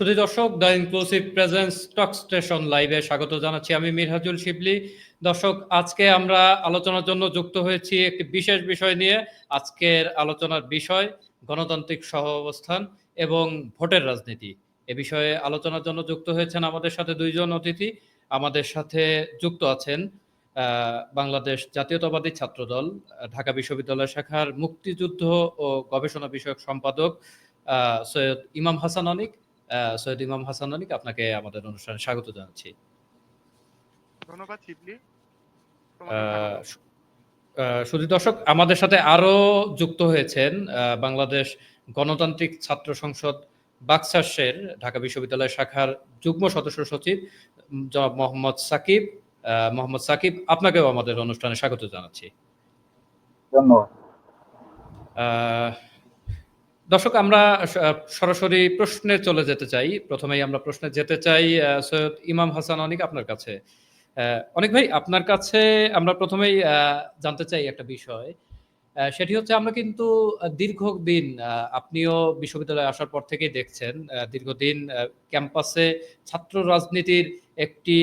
সুধী দর্শক, the inclusive presence talk station লাইভে স্বাগত জানাচ্ছি। আমি মিরহাজুল শিবলি। দর্শক, আজকে আমরা আলোচনার জন্য যুক্ত হয়েছি একটি বিশেষ বিষয় নিয়ে। আজকের আলোচনার বিষয় গণতান্ত্রিক সহাবস্থান এবং ভোটের রাজনীতি। এ বিষয়ে আলোচনার জন্য যুক্ত হয়েছেন আমাদের সাথে দুইজন অতিথি। আমাদের সাথে যুক্ত আছেন বাংলাদেশ জাতীয়তাবাদী ছাত্রদল ঢাকা বিশ্ববিদ্যালয় শাখার মুক্তিযুদ্ধ ও গবেষণা বিষয়ক সম্পাদক সৈয়দ ইমাম হাসান অনিক। সৈয়দ ইমাম হাসান অনিক, আপনাকে আমাদের অনুষ্ঠানে স্বাগত জানাচ্ছি। ধন্যবাদ শিবলি। সুধী দর্শক, আমাদের সাথে আরো যুক্ত হয়েছেন বাংলাদেশ গণতান্ত্রিক ছাত্র সংসদ বাকশাসের ঢাকা বিশ্ববিদ্যালয় শাখার যুগ্ম সদস্য সচিব জনাব মোহাম্মদ সাকিব। মোহাম্মদ সাকিব, আপনাকেও আমাদের অনুষ্ঠানে স্বাগত জানাচ্ছি। ধন্যবাদ। দর্শক, আমরা সরাসরি প্রশ্নে চলে যেতে চাই। প্রথমেই আমরা প্রশ্নে যেতে চাই সৈয়দ ইমাম হাসান অনিক, আপনার কাছে। অনিক ভাই, আপনার কাছে আমরা প্রথমেই জানতে চাই একটা বিষয়। সেটি হচ্ছে, আমরা কিন্তু দীর্ঘদিন, আপনিও বিশ্ববিদ্যালয়ে আসার পর থেকেই দেখছেন, দীর্ঘদিন ক্যাম্পাসে ছাত্র রাজনীতির একটি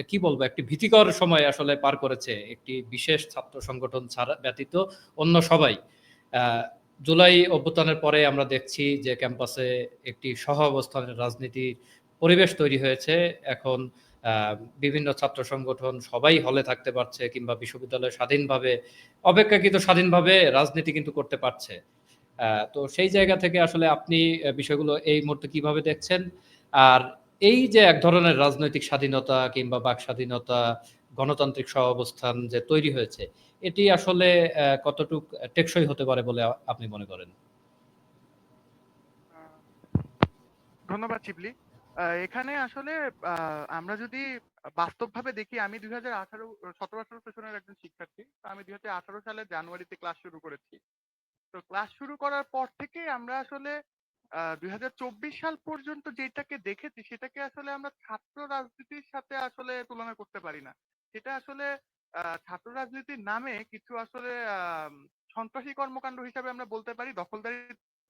কি বলবো, একটি ভীতিকর সময় আসলে পার করেছে একটি বিশেষ ছাত্র সংগঠন ছাড়া ব্যতীত অন্য সবাই। জুলাই অভ্যুত্থানের পরে আমরা দেখছি যে ক্যাম্পাসে একটি সহ অবস্থানের রাজনীতির পরিবেশ তৈরি হয়েছে। এখন বিভিন্ন ছাত্র সংগঠন সবাই হলে থাকতে পারছে, কিংবা বিশ্ববিদ্যালয়ে স্বাধীনভাবে, অপেক্ষাকৃত স্বাধীনভাবে রাজনীতি কিন্তু করতে পারছে। তো সেই জায়গা থেকে আসলে আপনি বিষয়গুলো এই মুহূর্তে কিভাবে দেখছেন? আর এই যে এক ধরনের রাজনৈতিক স্বাধীনতা কিংবা বাক স্বাধীনতা, গণতান্ত্রিক সহাবস্থান যে তৈরি হয়েছে, এটি আসলে কতটুক টেকসই হতে পারে বলে আপনি মনে করেন? ধন্যবাদ শিবলি। এখানে আসলে আমরা যদি বাস্তবভাবে দেখি, আমি 2017-18 সেশনের একজন শিক্ষার্থী। তো আমি 2018 সালের জানুয়ারিতে ক্লাস শুরু করেছি। তো ক্লাস শুরু করার পর থেকে আমরা আসলে 2024 সাল পর্যন্ত যেটাকে দেখেছি, সেটাকে আসলে আমরা ছাত্র রাজনীতির সাথে আসলে তুলনা করতে পারি না। সেটা আসলে ছাত্র রাজনীতির নামে কিছু আসলে সন্ত্রাসী কর্মকাণ্ড হিসাবে আমরা বলতে পারি, দখলদারি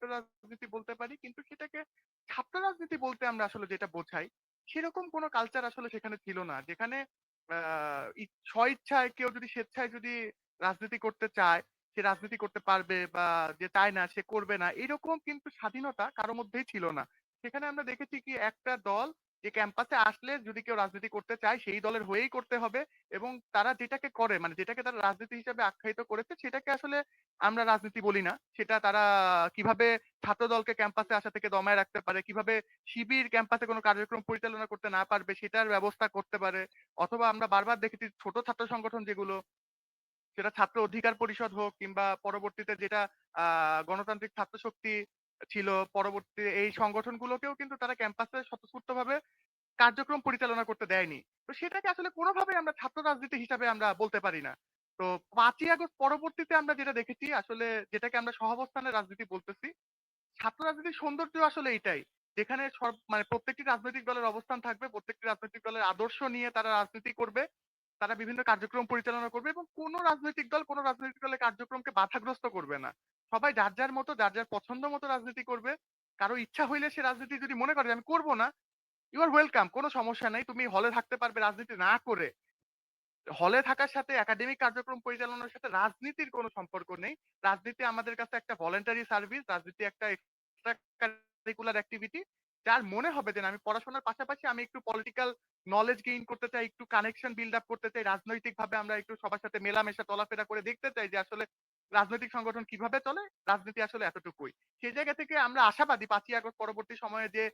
রাজনীতি বলতে পারি, কিন্তু সেটাকে ছাত্র রাজনীতি বলতে আমরা আসলে যেটা বোঝাই, সেরকম কোনো কালচার আসলে সেখানে ছিল না। যেখানে স্বইচ্ছায় কেউ যদি স্বেচ্ছায় যদি রাজনীতি করতে চায়, সে রাজনীতি করতে পারবে, বা যে চায় না সে করবে না, এরকম কিন্তু স্বাধীনতা কারো মধ্যেই ছিল না। সেখানে আমরা দেখেছি কি, একটা দল যে ক্যাম্পাসে আসলে যদি কেউ রাজনীতি করতে চায়, সেই দলের হয়েই করতে হবে, এবং তারা যেটাকে করে, মানে যেটাকে তারা রাজনীতি হিসেবে আখ্যায়িত করেছে, সেটাকে আসলে আমরা রাজনীতি বলি না। সেটা তারা কিভাবে ছাত্র দলকে ক্যাম্পাসে আসা থেকে দমায় রাখতে পারে, কিভাবে শিবির ক্যাম্পাসে কোনো কার্যক্রম পরিচালনা করতে না পারবে সেটার ব্যবস্থা করতে পারে, অথবা আমরা বারবার দেখেছি ছোট ছাত্র সংগঠন যেগুলো, সেটা ছাত্র অধিকার পরিষদ হোক, কিংবা পরবর্তীতে যেটা গণতান্ত্রিক ছাত্র শক্তি ছিল, পরবর্তীতে এই সংগঠনগুলোকেও কিন্তু তারা ক্যাম্পাসে স্বতঃস্ফূর্তভাবে কার্যক্রম পরিচালনা করতে দেয়নি। তো সেটাকে আসলে কোনোভাবেই আমরা ছাত্র রাজনীতি হিসাবে আমরা বলতে পারি না। তো 5ই আগস্ট পরবর্তীতে আমরা যেটা দেখেছি, আসলে যেটাকে আমরা সহাবস্থানের রাজনীতি বলতেছি, ছাত্র রাজনীতির সৌন্দর্য আসলে এটাই। যেখানে মানে প্রত্যেকটি রাজনৈতিক দলের অবস্থান থাকবে, প্রত্যেকটি রাজনৈতিক দলের আদর্শ নিয়ে তারা রাজনীতি করবে। তারা বিভিন্ন কার্যক্রম পরিচালনা করবে, এবং কোন রাজনৈতিক দল কোন রাজনৈতিক দলের কার্যক্রমকে বাধাগ্রস্ত করবে না। সবাই যার যার মতো, যার যার পছন্দ মতো রাজনীতি করবে। কারো ইচ্ছা হইলে সে রাজনীতি যদি মনে করে যে আমি করব না, ইউ আর ওয়েলকাম, কোনো সমস্যা নাই। তুমি হলে থাকতে পারবে রাজনীতি না করে। হলে থাকার সাথে, একাডেমিক কার্যক্রম পরিচালনার সাথে রাজনীতির কোনো সম্পর্ক নেই। রাজনীতি আমাদের কাছে একটা ভলান্টারি সার্ভিস, রাজনীতি একটা এক্সট্রা কারিকুলার অ্যাক্টিভিটি। যার মনে হবে যে না, আমি পড়াশোনার পাশাপাশি আমি একটু পলিটিক্যাল নলেজ গেইন করতে চাই, একটু কানেকশন বিল্ড আপ করতে চাই, রাজনৈতিকভাবে আমরা একটু সবার সাথে মেলামেশা চলাফেরা করে দেখতে চাই যে আসলে রাজনৈতিক সংগঠন কিভাবে চলে, রাজনীতি আসলে এতটুকুই। সেই জায়গা থেকে আমরা আশাবাদী 5ই আগস্ট পরবর্তী সময়ে যে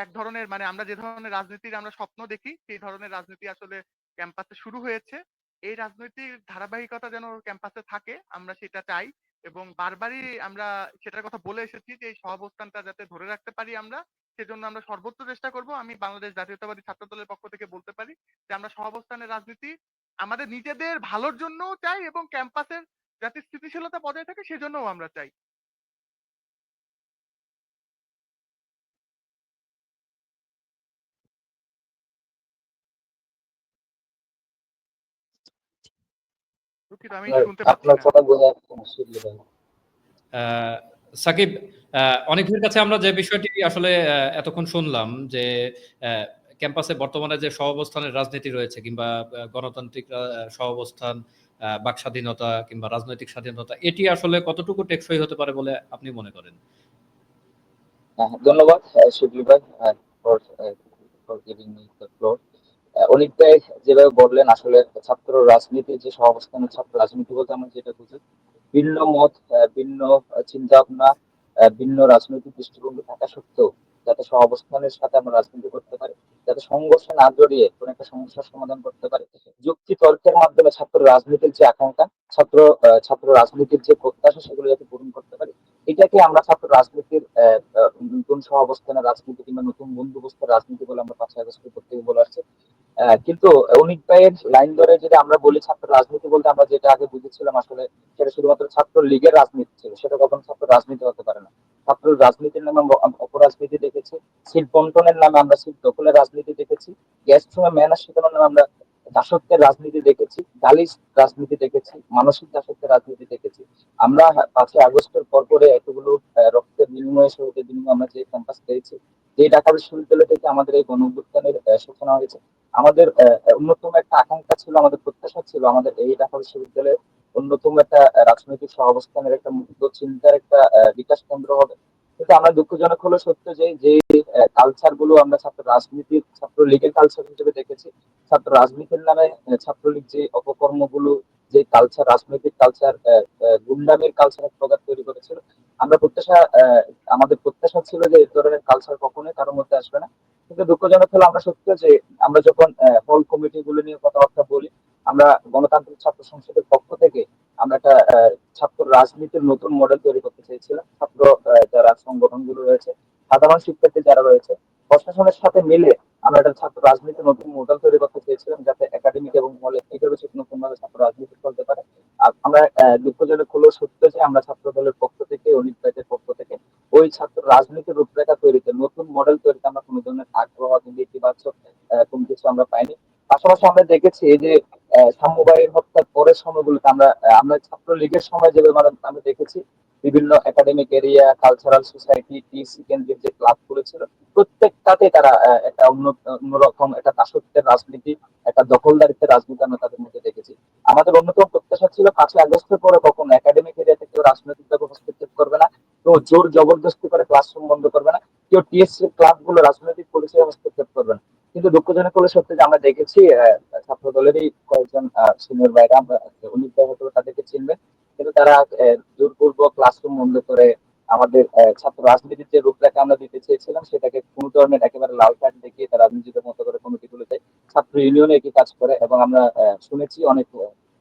এক ধরনের, মানে আমরা যে ধরনের রাজনীতির আমরা স্বপ্ন দেখি, সেই ধরনের রাজনীতি আসলে ক্যাম্পাসে শুরু হয়েছে। এই রাজনৈতিক ধারাবাহিকতা যেন ক্যাম্পাসে থাকে, আমরা সেটা চাই, এবং বারবারই আমরা সেটার কথা বলে এসেছি যে এই সহাবস্থানটা যাতে ধরে রাখতে পারি আমরা, সেজন্য আমরা সর্বোচ্চ চেষ্টা করব। আমি বাংলাদেশ জাতীয়তাবাদী ছাত্র দলের পক্ষ থেকে বলতে পারি যে আমরা সহাবস্থানের রাজনীতি আমাদের নিজেদের ভালোর জন্যও চাই, এবং ক্যাম্পাসের যাতে স্থিতিশীলতা বজায় থাকে সেজন্যও আমরা চাই। দুঃখিত, আমি শুনতে পাচ্ছি আপনার না। কথা বোঝা যাচ্ছে না, শিবলি ভাই। সাকিব, অনেকের কাছে আমরা যে বিষয়টি আসলে এতক্ষণ শুনলাম যে ক্যাম্পাসে বর্তমানে যে সহাবস্থানের রাজনীতি রয়েছে কিংবা গণতান্ত্রিক সহাবস্থান, বাক স্বাধীনতা কিংবা রাজনৈতিক স্বাধীনতা, এটি আসলে কতটুকু টেকসই হতে পারে বলে আপনি মনে করেন? ধন্যবাদ শিবলি ভাই for giving me the floor. অনেক ভাই যেভাবে বললেন, আসলে ছাত্র রাজনীতি যে সহাবস্থানের ছাত্র রাজনীতি বলতে আমরা যেটা বুঝি, ভিন্ন মত, ভিন্ন চিন্তা ভাবনা, ভিন্ন রাজনৈতিক দৃষ্টিভঙ্গি থাকা সত্ত্বেও যাতে সহাবস্থানের সাথে আমরা রাজনীতি করতে পারি, যাতে সংঘর্ষে না জড়িয়ে কোনো একটা সমস্যার সমাধান করতে পারি, যুক্তি তর্কের মাধ্যমে ছাত্র রাজনীতির যে আকাঙ্ক্ষা, ছাত্র রাজনীতির যে প্রত্যাশা, সেগুলো যাতে পূরণ করতে পারি, এটাকে আমরা ছাত্র রাজনীতির নতুন সহাবস্থানের রাজনীতি কিংবা নতুন বন্দোবস্তের রাজনীতি বলে আমরা 5ই আগস্ট প্রত্যেকে বলে আসছি। কিন্তু অনিক ভাইয়ের লাইন ধরে যদি আমরা বলি, ছাত্র রাজনীতি বলতে আমরা যেটা আগে বুঝেছিলাম, আসলে সেটা শুধুমাত্র ছাত্র লীগের রাজনীতি ছিল, সেটা কখনো ছাত্র রাজনীতি হতে পারে না। ছাত্র রাজনীতির নামে আমরা অপরাজনীতি দেখেছি, সিট বন্টনের নামে আমরা সিট দখলের রাজনীতি দেখেছি, গ্যাস সময় মেয়াদ শেখানোর নামে আমরা দাসত্বের রাজনীতি দেখেছি, গালিস রাজনীতি দেখেছি, মানসিক দাসত্বের রাজনীতি দেখেছি। আমরা 5ই আগস্টের পর পরে এতগুলো রক্তের বিনিময়ে, শহীদের বিনিময়ে আমরা যে ক্যাম্পাস পেয়েছি, যে ঢাকা বিশ্ববিদ্যালয় থেকে আমাদের এই গণঅভ্যুত্থানের সূচনা হয়েছে, আমাদের অন্যতম একটা আকাঙ্ক্ষা ছিল, আমাদের প্রত্যাশা ছিল, আমাদের এই ঢাকা বিশ্ববিদ্যালয়ে অন্যতম একটা রাজনৈতিক সহাবস্থানের একটা মুক্ত চিন্তার একটা বিকাশ কেন্দ্র হবে। কিন্তু আমরা দুঃখজনক হলো সত্য যে যে কালচার গুলো আমরা ছাত্র রাজনীতির, ছাত্র লীগের কালচার হিসেবে দেখেছি, ছাত্র রাজনীতির নামে ছাত্রলীগ যে অপকর্মগুলো, যে কালচার, রাজনৈতিক কালচার, গুন্ডামির কালচার এক প্রকার তৈরি করেছিল, আমরা আমাদের প্রত্যাশা ছিল যে এই ধরনের কালচার কখনোই কারোর মধ্যে আসবে না। কিন্তু দুঃখজনক হলো আমরা সত্য যে আমরা যখন হল কমিটি গুলো নিয়ে কথাবার্তা বলি, আমরা গণতান্ত্রিক ছাত্র সংসদের পক্ষ থেকে আমরা একটা ছাত্র রাজনীতির নতুন মডেল তৈরি করতে চেয়েছিলাম। ছাত্র যারা সংগঠনগুলো রয়েছে, সাধারণ শিক্ষার্থী যারা রয়েছে, প্রশাসনের সাথে মিলে আমরা একটা ছাত্র রাজনীতির নতুন মডেল তৈরি করতে চেয়েছিলাম, যাতে একাডেমিক এবং হলে এটার উচিত নতুন ভাবে ছাত্র রাজনীতি চলতে পারে। আর আমরা দুঃখজনক হলো সত্য যে আমরা ছাত্র দলের পক্ষ থেকে, অনিক ভাইদের পক্ষ থেকে ওই ছাত্র রাজনীতির রূপরেখা তৈরিতে, নতুন মডেল তৈরিতে আমরা কোনো ধরনের আগ্রহ কিন্তু ইতিবাচক কোনো কিছু আমরা পাইনি। পাশাপাশি আমরা দেখেছি এই যে সাম্যবাড়ির হত্যার পরের সময়গুলোতে আমরা ছাত্রলীগের সময় যেভাবে আমরা দেখেছি বিভিন্ন academic area, cultural society, TC কেন্দ্রিক যে ক্লাবগুলো ছিল, প্রত্যেকটাতে তারা একটা অন্যরকম একটা দাসত্বের রাজনীতি, একটা দখলদারিত্বের রাজনীতি আমরা তাদের মধ্যে দেখেছি। আমাদের অন্যতম প্রত্যাশা ছিল 5ই আগস্টের পরে কখনো একাডেমিক এরিয়া থেকে রাজনৈতিক ভাবে হস্তক্ষেপ করবে না, কেউ জোর জবরদস্তি করে ক্লাসরুম বন্ধ করবে না, কেউ টিএসসি ক্লাব গুলো রাজনৈতিক পরিচয়ে হস্তক্ষেপ করবে না। কিন্তু দুঃখজনক হলে সত্যি যে আমরা দেখেছি ছাত্র দলেরই কয়েকজন সিনিয়র ভাইরা, উনি হয়তো তাদেরকে চিনবেন, কিন্তু তারা জোরপূর্বক ক্লাসরুম বন্ধ করে আমাদের ছাত্র রাজনীতির যে রূপরেখা আমরা দিতে চেয়েছিলাম, সেটাকে কোনো ধরনের একেবারে লাল কার্ড দেখিয়ে তারা নিজেদের মতো করে কমিটিগুলো দেয়। ছাত্র ইউনিয়নে একই কাজ করে, এবং আমরা শুনেছি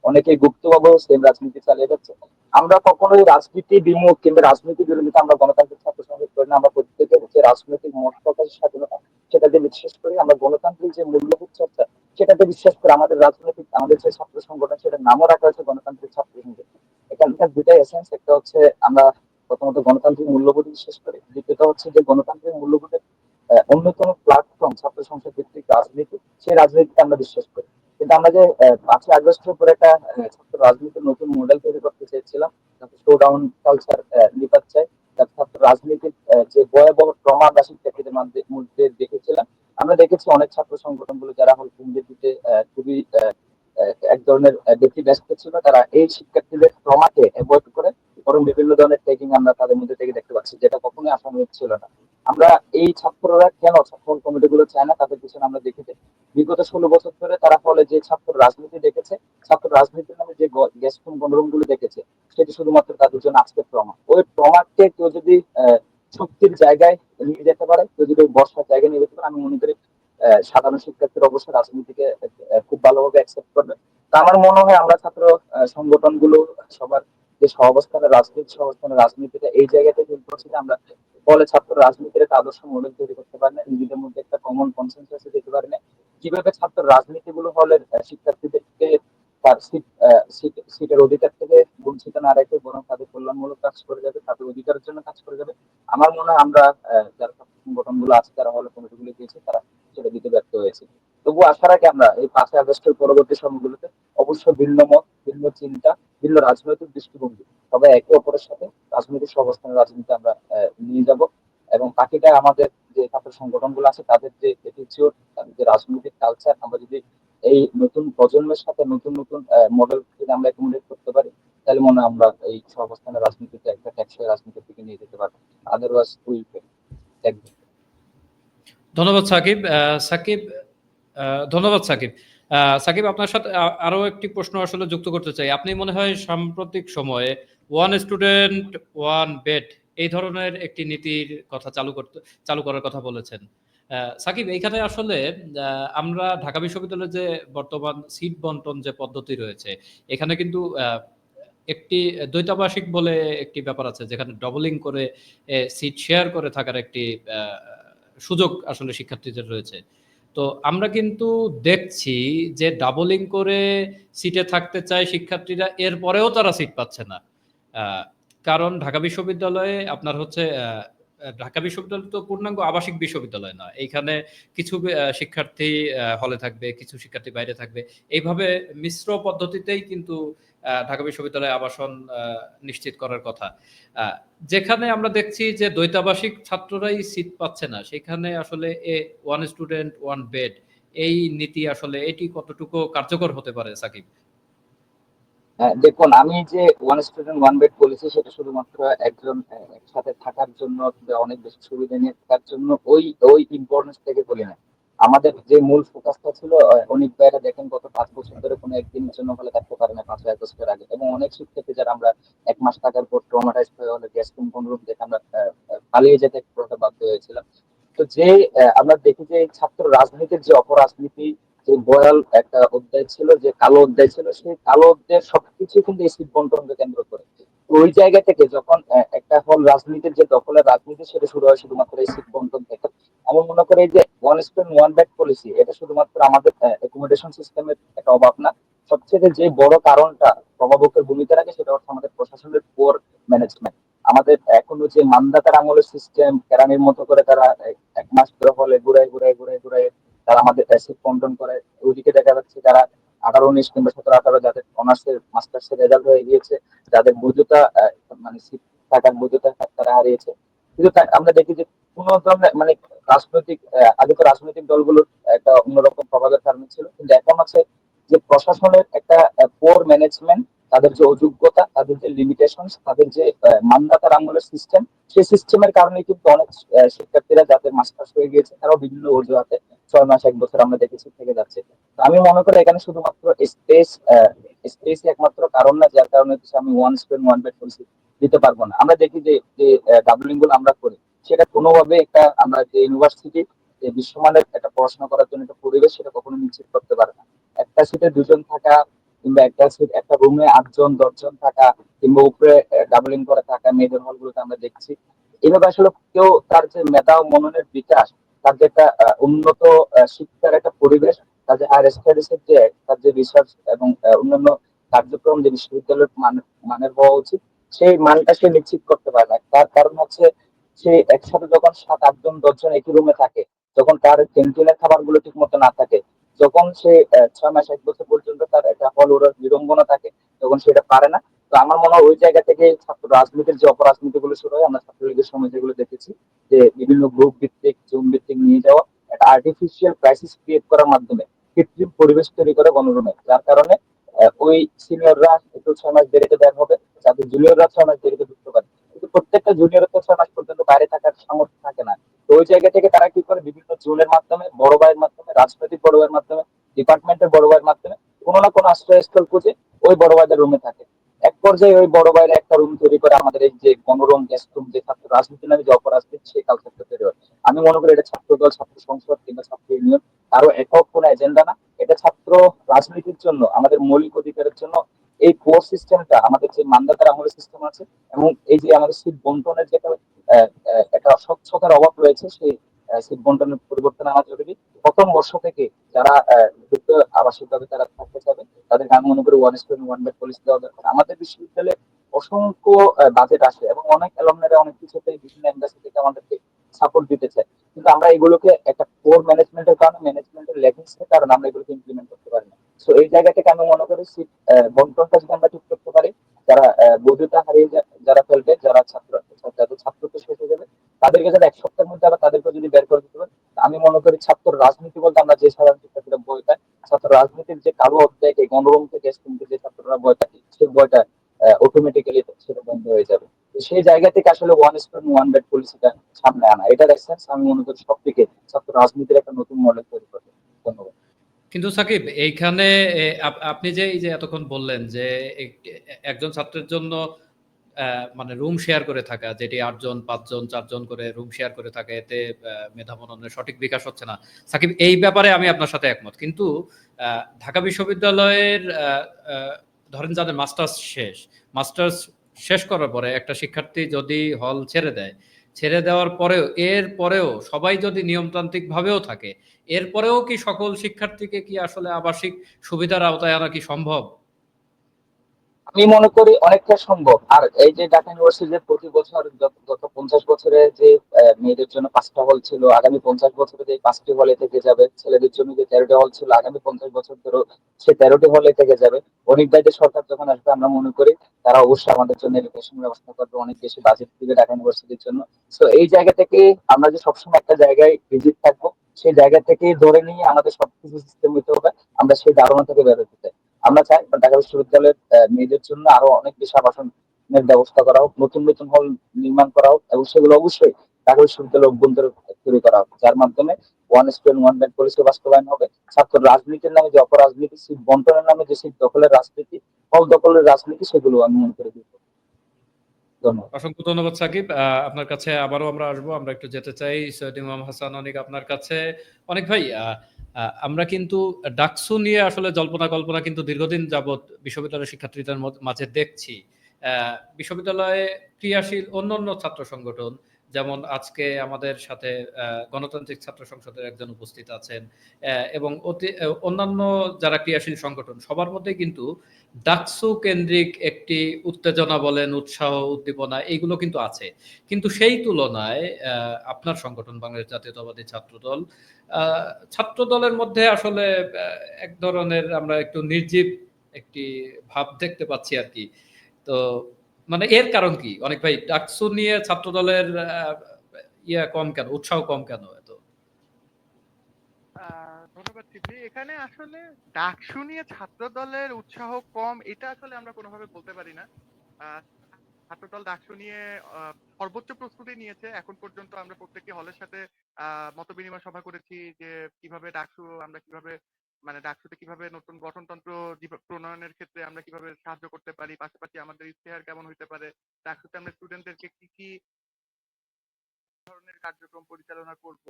অনেকেই গুপ্তভাবেও সেম রাজনীতি চালিয়ে যাচ্ছে। আমরা কখনোই রাজনীতি বিমুখ কিংবা রাজনীতি বিরোধিতা আমরা গণতান্ত্রিক ছাত্র সংসদ করি না। আমরা প্রত্যেকের যে রাজনৈতিক মত প্রকাশের স্বাধীনতা, সেটাতে বিশ্বাস করি। আমরা গণতান্ত্রিক যে মূল্যবোধ চর্চা, সেটাতে বিশ্বাস করি। আমাদের যে ছাত্র সংগঠন, সেটার নামও রাখা হয়েছে গণতান্ত্রিক ছাত্র সংসদ। এখানকার দুটাই এসেন্স, একটা হচ্ছে আমরা প্রথমত গণতান্ত্রিক মূল্যবোধ বিশ্বাস করি, দ্বিতীয়ত হচ্ছে যে গণতান্ত্রিক মূল্যবোধের অন্যতম প্ল্যাটফর্ম ছাত্র সংসদ ভিত্তিক রাজনীতি, সেই রাজনীতিতে আমরা বিশ্বাস করি। কিন্তু আমরা যে 5ই আগস্টের উপর একটা ছাত্র রাজনীতির নতুন মডেল তৈরি করতে চেয়েছিলাম, যাতে শোডাউন কালচার নিপাত চাই, যাতে ছাত্র রাজনীতির যে ভয়াবহ ট্রমা আমরা শিক্ষার্থীদের মধ্যে দেখেছিলাম। আমরা দেখেছি অনেক ছাত্র সংগঠন গুলো যারা হল দিতে খুবই এক ধরনের ব্যক্তি ব্যস্ত ছিল, তারা এই শিক্ষার্থীদের ট্রমাকে অ্যাভয়েড করে বরং বিভিন্ন ধরনের টেকিং আমরা তাদের মধ্যে থেকে দেখতে পাচ্ছি, যেটা কখনোই আশানুরূপ ছিল না। আমরা এই ছাত্ররা কেন ছাত্র কমিটি গুলো চায় না, তাদের পিছনে আমরা দেখেছি বিগত 16 বছর ধরে তারা ফলে যে ছাত্র রাজনীতি দেখেছে, ছাত্র রাজনীতির নামে যে গেস্টুন গণরুম গুলো দেখেছে, সেটি শুধুমাত্র তাদের জন্য আজকের ট্রমা। ওই ট্রমাকে কেউ যদি শক্তির জায়গায় নিয়ে যেতে পারে, কেউ যদি বর্ষার জায়গায় নিয়ে যেতে পারে, আমি মনে করি সাধারণ শিক্ষার্থীর অবশ্যই রাজনীতিকে খুব ভালোভাবে অ্যাকসেপ্ট করবে। তা আমার মনে হয় আমরা ছাত্র সংগঠন গুলো সবার যে সহাবস্থানের রাজনীতিটা এই জায়গাতে ফিল করছি যে আমরা ফলে ছাত্র রাজনীতির একটা আদর্শ মডেল তৈরি করতে পারি না, নিজেদের মধ্যে একটা কমন কনসেনসাস দিতে পারি না, কিভাবে ছাত্র রাজনীতি গুলো হলে শিক্ষার্থীদেরকে তার সিটের অধিকার থেকে বঞ্চিত না রেখে বরং তাদের কল্যাণমূলক কাজ করে যাবে, তাদের অধিকারের জন্য কাজ করে যাবে। আমার মনে হয় আমরা যারা সংগঠন গুলো আছে, যারা হলে কমিটি গুলো দিয়েছে, তারা সেটা দিতে ব্যর্থ হয়েছে। তবু আশা রাখি আমরা এই 5ই আগস্টের পরবর্তী সময়গুলোতে অবশ্যই ভিন্ন মত ভিন্ন চিন্তা, ভিন্ন রাজনৈতিক দৃষ্টিভঙ্গি, তবে একে অপরের সাথে রাজনৈতিক সহাবস্থানের রাজনীতি আমরা নিয়ে যাব। এবং বাকিটা আমাদের যে ছাত্র সংগঠনগুলো আছে তাদের যে অ্যাটিটিউড, তাদের যে রাজনৈতিক কালচার, আমরা যদি এই নতুন প্রজন্মের সাথে নতুন নতুন মডেল যদি আমরা অ্যাকোমোডেট করতে পারি, তাহলে মনে হয় আমরা এই সহাবস্থানের রাজনীতিতে একটা টেকসই রাজনীতির দিকে নিয়ে যেতে পারবো। Otherwise will fail. ধন্যবাদ সাকিব। ধন্যবাদ সাকিব। সাকিব, আপনার সাথে আরো একটি প্রশ্ন আসলে যুক্ত করতে চাই। আপনি মনে হয় সাম্প্রতিক সময়ে ওয়ান স্টুডেন্ট ওয়ান বেড এই ধরনের একটি নীতির কথা চালু করার কথা বলেছেন। সাকিব, এইখানে আসলে আমরা ঢাকা বিশ্ববিদ্যালয়ের যে বর্তমান সিট বন্টন যে পদ্ধতি রয়েছে, এখানে কিন্তু একটি দ্বৈতাবাসিক বলে একটি ব্যাপার আছে, যেখানে ডবলিং করে সিট শেয়ার করে থাকার একটি সুযোগ আসলে শিক্ষার্থীদের রয়েছে। তো আমরা কিন্তু দেখছি যে ডাবলিং করে সিটে থাকতে চায় শিক্ষার্থীরা, এরপরেও তারা সিট পাচ্ছে না। কারণ ঢাকা বিশ্ববিদ্যালয়ে আপনার হচ্ছে ঢাকা বিশ্ববিদ্যালয় তো পূর্ণাঙ্গ আবাসিক বিশ্ববিদ্যালয় নয়। এইখানে কিছু শিক্ষার্থী হলে থাকবে, কিছু শিক্ষার্থী বাইরে থাকবে। এইভাবে মিশ্র পদ্ধতিতেই কিন্তু ঢাকা বিশ্ববিদ্যালয়ে আবাসন নিশ্চিত করার কথা। যেখানে আমরা দেখছি যে দ্বৈতাবাসিক ছাত্ররাই সিট পাচ্ছে না, সেখানে আসলে ওয়ান স্টুডেন্ট ওয়ান বেড এই নীতি আসলে এটি কতটুকু কার্যকর হতে পারে সাকিব? দেখুন, আমি যে ওয়ান স্টুডেন্ট ওয়ান বেড বলেছি সেটা শুধুমাত্র একজন একসাথে থাকার জন্য বা অনেক বেশি সুবিধা নিয়ে থাকার জন্য ওই ওই ইম্পর্টেন্স থেকে বলি না। আমাদের যে মূল ফোকাসটা ছিল, অনেক ভাইরা দেখেন গত 5 বছর ধরে কোনো একদিনের জন্য হলে থাকতে পারে না 5 আগস্টের আগে, এবং অনেক শিক্ষার্থী যারা আমরা 1 মাস থাকার পর ট্রমাটাইজ হয়ে হলে গ্যাস রুম কোন রুম দেখে আমরা পালিয়ে যেতে পুরোটা বাধ্য হয়েছিলাম। তো যে আমরা দেখি যে ছাত্র রাজনীতির যে অপরাজনীতি, যে বয়াল একটা অধ্যায় ছিল, যে কালো অধ্যায় ছিল, সেই কালো অধ্যায়ের সবকিছু কিন্তু এই সিট বন্টনকে কেন্দ্র করে। তো ওই জায়গা থেকে যখন একটা হল রাজনীতির যে দখলের রাজনীতি, সেটা শুরু হয় শুধুমাত্র এই সিট বন্টন থেকে। আমি মনে করি যে one student one bed policy এটা শুধুমাত্র আমাদের অ্যাকোমোডেশন সিস্টেমের একটা অভাব না। সবচেয়ে যে বড় কারণটা প্রভাবকের ভূমিকা রাখে সেটা হচ্ছে আমাদের প্রশাসনের পোর ম্যানেজমেন্ট। আমাদের এখনো যে মান্দাতার আমলের সিস্টেম, কেরানির মতো করে তারা 1 মাস ধরে হলে ঘুরায় ঘুরায় ঘুরায় ঘুরায় তারা আমাদের সিট বন্টন করে। ওইদিকে দেখা যাচ্ছে যারা 18, 19 কিংবা 17, 18 যাদের অনার্সের মাস্টার্সের রেজাল্ট হয়ে গিয়েছে, যাদের বৈধতা মানে সিট থাকার বৈধতা তারা হারিয়েছে। কিন্তু আমরা দেখি যে কোন ধরনের মানে রাজনৈতিক আগে তো রাজনৈতিক দলগুলোর একটা অন্যরকম প্রভাবের কারণ ছিল, কিন্তু এখন আছে যে প্রশাসনের একটা পোর ম্যানেজমেন্ট, তাদের যে অযোগ্যতা, তাদের যে লিমিটেশন, তাদের যে মান্দাতার আমলের সিস্টেম, সেই সিস্টেমের কারণে কিন্তু অনেক শিক্ষার্থীরা যাদের মাস্টার্স হয়ে গিয়েছে তারাও বিভিন্ন অজুহাতে 6 মাস 1 বছর আমরা দেখেছি থেকে যাচ্ছে। তো আমি মনে করি এখানে শুধুমাত্র স্পেস একমাত্র কারণ না, যার কারণে আমি one student one bed policy দিতে পারবো না। আমরা দেখি যে যে ডাবলিং গুলো আমরা করি, সেটা কোনোভাবে একটা আমরা যে ইউনিভার্সিটি বিশ্বমানের একটা পড়াশোনা করার জন্য একটা পরিবেশ, সেটা কখনো নিশ্চিত করতে পারে না। একটা সিটে 2 জন থাকা, কিংবা একটা সিট একটা রুমে 8 জন 10 জন থাকা, কিংবা উপরে ডাবলিং করে থাকা মেয়েদের হলগুলোতে আমরা দেখছি। এভাবে আসলে কেউ তার যে মেধা ও মননের বিকাশ, তার যে একটা উন্নত শিক্ষার একটা পরিবেশ, তার যে হায়ার স্টাডিজ এর যে তার যে রিসার্চ এবং অন্যান্য কার্যক্রম যে বিশ্ববিদ্যালয়ের মানের হওয়া উচিত, সেই মানটা সে নিশ্চিত করতে পারে না। তার কারণ হচ্ছে সে একসাথে যখন 7, 8 জন 10 জন একই রুমে থাকে, যখন তার ক্যান্টিনের খাবার গুলো ঠিক মতো না থাকে, যখন সে 6 মাস 1 বছর পর্যন্ত তার একটা হল ওর বিড়ম্বনা থাকে, তখন সেটা পারে না। তো আমার মনে হয় ওই জায়গা থেকে ছাত্র রাজনীতির যে অপরাজনীতি গুলো শুরু হয়। আমরা ছাত্রলীগের সময় যেগুলো দেখেছি, যে বিভিন্ন গ্রুপ ভিত্তিক জুম ভিত্তিক নিয়ে যাওয়া, একটা আর্টিফিশিয়াল ক্রাইসিস ক্রিয়েট করার মাধ্যমে কৃত্রিম পরিবেশ তৈরি করে গণরুমে, যার কারণে ওই সিনিয়ররা একটু 6 মাস দেরিতে বের হবে, যাদের জুনিয়ররা 6 মাস দেরিতে ঢুকতে পারে। কিন্তু প্রত্যেকটা জুনিয়র তো 6 মাস পর্যন্ত বাইরে থাকার সামর্থ্য থাকে না। তো ওই জায়গা থেকে তারা কি করে, বিভিন্ন জোনের মাধ্যমে, বড় ভাইয়ের মাধ্যমে, রাজনৈতিক বড় ভাইয়ের মাধ্যমে, ডিপার্টমেন্টের বড় ভাইয়ের মাধ্যমে কোনো না কোনো আশ্রয়স্থল খুঁজে ওই বড় ভাইদের রুমে থাকে। এক পর্যায়ে ওই বড় ভাইয়ের একটা রুম তৈরি করে আমাদের এই যে গণরুম, গেস্ট রুম, যে ছাত্র রাজনীতি নামে যে অপরাজনীতি, সেই কালচারটা তৈরি হয়। আমি মনে করি এটা ছাত্র দল, ছাত্র সংসদ কিংবা ছাত্র ইউনিয়ন কারো একক কোনো এজেন্ডা না। এটা ছাত্র রাজনীতির জন্য, আমাদের মৌলিক অধিকারের জন্য এই কোর সিস্টেমটা, আমাদের যে মান্দাতার আমলের সিস্টেম আছে, এবং এই যে আমাদের সিট বন্টনের যেটা একটা স্বচ্ছতার অভাব রয়েছে, সেই সিট বন্টনের পরিবর্তন আনা জরুরি। প্রথম বর্ষ থেকে যারা যুক্ত আবাসিকভাবে তারা থাকতে চাবে, তাদেরকে আমি মনে করি one student one bed policy দেওয়া দরকার। আমাদের বিশ্ববিদ্যালয়ে অসংখ্য বাজেট আসে, এবং অনেক অ্যালমনাইরা অনেক কিছুতে বিভিন্ন এম্বাসি থেকে আমাদেরকে সাপোর্ট দিতে চায়, কিন্তু আমরা এগুলোকে একটা কোর ম্যানেজমেন্টের কারণে, ম্যানেজমেন্টের ল্যাকিংস এর কারণে আমরা এগুলোকে ইমপ্লিমেন্ট করতে পারি না। সো এই জায়গা থেকে আমি মনে করি সিট বন্টনটা যদি আমরা ঠিক করতে পারি, যারা বৈধতা হারিয়ে যারা ফেলবে, যারা যাদের ছাত্রত্ব শেষ হয়ে যাবে, তাদেরকে যারা 1 সপ্তাহের মধ্যে আবার তাদেরকে যদি বের করে দিতে পারে, আমি মনে করি ছাত্র রাজনীতি বলতে আমরা যে সাধারণ শিক্ষার্থীরা বই পাই, ছাত্র রাজনীতির যে কালো অধ্যায়, এই গণরুম থেকে কিন্তু যে ছাত্ররা বই পায়, সেই বইটা অটোমেটিক্যালি সেটা বন্ধ হয়ে যাবে। তো সেই জায়গা থেকে আসলে ওয়ান স্টুডেন্ট ওয়ান বেড পলিসিটা সামনে আনা, এটার এসেন্স আমি মনে করি সব থেকে ছাত্র রাজনীতির একটা নতুন মডেল তৈরি করবে। ধন্যবাদ। কিন্তু সাকিব, এইখানে আপনি যে এই যে এতক্ষণ বললেন যে একজন ছাত্রের জন্য মানে রুম শেয়ার করে থাকা, যেটি 8 জন 5 জন 4 জন করে রুম শেয়ার করে থাকে, এতে মেধা মননের সঠিক বিকাশ হচ্ছে না। সাকিব, এই ব্যাপারে আমি আপনার সাথে একমত, কিন্তু ঢাকা বিশ্ববিদ্যালয়ের ধরেন যাদের মাস্টার্স শেষ করার পরে একটা শিক্ষার্থী যদি হল ছেড়ে দেওয়ার পরেও, এর পরেও সবাই যদি নিয়মতান্ত্রিক ভাবেও থাকে, এরপরেও কি সকল শিক্ষার্থীকে কি আসলে আবাসিক সুবিধার আওতায় আনা কি সম্ভব? আমি মনে করি অনেকটা সম্ভব। আর এই যে ঢাকা ইউনিভার্সিটির প্রতি বছর গত 50 বছরে যে মেয়েদের জন্য 5টা হল ছিল, আগামী 50 বছরে যে 5টি হলে থেকে যাবে, ছেলেদের জন্য যে 13টি হল ছিল, আগামী 50 বছর ধরে সে 13টি হলে থেকে যাবে। অনেক দায়িত্বের সরকার যখন আসবে, আমরা মনে করি তারা অবশ্যই আমাদের জন্য এডুকেশন ব্যবস্থা করবে, অনেক বেশি বাজেট দিবে ঢাকা ইউনিভার্সিটির জন্য। তো এই জায়গা থেকে আমরা যে সবসময় একটা জায়গায় ভিজিট থাকবো, সেই জায়গা থেকে ধরে নিয়ে আমাদের সবকিছু সিস্টেম হতে হবে, আমরা সেই ধারণা থেকে বেরোতে চাই। আমরা চাই ঢাকা বিশ্ববিদ্যালয়ের মেয়েদের জন্য আরো অনেক বেশি আবাসনের ব্যবস্থা করা হোক, নতুন নতুন হল নির্মাণ করা হোক, এবং সেগুলো অবশ্যই ঢাকা বিশ্ববিদ্যালয়ের অভ্যন্তরে তৈরি করা হোক, যার মাধ্যমে one student one bed policy বাস্তবায়ন হবে। ছাত্র রাজনীতির নামে যে অপরাজনীতি, সিট বন্টনের নামে যে সিট দখলের রাজনীতি, হল দখলের রাজনীতি, সেগুলো আমি মনে করে দিব। ধন্যবাদ। অসংখ্য ধন্যবাদ সাকিব। আপনার কাছে আবারও আমরা আসবো, আমরা একটু যেতে চাই সৈয়দ ইমাম হাসান অনিক আপনার কাছে। অনেক ভাই, আমরা কিন্তু ডাকসু নিয়ে আসলে জল্পনা কল্পনা কিন্তু দীর্ঘদিন যাবৎ বিশ্ববিদ্যালয়ের শিক্ষার্থীদের মাঝে দেখছি। বিশ্ববিদ্যালয়ে ক্রিয়াশীল অন্যান্য ছাত্র সংগঠন, যেমন আজকে আমাদের সাথে গণতান্ত্রিক ছাত্র সংসদের একজন উপস্থিত আছেন, এবং অন্যান্য যারা ক্রিয়াশীল সংগঠন, সবার মধ্যে কিন্তু ডাকসু কেন্দ্রিক একটি উত্তেজনা বলেন, উৎসাহ, উদ্দীপনা, এইগুলো কিন্তু আছে। কিন্তু সেই তুলনায় আপনার সংগঠন বাংলাদেশ জাতীয়তাবাদী ছাত্রদল, ছাত্রদলের মধ্যে আসলে এক ধরনের আমরা একটু নির্জীব একটি ভাব দেখতে পাচ্ছি আর কি। তো মানে এর কারণ কি অনেক ভাই? ডাকসু নিয়ে ছাত্রদলের কম কেন, উৎসাহ কম কেন এত? ধন্যবাদ শিবলি। এখানে আসলে ডাকসু নিয়ে ছাত্র দলের উৎসাহ কম, এটা আসলে আমরা কোনোভাবে বলতে পারি না। আহ, ছাত্রদল ডাকসু নিয়ে সর্বোচ্চ প্রস্তুতি নিয়েছে। এখন পর্যন্ত আমরা প্রত্যেকটি হলের সাথে মত বিনিময় সভা করেছি যে কিভাবে ডাকসু, আমরা কিভাবে মানে ডাকসুতে কিভাবে নতুন গঠনতন্ত্র প্রণয়নের ক্ষেত্রে আমরা কিভাবে সাহায্য করতে পারি, পাশাপাশি আমাদের ইশতেহার কেমন হইতে পারে, ডাকসুতে আমরা স্টুডেন্টদেরকে কি কি ধরনের কার্যক্রম পরিচালনা করব,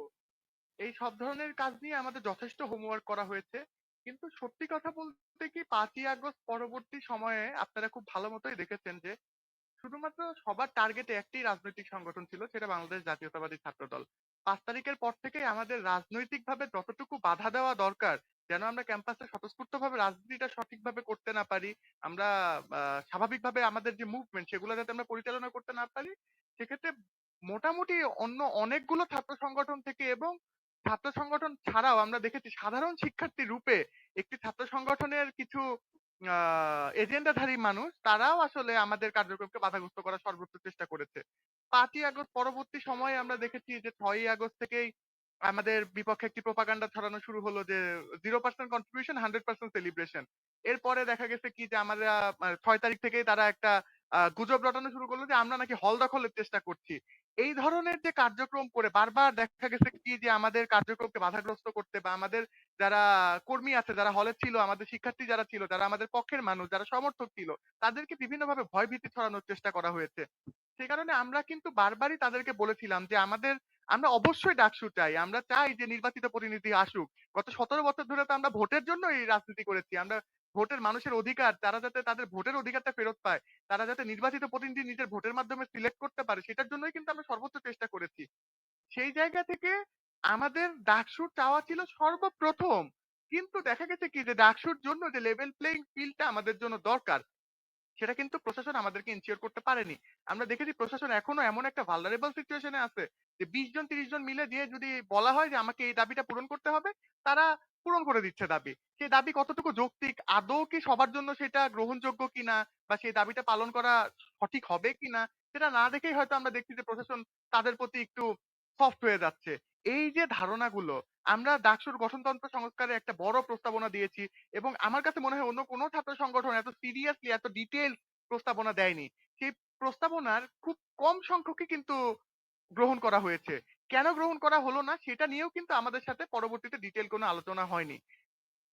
এই সব ধরনের কাজ নিয়ে আমাদের যথেষ্ট হোমওয়ার্ক করা হয়েছে। কিন্তু সত্যি কথা বলতে কি, 5ই আগস্ট পরবর্তী সময়ে আপনারা খুব ভালো মতোই দেখেছেন যে শুধুমাত্র সবার টার্গেটে একটি রাজনৈতিক সংগঠন ছিল, সেটা বাংলাদেশ জাতীয়তাবাদী ছাত্রদল। 5 তারিখের পর থেকে আমাদের রাজনৈতিকভাবে যতটুকু বাধা দেওয়া দরকার, যেন আমরা ক্যাম্পাসে স্বতঃস্ফূর্তভাবে রাজনীতিটা সঠিকভাবে করতে না পারি, আমরা স্বাভাবিকভাবে আমাদের যে মুভমেন্ট সেগুলো যাতে আমরা পরিচালনা করতে না পারি, সেক্ষেত্রে মোটামুটি অন্য অনেকগুলো ছাত্র সংগঠন থেকে এবং ছাত্র সংগঠন ছাড়াও আমরা দেখেছি সাধারণ শিক্ষার্থী রূপে একটি ছাত্র সংগঠনের কিছু এজেন্ডাধারী মানুষ, তারাও আসলে আমাদের কার্যক্রমকে বাধাগ্রস্ত করার সর্বোচ্চ চেষ্টা করেছে। 5ই আগস্ট পরবর্তী সময়ে আমরা দেখেছি যে 6ই আগস্ট থেকেই আমাদের বিপক্ষে একটি প্রোপাগান্ডা ছড়ানো শুরু হলো যে 0% কন্ট্রিবিউশন 100% সেলিব্রেশন। এরপরে দেখা গেছে কি যে আমরা 6 তারিখ থেকেই তারা একটা গুজব রটানো শুরু করলো যে আমরা নাকি হল দখলের চেষ্টা করছি। এই ধরনের যে কার্যক্রম করে বারবার দেখা গেছে কি যে আমাদের কার্যক্রমকে বাধাগ্রস্ত করতে বা আমাদের যারা কর্মী আছে, যারা হলে ছিল, আমাদের শিক্ষার্থী যারা ছিল, যারা আমাদের পক্ষের মানুষ, যারা সমর্থক ছিল, তাদেরকে বিভিন্নভাবে ভয়ভীতি ছড়ানোর চেষ্টা করা হয়েছে। সে কারণে আমরা কিন্তু বারবারই তাদেরকে বলেছিলাম যে আমরা অবশ্যই ডাকসু চাই। আমরা চাই যে নির্বাচিত প্রতিনিধি আসুক। গত 17 বছর ধরে তো আমরা ভোটের জন্য এই রাজনীতি করেছি। আমরা ভোটের মানুষের অধিকার, তারা যাতে তাদের ভোটের অধিকারটা ফেরত পায়, তারা যাতে নির্বাচিত প্রতিনিধি নিজের ভোটের মাধ্যমে সিলেক্ট করতে পারে, সেটার জন্যই কিন্তু আমরা সর্বোচ্চ চেষ্টা করেছি। সেই জায়গা থেকে আমাদের ডাকসুর চাওয়া ছিল সর্বপ্রথম। কিন্তু দেখা গেছে কি যে ডাকসুর জন্য যে লেভেল প্লেইং ফিল্ডটা আমাদের জন্য দরকার, সেটা কিন্তু প্রশাসন আমাদেরকে এনশিওর করতে পারেনি। আমরা দেখেছি প্রশাসন এখনো এমন একটা ভালনারেবল সিচুয়েশন এ আছে যে ২০ জন ৩০ জন মিলে দিয়ে যদি বলা হয় যে আমাকে এই দাবিটা পূরণ করতে হবে, তারা পূরণ করে দিচ্ছে দাবি। সেই দাবি কতটুকু যৌক্তিক, আদৌ কি সবার জন্য সেটা গ্রহণযোগ্য কিনা বা সেই দাবিটা পালন করা সঠিক হবে কিনা, সেটা না দেখেই হয়তো আমরা দেখছি যে প্রশাসন তাদের প্রতি একটু সফট হয়ে যাচ্ছে। এই যে ধারণাগুলো, আমরা ডাকসুর গঠনতন্ত্র সংস্কারে একটা বড় প্রস্তাবনা দিয়েছি এবং আমার কাছে মনে হয় অন্য কোনো ছাত্র সংগঠন এত সিরিয়াসলি এত ডিটেইলস প্রস্তাবনা দেয়নি। সেই প্রস্তাবনার খুব কম সংখ্যকই কিন্তু গ্রহণ করা হয়েছে। কেন গ্রহণ করা হলো না সেটা নিয়েও কিন্তু আমাদের সাথে পরবর্তীতে ডিটেইল কোনো আলোচনা হয়নি।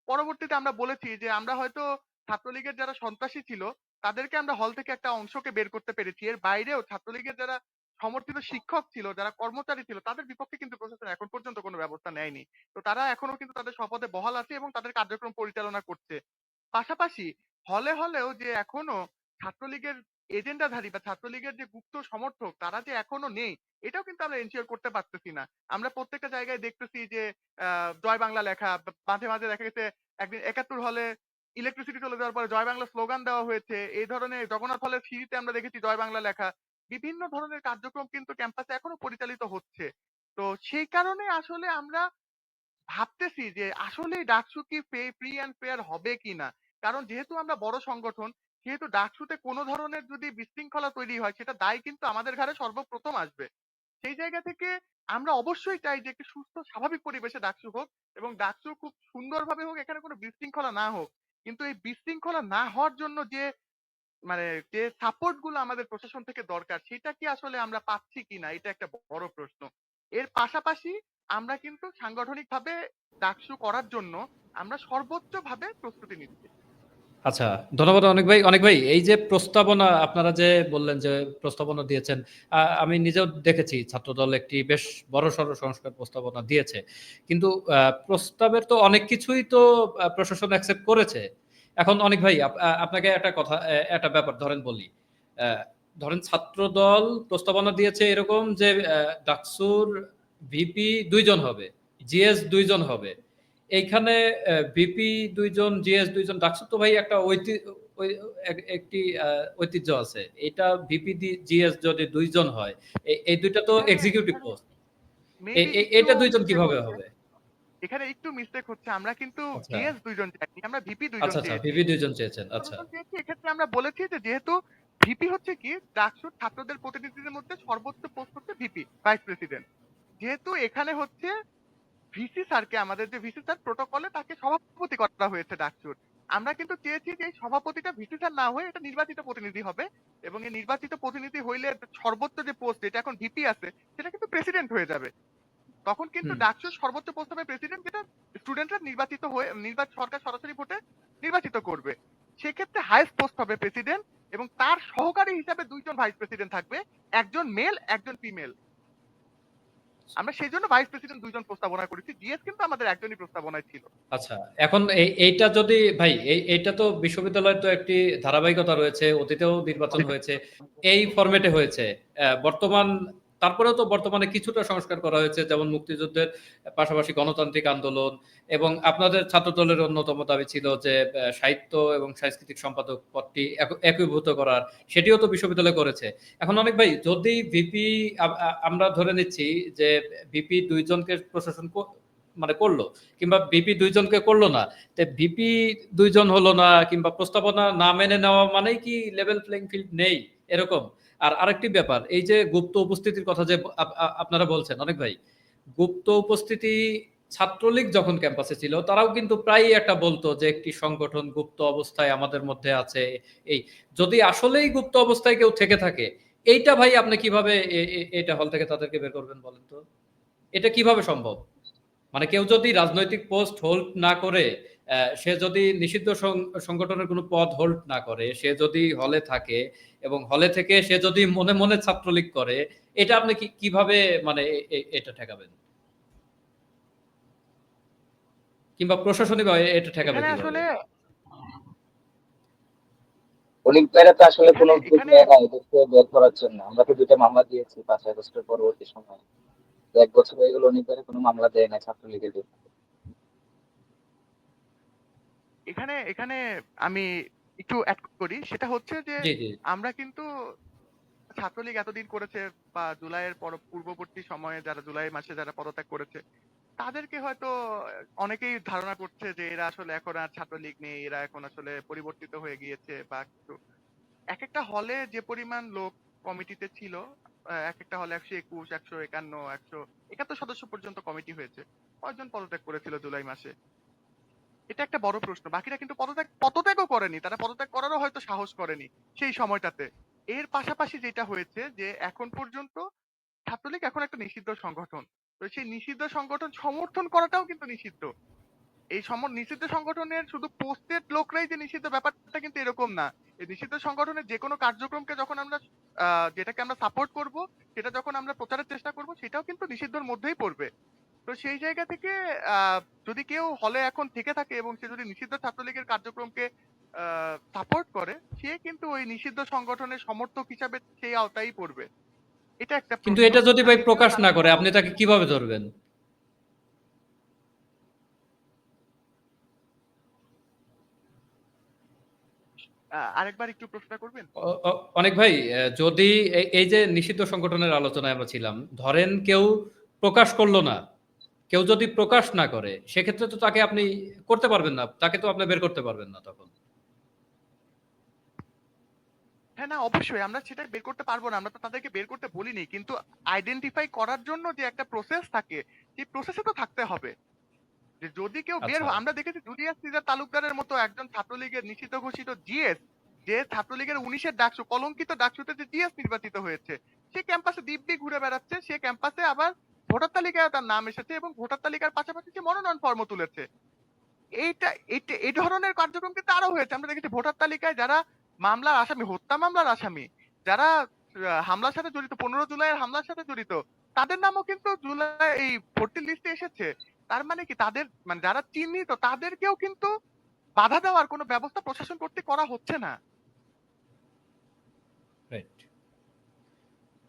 পরবর্তীতে আমরা বলেছি যে আমরা হয়তো ছাত্রলীগের যারা সন্ত্রাসী ছিল তাদেরকে আমরা হল থেকে একটা অংশকে বের করতে পেরেছি। এর বাইরেও ছাত্রলীগের যারা সমর্থিত শিক্ষক ছিল, যারা কর্মচারী ছিল তাদের বিপক্ষে কিন্তু প্রশাসন এখন পর্যন্ত কোনো ব্যবস্থা নেয়নি। তো তারা এখনো কিন্তু তাদের শপথে বহাল আছে এবং তাদের কার্যক্রম পরিচালনা করছে। পাশাপাশি হলেও যে এখনো ছাত্রলীগের এজেন্ডাধারী বা ছাত্রলীগের যে গুপ্ত সমর্থক তারা যে এখনো নেই, এটাও কিন্তু আমরা এনশিওর করতে পারতেছি না। আমরা প্রত্যেকটা জায়গায় দেখতেছি যে জয় বাংলা লেখা, মাঝে দেখা গেছে একদিন ৭১ হলে ইলেকট্রিসিটি চলে যাওয়ার পরে জয় বাংলা স্লোগান দেওয়া হয়েছে। এই ধরনের জগন্নাথ হলের সিঁড়িতে আমরা দেখেছি জয় বাংলা লেখা। বিভিন্ন ধরনের কার্যক্রম কিন্তু ক্যাম্পাসে এখনো পরিচালিত হচ্ছে। তো সেই কারণে আসলে আমরা ভাবতেছি যে আসলেই ডাকসু কি ফ্রি অ্যান্ড ফেয়ার হবে কিনা? কারণ যেহেতু আমরা বড় সংগঠন, সেহেতু ডাকসুতে কোন ধরনের যদি বিশৃঙ্খলা তৈরি হয় সেটা দায় কিন্তু আমাদের ঘাড়ে সর্বপ্রথম আসবে। সেই জায়গা থেকে আমরা অবশ্যই চাই যে একটি সুস্থ স্বাভাবিক পরিবেশে ডাকসু হোক এবং ডাকসু খুব সুন্দরভাবে হোক, এখানে কোনো বিশৃঙ্খলা না হোক। কিন্তু এই বিশৃঙ্খলা না হওয়ার জন্য যে মানে যে সাপোর্ট গুলো আমাদের প্রশাসন থেকে দরকার সেটা কি আসলে আমরা পাচ্ছি কিনা এটা একটা বড় প্রশ্ন। এর পাশাপাশি আমরা কিন্তু সাংগঠনিকভাবে ডাকসু করার জন্য আমরা সর্বোচ্চভাবে প্রস্তুতি নিচ্ছি। আচ্ছা, ধন্যবাদ অনেক ভাই। অনেক ভাই, এই যে প্রস্তাবনা আপনারা যে বললেন যে প্রস্তাবনা দিয়েছেন, আমি নিজেও দেখেছি ছাত্রদল একটি বেশ বড়সড় সংস্কার প্রস্তাবনা দিয়েছে। কিন্তু প্রস্তাবের তো অনেক কিছুই তো প্রশাসন অ্যাকসেপ্ট করেছে। এখন অনেক ভাই আপনাকে একটা কথা একটা ব্যাপার ধরেন বলি। আ ধরেন ছাত্রদল প্রস্তাবনা দিয়েছে এরকম যে ডাকসুর ভিপি ২ জন হবে, জিএস ২ জন হবে। এইখানে ভিপি ২ জন, জিএস ২ জন, ডাকসু তো ভাই একটা ওই একটি ঐতিহ্য আছে। এটা ভিপি জিএস যদি ২ জন হয়, এই ২ টা তো এখানে এক্সিকিউটিভ এখানে পোস্ট। মেবি একটু এটা ২ জন মিস্টেক কিভাবে হচ্ছে। হবে? এখানে একটু মিস্টেক হচ্ছে। আমরা কিন্তু আচ্ছা, জিএস ২ জন চাইনি। আমরা ভিপি ২ জন আচ্ছা, চেয়েছি। ভিপি ২ জন চেয়েছেন। আচ্ছা। ২ জন চেয়েছি এক্ষেত্রে আমরা বলেছি যে যেহেতু ভিপি হচ্ছে কি ডাকসুর ছাত্রদের প্রতিনিধিদের মধ্যে সর্বোচ্চ পোস্ট হচ্ছে ভিপি, ভাইস প্রেসিডেন্ট। যেহেতু এখানে হচ্ছে ভিসি স্যারকে আমাদের যে ভিসি স্যার প্রটোকলে তাকে সভাপতি করা হয়েছে ডাকসুর। আমরা কিন্তু চেয়েছি যে এই সভাপতিটা ভিসি স্যার না হয়ে এটা নির্বাচিত প্রতিনিধি হবে এবং এই নির্বাচিত প্রতিনিধি হইলে সর্বোচ্চ যে পোস্ট যেটা এখন ভিপি আছে সেটা কিন্তু প্রেসিডেন্ট হয়ে যাবে। তখন কিন্তু হুম। ডাকসুর সর্বোচ্চ পোস্ট হবে প্রেসিডেন্ট যেটা স্টুডেন্টরা নির্বাচিত হয়ে সরকার সরাসরি ভোটে নির্বাচিত করবে। সেক্ষেত্রে হাইয়েস্ট পোস্ট হবে প্রেসিডেন্ট এবং তার সহকারী হিসাবে ২ জন ভাইস প্রেসিডেন্ট থাকবে। একজন মেল, একজন ফিমেল। আমরা সেজন্য ভাইস প্রেসিডেন্ট ২ জন প্রস্তাবনা করেছি। জিএস কিন্তু আমাদের একজনই প্রস্তাবনায় ছিল। আচ্ছা, এখন এইটা যদি ভাই এইটা তো বিশ্ববিদ্যালয়ের তো একটি ধারাবাহিকতা রয়েছে। অতীতেও নির্বাচন হয়েছে। এই ফরমেটে হয়েছে। বর্তমান তারপরেও তো বর্তমানে কিছুটা সংস্কার করা হয়েছে। যেমন মুক্তিযুদ্ধের পাশাপাশি গণতান্ত্রিক আন্দোলন এবং আপনাদের ছাত্রদলের অন্যতম দাবি ছিল যে সাহিত্য এবং সাংস্কৃতিক সম্পাদক পদটি একীভূত করার। সেটিও তো বিশ্ববিদ্যালয় করেছে। এখন অনেক ভাই যদি ভিপি আমরা ধরে নিচ্ছি যে ভিপি ২ জনকে প্রশাসন মানে করল কিংবা ভিপি ২ জনকে করল না। তে ভিপি ২ জন হলো না কিংবা প্রস্তাবনা না মেনে নেওয়া মানেই কি লেভেল প্লেইং ফিল্ড নেই এরকম? আর আরেকটি ব্যাপার এই যে গুপ্ত উপস্থিতির কথা যে আপনারা বলছেন অনেক ভাই। গুপ্ত উপস্থিতি ছাত্রলীগ যখন ক্যাম্পাসে ছিল তারাও কিন্তু প্রায়ই একটা বলতো যে একটি সংগঠন গুপ্ত অবস্থায় আমাদের মধ্যে আছে। এই যদি আসলেই গুপ্ত অবস্থায় কেউ থেকে থাকে, এইটা ভাই আপনি কিভাবে এটা হল থেকে তাদেরকে বের করবেন বলেন তো? এটা কিভাবে সম্ভব? মানে কেউ যদি রাজনৈতিক পোস্ট হোল্ড না করে, সে যদি নিষিদ্ধ সংগঠনের কোনো পদ হোল্ড না করে, সে যদি হলে থাকে এবং হলে থেকে সে যদি মনে ছাত্রলীগ করে, এটা আপনি কিভাবে মানে এটা ঠেকাবেন? কিংবা প্রশাসনিকভাবে এটা ঠেকাবে এখানে কিভাবে? আসলে অলিভ ভাইরা তো আসলে কোনো এখানে উদ্যোগ এখানে নেয় না এদেরকে বের করার জন্য। আমরা তো ২ টা মামলা দিয়েছি ৫ই আগস্টের পরবর্তী সময়ে। ১ বছর হয়ে গেল অনিক ভাইরা কোনো মামলা দেয় নাই ছাত্রলীগের বিরুদ্ধে। এখানে এখানে আমি একটু অ্যাড করি, সেটা হচ্ছে যে জি, জি। আমরা কিন্তু ছাত্রলীগ এতদিন করেছে বা জুলাইয়ের পূর্ববর্তী সময়ে যারা জুলাই মাসে যারা পদত্যাগ করেছে, তাদেরকে হয়তো অনেকেই ধারণা করছে যে এরা আসলে এখন আর ছাত্রলীগ নেই, এরা এখন আসলে পরিবর্তিত হয়ে গিয়েছে বা কিছু। একেকটা হলে যে পরিমাণ লোক কমিটিতে ছিল, একেকটা হলে ১২১, ১৫১, ১৭১ সদস্য পর্যন্ত কমিটি হয়েছে। কয়জন পদত্যাগ করেছিল জুলাই মাসে? এটা একটা বড় প্রশ্ন। বাকিরা কিন্তু পদত্যাগও করেনি। তারা পদত্যাগ করারও হয়তো সাহস করেনি সেই সময়টাতে। এর পাশাপাশি যেটা হয়েছে যে এখন পর্যন্ত ছাত্রলীগ এখন একটা নিষিদ্ধ সংগঠন। তো সেই নিষিদ্ধ সংগঠন সমর্থন করাটাও কিন্তু নিষিদ্ধ। এই নিষিদ্ধ সংগঠনের শুধু পোস্টেড লোকরাই যে নিষিদ্ধ ব্যাপারটা কিন্তু এরকম না। এই নিষিদ্ধ সংগঠনের যেকোনো কার্যক্রমকে যখন আমরা যেটাকে আমরা সাপোর্ট করব, সেটা যখন আমরা প্রচারের চেষ্টা করব, সেটাও কিন্তু নিষিদ্ধর মধ্যেই পড়বে। তো সেই জায়গা থেকে আ যদি কেউ হলে এখন থেকে থাকে এবং সে যদি নিষিদ্ধ ছাত্রলীগের কার্যক্রমকে আ সাপোর্ট করে, সে কিন্তু ওই নিষিদ্ধ সংগঠনের সমর্থক হিসাবে সেই আওতায়ই পড়বে। এটা একটা কিন্তু প্রশ্ন। এটা যদি আর ভাই দ্বিতীয় প্রকাশ না তারা করে আপনি তাকে কিভাবে ধরবেন? আরেকবার একটু প্রশ্নটা করবেন? অ অ অনেক ভাই যদি এই যে নিষিদ্ধ সংগঠনের আলোচনায় আমরা ছিলাম, ধরেন কেউ প্রকাশ করল না। কেউ যদি প্রকাশ না করে, সেক্ষেত্রে তো তাকে আপনি করতে পারবেন না। তাকে তো আপনি বের করতে পারবেন না তখন। হ্যাঁ, না অবশ্যই আমরা সেটা বের করতে পারব না। আমরা তো তাদেরকে বের করতে বলিনি। কিন্তু আইডেন্টিফাই করার জন্য যে একটা প্রসেস থাকে, সেই প্রসেসে তো থাকতে হবে। যে যদি কেউ বের আচ্ছা। হয়, আমরা দেখেছি জুলিয়াস সিজার তালুকদারের মতো একজন ছাত্রলীগের নিষিদ্ধ ঘোষিত জিএস, যে ছাত্রলীগের ১৯ এর ডাকসু, কলঙ্কিত ডাকসুতে যে জিএস নির্বাচিত হয়েছে। সে ক্যাম্পাসে দিব্যি ঘুরে বেড়াচ্ছে। সে ক্যাম্পাসে আবার ভোটার তালিকায় তার নাম এসেছে এবং ভোটার তালিকার পাশাপাশি সে মনোনয়ন ফর্মও তুলেছে। এই ধরনের কার্যক্রম কিন্তু আরো হয়েছে। আমরা দেখেছি ভোটার তালিকায় যারা মামলার আসামি, হত্যা মামলার আসামি, যারা হামলার সাথে জড়িত, ১৫ জুলাইয়ের হামলার সাথে জড়িত, তাদের নামও কিন্তু জুলাই এই ভর্তির লিস্টে এসেছে। তার মানে কি তাদের মানে যারা চিহ্নিত তাদেরকেও কিন্তু বাধা দেওয়ার কোনো ব্যবস্থা প্রশাসন কর্তৃক করা হচ্ছে না। রাইট।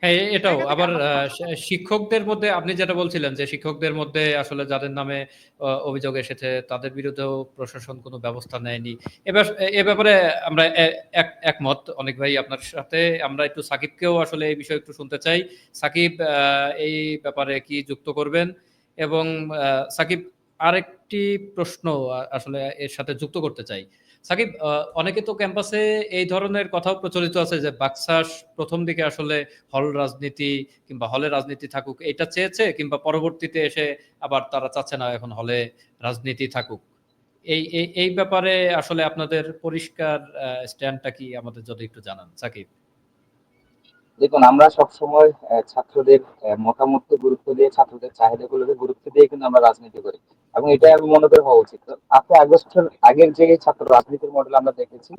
হ্যাঁ, সেই এটাও জায়গা থেকে আবার আমরা প্রশাসন শিক্ষকদের মধ্যে আপনি যেটা বলছিলেন যে শিক্ষকদের মধ্যে আসলে যাদের নামে অভিযোগ এসেছে তাদের বিরুদ্ধেও প্রশাসন কোনো ব্যবস্থা নেয়নি। এ ব্যাপারে আমরা একমত অনেক ভাই আপনার সাথে। আমরা একটু সাকিবকেও আসলে এই বিষয়ে একটু শুনতে চাই। সাকিব এই ব্যাপারে কি যুক্ত করবেন? এবং সাকিব আরেকটি প্রশ্ন আসলে এর সাথে যুক্ত করতে চাই। সাকিব অনেকে তো ক্যাম্পাসে এই ধরনের কথাও প্রচলিত আছে যে বাকশাস ১ম দিকে আসলে হল রাজনীতি কিংবা হলে রাজনীতি থাকুক এটা চেয়েছে কিংবা পরবর্তীতে এসে আবার তারা চাচ্ছে না এখন হলে রাজনীতি থাকুক। এই ব্যাপারে আসলে আপনাদের পরিষ্কার স্ট্যান্ডটা কি আমাদের যদি একটু জানান সাকিব? দেখুন, আমরা সবসময় ছাত্রদের মতামতকে গুরুত্ব দিয়ে, ছাত্রদের চাহিদাগুলোকে গুরুত্ব দিয়ে কিন্তু আমরা রাজনীতি করি, এবং জি, এটাই আমি মনে করি হওয়া উচিত। তো ৮ই আগস্টের আগের যে ছাত্র রাজনীতির মডেল আমরা দেখেছি,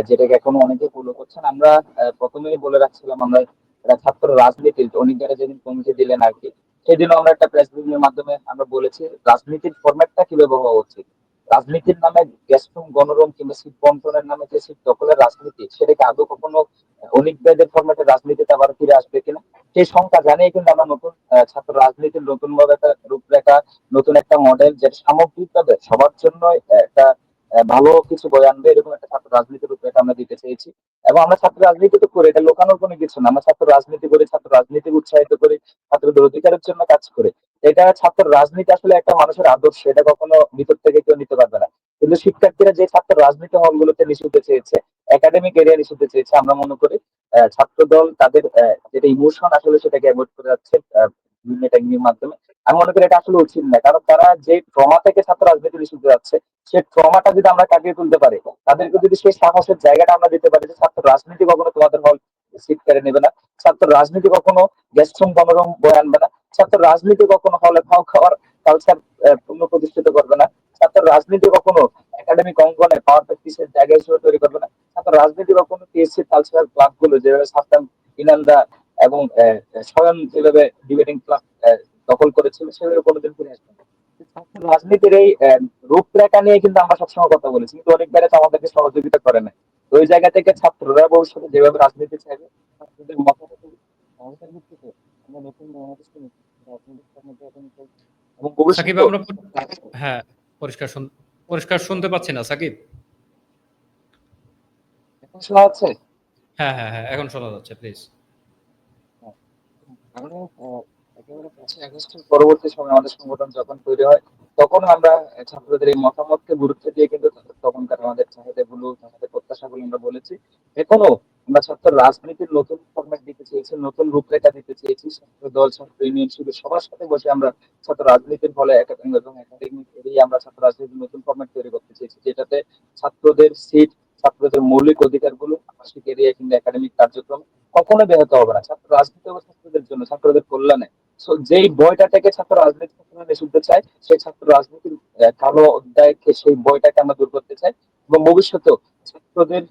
যেটাকে এখনো অনেকে ফলো করছেন, আমরা প্রথমেই বলে রাখছিলাম আমরা এটা ছাত্র রাজনীতির অনেকেরা যেদিন কমিটি দিলেন আর কি, সেদিনও আমরা একটা প্রেস ব্রিফিং এর মাধ্যমে আমরা বলেছি রাজনীতির ফরম্যাটটা কিভাবে হওয়া উচিত। রাজনীতির নামে গ্যাসরুম, গণরুম কিংবা সিট বন্টনের নামে যে সিট দখলের রাজনীতি, সেটাকে আদৌ কখনো অনিক ফরম্যাটে রাজনীতিতে আবার ফিরে আসবে কিনা, সেই শঙ্কা জানিয়ে কিন্তু আমরা নতুন ছাত্র রাজনীতির নতুন ভাবে একটা রূপরেখা, নতুন একটা মডেল যেটা সামগ্রিকভাবে সবার জন্য একটা ভালো কিছু বয়ে আনবে, এরকম একটা ছাত্র রাজনীতির রূপরেখা আমরা দিতে চেয়েছি। এবং আমরা ছাত্র রাজনীতি তো করি, এটা লোকানোর কোনো কিছু না। আমরা ছাত্র রাজনীতি করি, ছাত্র রাজনীতিকে উৎসাহিত করি, ছাত্রদের অধিকারের জন্য কাজ করে। এটা ছাত্র রাজনীতি আসলে একটা মানুষের আদর্শ, এটা কখনো ভিতর থেকে কেউ নিতে পারবে না। কিন্তু শিক্ষার্থীরা যে ছাত্র রাজনীতি হলগুলোতে নিষিদ্ধ চেয়েছে, একাডেমিক এরিয়া নিষিদ্ধ চেয়েছে, আমরা মনে করি ছাত্রদল তাদের যেটা ইমোশন আসলে সেটাকে অ্যাভয়েড করে যাচ্ছে বিভিন্ন টেকনিকের মাধ্যমে। আমি মনে করি এটা আসলে উচিত না, কারণ তারা যে ট্রমা থেকে ছাত্র রাজনীতি নিষিদ্ধ যাচ্ছে, সেই ট্রমাটা যদি আমরা কাটিয়ে তুলতে পারি, তাদেরকে যদি সেই সাহসের জায়গাটা আমরা দিতে পারি যে ছাত্র রাজনীতি কখনো তোমাদের হল সিট কেড়ে নেবে না, ছাত্র রাজনীতি কখনো গেস্টরুম গণরুম বয়ে আনবে না, ছাত্র রাজনীতি কখনো হলে খাও খাওয়ার কালচার পুনঃ প্রতিষ্ঠিত করবে না, ছাত্র রাজনীতি কখনো একাডেমিক অঙ্গনে পাওয়ার প্র্যাকটিসের জায়গা হিসেবে তৈরি করবে না, ছাত্র রাজনীতি কখনো পিএসসি কালচারাল ক্লাব গুলো যেভাবে সাস্তাম ইনানরা এবং স্বয়ং যেভাবে ডিবেটিং ক্লাব দখল করেছিল, সেভাবে কোনোদিন ফিরে আসবে না। ছাত্র রাজনীতির এই রূপরেখা নিয়ে কিন্তু আমরা সবসময় কথা বলেছি, কিন্তু অনেক বেড়েছে আমাদেরকে সহযোগিতা করে না। তো ওই জায়গা থেকে ছাত্ররা ভবিষ্যতে যেভাবে রাজনীতি চাইবে, ছাত্রদের মতামত সহযোগিতার ভিত্তিতে আমরা নতুন বাংলাদেশ এবং সাকিব ভবিষ্যতেও আমরা হ্যাঁ, পরিষ্কার শুনতে পাচ্ছি না সাকিব। শোনা যাচ্ছে? হ্যাঁ, হ্যাঁ, হ্যাঁ, এখন শোনা যাচ্ছে, প্লিজ। হ্যাঁ, আমরা একেবারে 5ই আগস্টের পরবর্তী সময়ে আমাদের সংগঠন যখন তৈরি হয়, তখন আমরা ছাত্রদের এই মতামতকে গুরুত্ব দিয়ে কিন্তু তখনকার আমাদের চাহিদাগুলো, আমাদের প্রত্যাশাগুলো আমরা বলেছি। এখনো আমরা ছাত্র রাজনীতির নতুন ফরম্যাট দিতে চেয়েছি, নতুন রূপরেখা দিতে চেয়েছি। ছাত্র দল, ছাত্র ইউনিয়ন, শিবির সবার সাথে বসে আমরা ছাত্র রাজনীতির ফলে এবং একাডেমিক এরিয়া আমরা ছাত্র রাজনীতির নতুন ফরম্যাট তৈরি করতে চেয়েছি, যেটাতে ছাত্রদের সিট, ছাত্রদের মৌলিক অধিকারগুলো আবাসিক এরিয়া কিংবা একাডেমিক কার্যক্রম কখনো ব্যাহত হবে না। ছাত্র রাজনীতি হবে ছাত্রদের জন্য, ছাত্রদের কল্যাণে। So, যেই বইটা থেকে ছাত্র রাজনীতি কখনো নিষিদ্ধ চাই, সেই ছাত্র রাজনীতির কালো অধ্যায়কে, সেই বইটাকে আমরা দূর করতে চাই। এবং ভবিষ্যতেও ছাত্রদের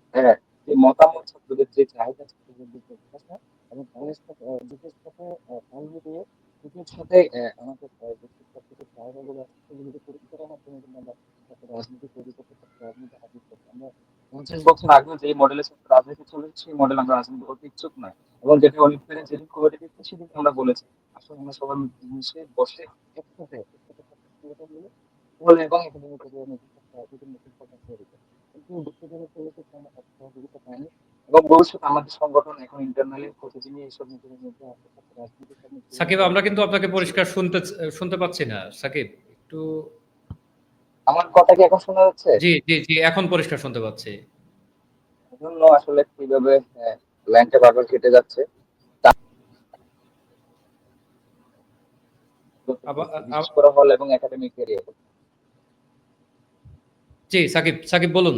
যে মতামত, ছাত্রদের যে চাহিদা, ছাত্রদের যে প্রত্যাশা এবং তাদের সাথে দিকের সাথে তাল মিলিয়ে দিকের সাথে আমাদের যে শিক্ষার্থীদের চাহিদাগুলো আছে সেগুলোকে পূরণ করার মাধ্যমে কিন্তু আমরা ছাত্র রাজনীতি তৈরি করতে, ছাত্র রাজনীতি হাজির করতে আমরা 50 বছর আগে যে মডেলে ছাত্র রাজনীতি চলেছে সেই মডেল আমরা রাজনীতি করতে ইচ্ছুক নয়। এবং যেটা অলিম্পিয়াডে যেদিন কমিটি দিচ্ছে সেদিন আমরা বলেছি আসলে আমরা সবাই মিশে বসে একসাথে সংগঠন মিলে বলে এবং একাডেমিক বিভিন্ন শিক্ষকতা তৈরি করে। কিন্তু দুঃখজনক হলো যে আমরা সহযোগিতা পাইনি। এবং ভবিষ্যতে আমাদের সংগঠন এখন ইন্টারনালি প্রতিদিনই এইসব মিটিংয়ের মধ্যে আছে, ছাত্র রাজনীতির সামনে কিভাবে সাকিব, আমরা কিন্তু আপনাকে এগিয়ে পরিষ্কার শুনতে পাচ্ছি না। সাকিব, একটু। আমার কথা কি এখন শোনা যাচ্ছে? জি, জি, জি, এখন পরিষ্কার শুনতে পাচ্ছি। এজন্য আসলে কিভাবে লাইনটা বারবার কেটে যাচ্ছে আবা- আ- বিশেষ আ- করে হল এবং একাডেমিক এরিয়া। জি, সাকিব, সাকিব বলুন।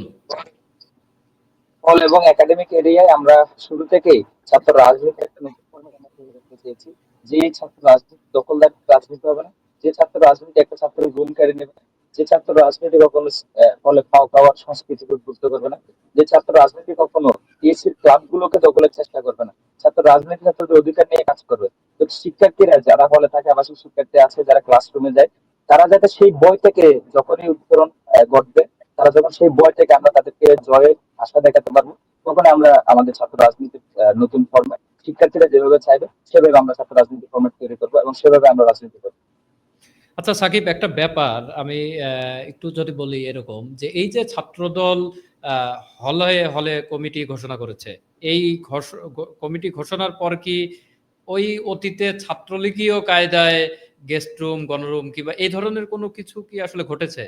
হল এবং একাডেমিক এরিয়ায় আমরা শুরু থেকেই ছাত্র রাজনীতি একটা নতুন ফরম্যাট আমরা তৈরি করতে চেয়েছি। যে ছাত্র রাজনীতি দখলদার রাজনীতি হবে না, যে ছাত্র রাজনীতি একটা ছাত্রের ভূমিকারী নেবে না, যে ছাত্র রাজনীতি কখনো ফলে খাওয়ার সংস্কৃতিকে উদ্বুদ্ধ করবে না, যে ছাত্র রাজনীতি কখনো টিএসসির ক্লাব গুলোকে দখলের চেষ্টা করবে না। ছাত্র রাজনীতি ছাত্রদের অধিকার নিয়ে কাজ করবে। তো শিক্ষার্থীরা যারা হলে থাকে, আবাসিক শিক্ষার্থী আছে যারা ক্লাসরুমে যায়, তারা যাতে সেই বই থেকে যখনই উত্তরণ ঘটবে, তারা যখন সেই বই থেকে আমরা তাদেরকে জয়ের আশা দেখাতে পারবো, তখন আমরা আমাদের ছাত্র রাজনীতির নতুন ফরম্যাট শিক্ষার্থীরা যেভাবে চাইবে সেভাবে আমরা ছাত্র রাজনীতি ফরম্যাট তৈরি করবো এবং সেভাবে আমরা রাজনীতি করবো। আচ্ছা সাকিব, একটা ব্যাপার আমি একটু যদি বলি এরকম যে এই যে ছাত্রদল হলে হলে কমিটি ঘোষণা করেছে, এই কমিটি ঘোষণার পর কি ওই অতীতে ছাত্রলীগীয় কায়দায় গেস্ট রুম, গণরুম কিংবা এই ধরনের কোনো কিছু কি আসলে ঘটেছে?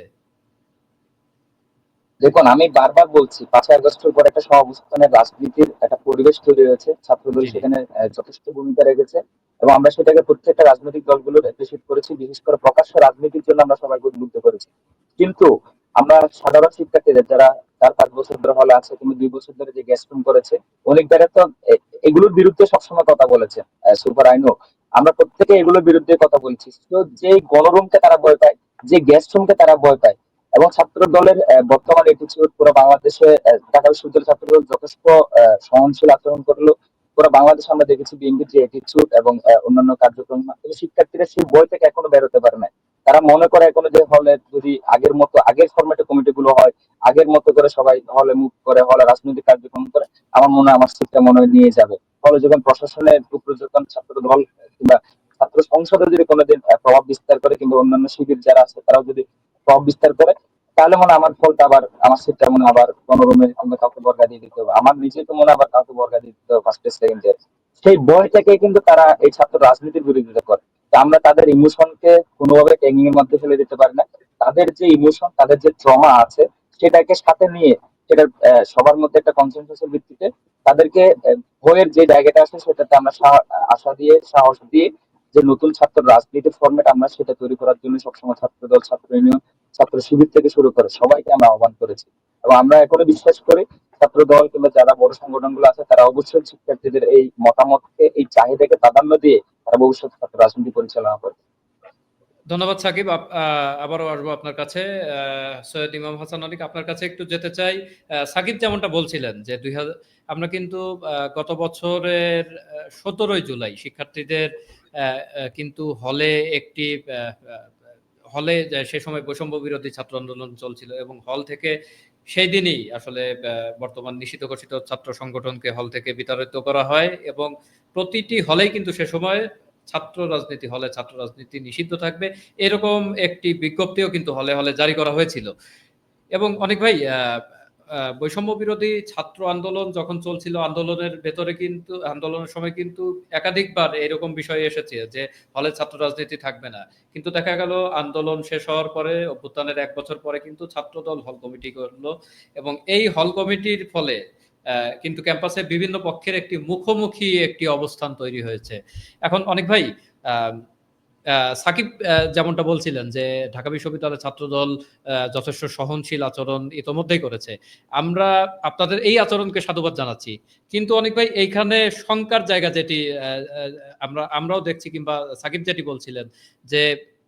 দেখুন, আমি বারবার বলছি 5ই আগস্টের পর একটা সহাবস্থানের রাজনীতির একটা পরিবেশ তৈরি হয়েছে, ছাত্রদল জি, জি। সেখানে যথেষ্ট ভূমিকা রেখেছে এবং আমরা সেটাকে প্রত্যেকটা রাজনৈতিক দলগুলোর অ্যাপ্রিসিয়েট করেছি। বিশেষ করে প্রকাশ্য রাজনীতির জন্য আমরা সবাইকে উদ্বুদ্ধ করেছি। কিন্তু আমরা সাধারণ শিক্ষার্থীদের যারা 4-5 বছর ধরে হলে আছে কিন্তু 2 বছর ধরে যে গ্যাস রুম করেছে, অনেক বেড়ে তো এগুলোর বিরুদ্ধে সবসময় কথা বলেছে। সুপার আইনও আমরা প্রত্যেকে এগুলোর বিরুদ্ধে কথা বলছি। তো যে গণরুমকে তারা ভয় পায়, যে গ্যাস রুমকে তারা ভয় পায় এবং ছাত্র দলের বর্তমান অ্যাটিটিউড পুরো বাংলাদেশে ঢাকা বিশ্ববিদ্যালয় ছাত্র দল যথেষ্ট সহনশীল আচরণ করলো। পুরো বাংলাদেশে আমরা দেখেছি বিএনপির যে অ্যাটিটিউড এবং অন্যান্য কার্যক্রম, শিক্ষার্থীরা সেই বই থেকে এখনো বেরোতে পারে না। তারা মনে করে এখনো যে হলে যদি আগের মতো আগের ফরম্যাটে কমিটি গুলো হয়, আগের মতো করে সবাই হলে মুভ করে, হলে রাজনৈতিক কার্যক্রম করে, আমার মনে হয় আমার সিটটা মনে হয় নিয়ে যাবে। ফলে যখন প্রশাসনের উপর যখন ছাত্র দল কিংবা ছাত্র সংসদে যদি কোনোদিন প্রভাব বিস্তার করে কিংবা অন্যান্য শিবির যারা আছে তারাও যদি প্রভাব বিস্তার করে, তাহলে মনে হয় আমার ফলটা আবার আমার সিটটা মনে হয় আবার গণরুমে অন্য কাউকে বর্গা দিয়ে দিতে হবে, আমার নিজেকে মনে হয় আবার কাউকে বর্গা দিয়ে দিতে হবে ফার্স্ট সেকেন্ড ইয়ার। সেই বই থেকে কিন্তু তারা এই ছাত্র রাজনীতির বিরোধিতা করে। তা আমরা তাদের ইমোশনকে কোনোভাবে ট্যাগিং এর মধ্যে ফেলে দিতে পারি না। তাদের যে ইমোশন, তাদের যে ট্রমা আছে সেটাকে সাথে নিয়ে, সেটা সবার মধ্যে একটা কনসেনসাসের ভিত্তিতে তাদেরকে বইয়ের যে জায়গাটা আছে সেটাতে আমরা আশা দিয়ে, সাহস দিয়ে যে নতুন ছাত্র রাজনীতির ফরম্যাট আমরা সেটা তৈরি করার জন্য সবসময় ছাত্রদল, ছাত্র ইউনিয়ন, ছাত্র শিবির থেকে শুরু করে সবাইকে আমরা আহ্বান করেছি। এবং আমরা এখনো বিশ্বাস করি ছাত্র দল কিংবা যারা বড় সংগঠন গুলো আছে তারা অবশ্যই শিক্ষার্থীদের এই মতামতকে, এই চাহিদাকে প্রাধান্য দিয়ে তারা ভবিষ্যৎ ছাত্র রাজনীতি পরিচালনা করবে। ধন্যবাদ সাকিব। আবারও আসবো আপনার কাছে। সৈয়দ ইমাম হাসান অনিক, আপনার কাছে একটু যেতে চাই। সাকিব যেমনটা বলছিলেন যে আমরা কিন্তু গত বছরের 17ই জুলাই শিক্ষার্থীদের কিন্তু হলে একটি হলে সে সময় বৈষম্য বিরোধী ছাত্র আন্দোলন চলছিল এবং হল থেকে সেই দিনই আসলে বর্তমান নিষিদ্ধ ঘোষিত ছাত্র সংগঠনকে হল থেকে বিতাড়িত করা হয় এবং প্রতিটি হলেই কিন্তু সে সময় ছাত্র রাজনীতি নিষিদ্ধ থাকবে এরকম একটি বিজ্ঞপ্তিও কিন্তু হলে হলে জারি করা হয়েছিল। এবং অনেক ভাই বৈষম্য বিরোধী ছাত্র আন্দোলন যখন চলছিল, আন্দোলনের ভেতরে কিন্তু আন্দোলনের সময় কিন্তু একাধিকবার এরকম বিষয় এসেছে যে হলে ছাত্র রাজনীতি থাকবে না। কিন্তু দেখা গেল আন্দোলন শেষ হওয়ার পরে, অভ্যুত্থানের ১ বছর পরে কিন্তু ছাত্রদল হল কমিটি করলো এবং এই হল কমিটির ফলে কিন্তু ক্যাম্পাসে বিভিন্ন পক্ষের একটি মুখোমুখি একটি অবস্থান তৈরি হয়েছে। এখন অনেক ভাই, আহ সাকিব যেমনটা বলছিলেন যে ঢাকা বিশ্ববিদ্যালয়ের ছাত্রদল যথেষ্ট সহনশীল আচরণ ইতোমধ্যেই করেছে। আমরা আপনাদের এই আচরণকে সাধুবাদ জানাচ্ছি। কিন্তু অনেক ভাই এইখানে শঙ্কার জায়গা যেটি আমরাও দেখছি, কিংবা সাকিব যেটি বলছিলেন যে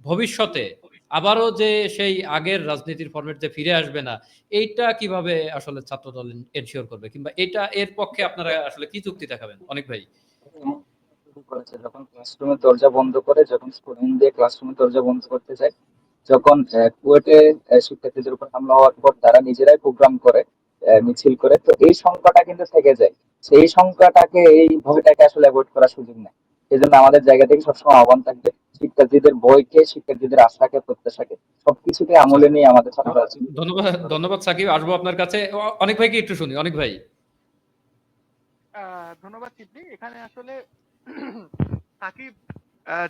ভবিষ্যতে আবারও যে সেই আগের রাজনীতির ফরম্যাট যে ফিরে আসবে না, এইটা কিভাবে আসলে ছাত্রদল এনশিওর করবে, কিংবা এর পক্ষে আপনারা আসলে কি যুক্তি দেখাবেন অনেক ভাই? শুরু করেছে যখন ক্লাসরুমের দরজা বন্ধ করে, যখন স্টুডেন্ট দিয়ে ক্লাসরুমের দরজা বন্ধ করতে চায়, যখন কুয়েটে শিক্ষার্থীদের উপর হামলা হওয়ার পর তারা নিজেরাই প্রোগ্রাম করে, মিছিল করে, তো এই সংখ্যাটা কিন্তু থেকে যায়। সেই সংখ্যাটাকে, এই ভয়টাকে আসলে অ্যাভয়েড করার সুযোগ নেই। এই জন্য আমাদের জায়গা থেকে সবসময় আহ্বান থাকবে, শিক্ষার্থীদের ভয়কে, শিক্ষার্থীদের আশাকে, প্রত্যাশাকে সবকিছুকে আচ্ছা, আমলে নিয়ে আমাদের ছাত্র রাজনীতি ধন্যবাদ ধন্যবাদ সাকিব, আসবো আপনার কাছে। অনেক ভাইকে একটু শুনি, অনেক ভাই। ধন্যবাদ চিপলি। এখানে আসলে সাকিব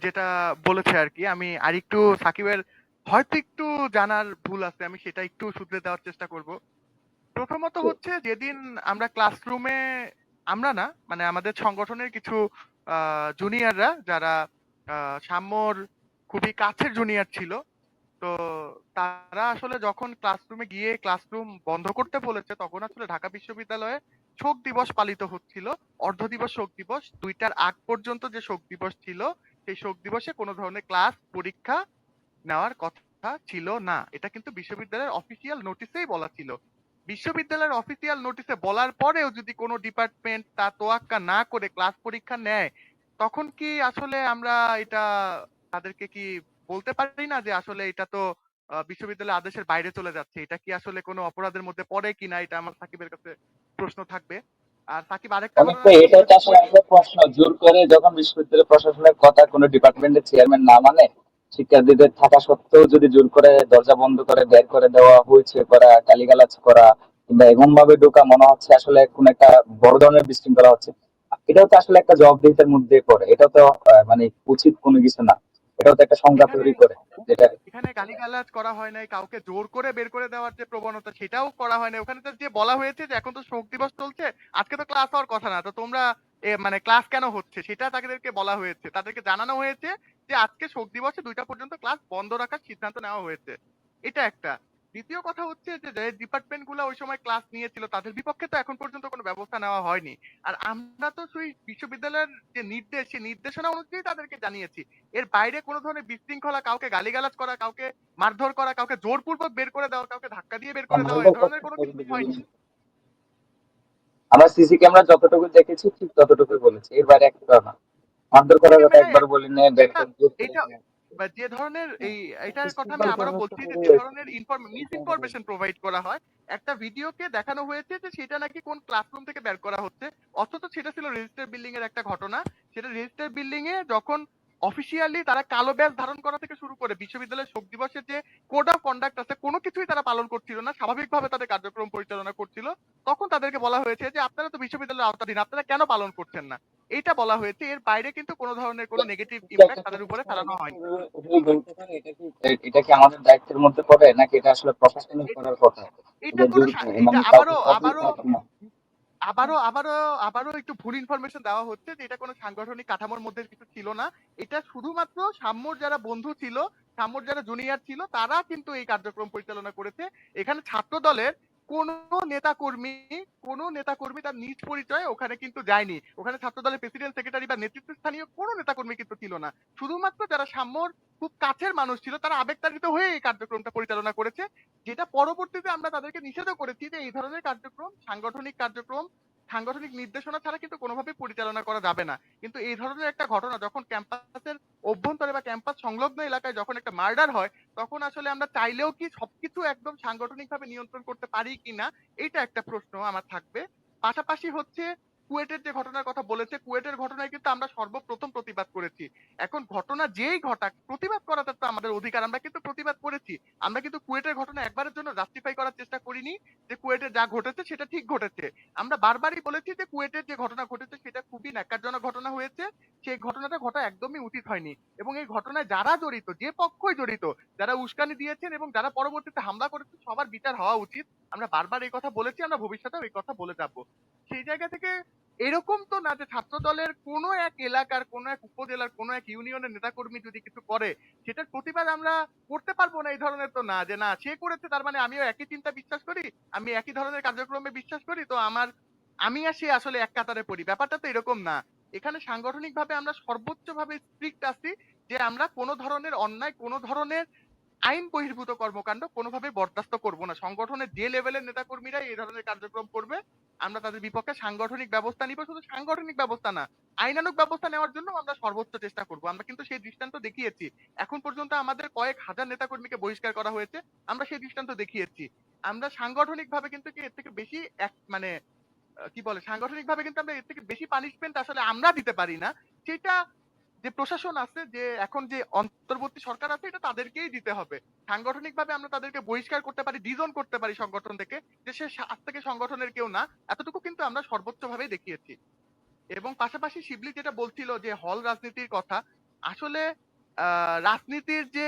যেটা বলেছে আর কি, আমি আরেকটু সাকিবের হয়তো একটু জানার ভুল আছে, আমি সেটা একটু শুধরে দেওয়ার চেষ্টা করব। প্রথমত হচ্ছে যেদিন আমরা ক্লাসরুমে, আমরা না মানে আমাদের সংগঠনের কিছু জুনিয়ররা যারা সাম্যর খুবই কাছের জুনিয়র ছিল, তো তারা আসলে যখন ক্লাসরুমে গিয়ে ক্লাসরুম বন্ধ করতে বলেছে, তখন আসলে ঢাকা বিশ্ববিদ্যালয়ে শোক দিবস পালিত হচ্ছিল। অর্ধ দিবস, শোক দিবস ২টার আগ পর্যন্ত যে শোক দিবস ছিল, সেই শোক দিবসে কোনো ধরনের ক্লাস পরীক্ষা নেওয়ার কথা ছিল না। এটা কিন্তু বিশ্ববিদ্যালয়ের অফিসিয়াল নোটিশেই বলা ছিল। বিশ্ববিদ্যালয়ের অফিসিয়াল নোটিশে বলার পরেও যদি কোনো ডিপার্টমেন্ট তা তোয়াক্কা না করে ক্লাস পরীক্ষা নেয়, তখন কি আসলে আমরা এটা তাদেরকে কি বলতে পারি না যে আসলে এটা তো বিশ্ববিদ্যালয়ের আদেশের বাইরে চলে যাচ্ছে? এটা কি আসলে কোনো অপরাধের মধ্যে পড়ে কিনা, এটা আমার সাকিবের কাছে প্রশ্ন থাকবে। আর সাকিব আরেকটা অনেক ঘটনা ভাই, যেটা এটা তো বলেছে আসলে আমাদের প্রশ্ন, জোর করে যখন বিশ্ববিদ্যালয় প্রশাসনের কথা কোনো ডিপার্টমেন্টের চেয়ারম্যান না মানে, শিক্ষার্থীদের থাকা সত্ত্বেও যদি জোর করে দরজা বন্ধ করে বের করে দেওয়া হয়েছে, করা, গালিগালাজ করা, কিংবা এমন ভাবে ঢোকা, মনে হচ্ছে আসলে কোন একটা বড় ধরনের বিশৃঙ্খলা হচ্ছে। এটাও তো আসলে একটা জবাবদিহিতার মধ্যে পড়ে। এটাও তো মানে উচিত কোনো কিছু না। এটাও তো একটা সংজ্ঞা এখানে তৈরি করে, যেটা এখানে গালিগালাজ করা হয় নাই, কাউকে জোর করে বের করে দেওয়ার যে প্রবণতা সেটাও করা হয় নাই। ওখানে তো যে বলা হয়েছে যে এখন তো শোক দিবস চলছে, আজকে তো ক্লাস হওয়ার কথা না, তো তোমরা মানে ক্লাস কেন হচ্ছে সেটা তাদেরকে বলা হয়েছে। তাদেরকে জানানো হয়েছে যে আজকে শোক দিবসে ২টা পর্যন্ত ক্লাস বন্ধ রাখার সিদ্ধান্ত নেওয়া হয়েছে। এটা একটা। দ্বিতীয় কথা হচ্ছে যে যে ডিপার্টমেন্ট গুলো ওই সময় ক্লাস নিয়েছিল তাদের বিপক্ষে তো এখন পর্যন্ত কোনো ব্যবস্থা নেওয়া হয়নি। আর আমরা তো সেই বিশ্ববিদ্যালয়ের যে নির্দেশ, সেই নির্দেশনা অনুযায়ী তাদেরকে জানিয়েছি। এর বাইরে কোন ধরনের বিশৃঙ্খলা, কাউকে গালিগালাজ করা, কাউকে মারধর করা, কাউকে জোরপূর্বক বের করে দেওয়া, কাউকে ধাক্কা দিয়ে বের করে দেওয়া, এ ধরনের কোনো কিছু হয়নি। আমরা সিসি ক্যামেরা যতটুকু দেখেছি ঠিক ততটুকুই বলেছি, এর বাইরে একটা না। মারধর সিসি করার কথা ক্যামেরায় একবার বলি না, ব্যাট এটা এটা বা যে ধরনের এটার কথা আমি আবারও বলছি যে যে ধরনের মিস ইনফরমেশন প্রোভাইড করা হয়, একটা ভিডিওকে দেখানো হয়েছে যে সেটা নাকি কোন ক্লাসরুম থেকে বের করা হচ্ছে, অথচ সেটা ছিল রেজিস্টার বিল্ডিং এর একটা ঘটনা। সেটা রেজিস্টার বিল্ডিং এ যখন অফিসিয়ালি তারা কালো ব্যাজ ধারণ করা থেকে শুরু করে বিশ্ববিদ্যালয়ের শোক দিবসের যে কোড অফ কন্ডাক্ট আছে, কোনো কিছুই তারা পালন করছিল না, স্বাভাবিকভাবে তাদের কার্যক্রম পরিচালনা করছিল। তখন তাদেরকে বলা হয়েছে যে আপনারা তো বিশ্ববিদ্যালয়ের আওতাধীন, আপনারা কেন পালন করছেন না? এইটা বলা হয়েছে। এর বাইরে কিন্তু কোনো ধরনের কোনো নেগেটিভ ইমপ্যাক্ট তাদের উপরে ফেলানো হয়নি। তুমি বলতে পারো এটা কি আমাদের দায়িত্বের মধ্যে পড়ে, নাকি এটা আসলে প্রশাসনিক এ- করার কথা? এটা যে কোনো জোর এটা মানে কাউকে আবারও সহযোগিতা আবারও না। আবারও আবারও আবারও একটু ভুল ইনফরমেশন দেওয়া হচ্ছে যে এটা কোনো সাংগঠনিক কাঠামোর মধ্যে কিছু ছিল না। এটা শুধুমাত্র সাম্যর যারা বন্ধু ছিল, সাম্যর যারা জুনিয়র ছিল, তারা কিন্তু এই কার্যক্রম পরিচালনা করেছে। এখানে ছাত্র দলের কোনো নেতাকর্মী কোনো নেতাকর্মী তার নিজ পরিচয়ে ওখানে কিন্তু যায়নি। ওখানে ছাত্র দলের প্রেসিডেন্ট, সেক্রেটারি বা নেতৃত্বস্থানীয় কোনো নেতাকর্মী কিন্তু ছিল না। শুধুমাত্র যারা সাম্যর খুব কাছের মানুষ ছিল, তারা আবেগতাড়িত হয়ে এই কার্যক্রমটা পরিচালনা করেছে। যেটা পরবর্তীতে আমরা তাদেরকে নিষেধও করেছি যে এই ধরনের কার্যক্রম, সাংগঠনিক কার্যক্রম, সাংগঠনিক নির্দেশনা ছাড়া কিন্তু কোনোভাবেই পরিচালনা করা যাবে না। কিন্তু এই ধরনের একটা ঘটনা যখন ক্যাম্পাসের অভ্যন্তরে বা ক্যাম্পাস সংলগ্ন এলাকায় যখন একটা মার্ডার হয়, তখন আসলে আমরা চাইলেও কি সবকিছু একদম সাংগঠনিকভাবে নিয়ন্ত্রণ করতে পারি কিনা, এইটা একটা প্রশ্ন আমার থাকবে। পাশাপাশি হচ্ছে কুয়েটের যে ঘটনার কথা বলেছে, কুয়েটের ঘটনায় কিন্তু আমরা সর্বপ্রথম প্রতিবাদ করেছি। এখন ঘটনা যেই ঘটাক, প্রতিবাদ করাটা তো আমাদের অধিকার। আমরা কিন্তু প্রতিবাদ করেছি। আমরা কিন্তু কুয়েটের ঘটনা একবারের জন্য জাস্টিফাই করার চেষ্টা করিনি যে কুয়েটে যা ঘটেছে সেটা ঠিক ঘটেছে। আমরা বারবারই বলেছি যে কুয়েটের যে ঘটনা ঘটেছে সেটা খুবই ন্যাক্কারজনক ঘটনা হয়েছে। সেই ঘটনাটা ঘটা একদমই উচিত হয়নি। এবং এই ঘটনায় যারা জড়িত, যে পক্ষই জড়িত, যারা উস্কানি দিয়েছেন এবং যারা পরবর্তীতে হামলা করেছে সবার বিচার হওয়া উচিত। আমরা বারবার এই কথা বলেছি, আমরা ভবিষ্যতেও এই কথা বলে যাব। সেই জায়গা থেকে এরকম তো না যে ছাত্র দলের কোনো এক এলাকার, কোনো এক উপজেলার, কোনো এক ইউনিয়নের নেতাকর্মী যদি কিছু করে সেটার প্রতিবাদ আমরা করতে পারবো না, এই ধরনের তো না যে না সে করেছে তার মানে আমিও একই চিন্তা বিশ্বাস করি, আমি একই ধরনের কার্যক্রমে বিশ্বাস করি, তো আমি আর সে আসলে এক কাতারে পড়ি। ব্যাপারটা তো এরকম না। এখানে সাংগঠনিকভাবে আমরা সর্বোচ্চভাবে স্ট্রিক্ট আছি যে আমরা কোনো ধরনের অন্যায়, কোনো ধরনের আইন বহির্ভূত কর্মকাণ্ড কোনোভাবে বরদাস্ত করব না। সংগঠনের যে লেভেলের নেতাকর্মীরা এই ধরনের কার্যক্রম করবে, আমরা তাদের বিপক্ষে সাংগঠনিক ব্যবস্থা নিব। শুধু সাংগঠনিক ব্যবস্থা না, আইনানুগ ব্যবস্থা নেওয়ার জন্য আমরা সর্বোচ্চ চেষ্টা করব। আমরা কিন্তু সেই দৃষ্টান্ত দেখিয়েছি। এখন পর্যন্ত আমাদের কয়েক হাজার নেতাকর্মীকে বহিষ্কার করা হয়েছে। আমরা সেই দৃষ্টান্ত দেখিয়েছি। আমরা সাংগঠনিকভাবে কিন্তু কি এর থেকে বেশি মানে কি বলে, সাংগঠনিকভাবে কিন্তু আমরা এর থেকে বেশি পানিশমেন্ট আসলে আমরা দিতে পারি না। সেটা যে প্রশাসন আছে, যে এখন যে অন্তর্বর্তী সরকার আছে, এটা তাদেরকেই দিতে হবে। সাংগঠনিকভাবে আমরা তাদেরকে বহিষ্কার করতে পারি, ডিজন করতে পারি সংগঠন থেকে, যে সে আজ থেকে সংগঠনের কেউ না। এতটুকু কিন্তু আমরা সর্বোচ্চভাবেই দেখিয়েছি। এবং পাশাপাশি শিবলি যেটা বলছিল যে হল রাজনীতির কথা, আসলে রাজনীতির যে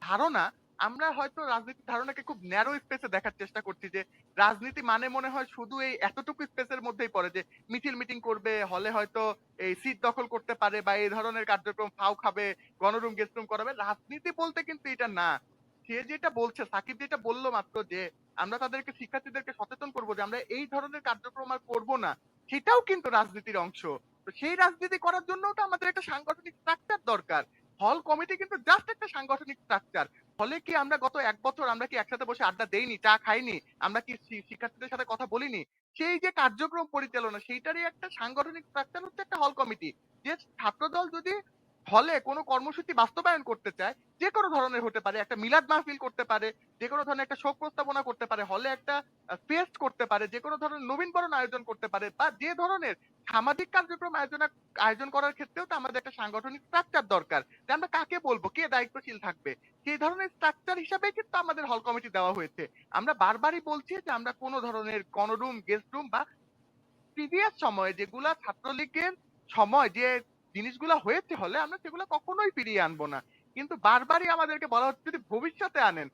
ধারণা, আমরা হয়তো রাজনীতির ধারণাকে খুব ন্যারো স্পেসে দেখার চেষ্টা করছি, যে রাজনীতি মানে মনে হয় শুধু এই এতটুকু স্পেসের মধ্যেই পড়ে, যে মিছিল মিটিং করবে, হলে হয়তো এই সিট দখল করতে পারে বা এই ধরনের কার্যক্রম, ফাও খাবে, গণরুম গেস্টরুম করাবে। রাজনীতি বলতে কিন্তু এটা না। সে যেটা বলছে, সাকিব যেটা বললো মাত্র, যে আমরা তাদেরকে, শিক্ষার্থীদেরকে সচেতন করবো যে আমরা এই ধরনের কার্যক্রম আর করবো না, সেটাও কিন্তু রাজনীতির অংশ। তো সেই রাজনীতি করার জন্যও তো আমাদের একটা সাংগঠনিক স্ট্রাকচার দরকার। হল কমিটি কিন্তু জাস্ট একটা সাংগঠনিক স্ট্রাকচার। ফলে কি আমরা গত ১ বছর আমরা কি একসাথে বসে আড্ডা দেইনি, চা খাইনি? আমরা কি শিক্ষার্থীদের সাথে কথা বলিনি? সেই যে কার্যক্রম পরিচালনা, সেইটারই একটা সাংগঠনিক স্ট্রাকচার হচ্ছে একটা হল কমিটি। যে ছাত্রদল যদি হলে কোনো কর্মসূচি বাস্তবায়ন করতে চায়, যেকোনো ধরনের হতে পারে, একটা মিলাদ মাহফিল করতে পারে, যেকোনো ধরনের একটা শোক প্রস্তাবনা করতে পারে, হলে একটা ফেস্ট করতে পারে, যেকোনো ধরনের নবীনবরণ আয়োজন করতে পারে, বা যে ধরনের সামাজিক কার্যক্রম আয়োজন করার ক্ষেত্রেও তো আমাদের একটা সাংগঠনিক স্ট্রাকচার দরকার। যে আমরা কাকে বলবো, কে দায়িত্বশীল থাকবে, সেই ধরনের স্ট্রাকচার হিসাবেই কিন্তু আমাদের হল কমিটি দেওয়া হয়েছে। আমরা বারবারই বলছি যে আমরা কোনো ধরনের গণরুম, গেস্ট রুম বা প্রিভিয়াস সময়ে যেগুলা ছাত্রলীগের সময় যে জিনিসগুলা হয়েছে হলে, আমরা সেগুলা কখনোই ফিরিয়ে আনবো না। কিন্তু বারবারই আমাদেরকে বলা হচ্ছে যদি ভবিষ্যতে আনেন।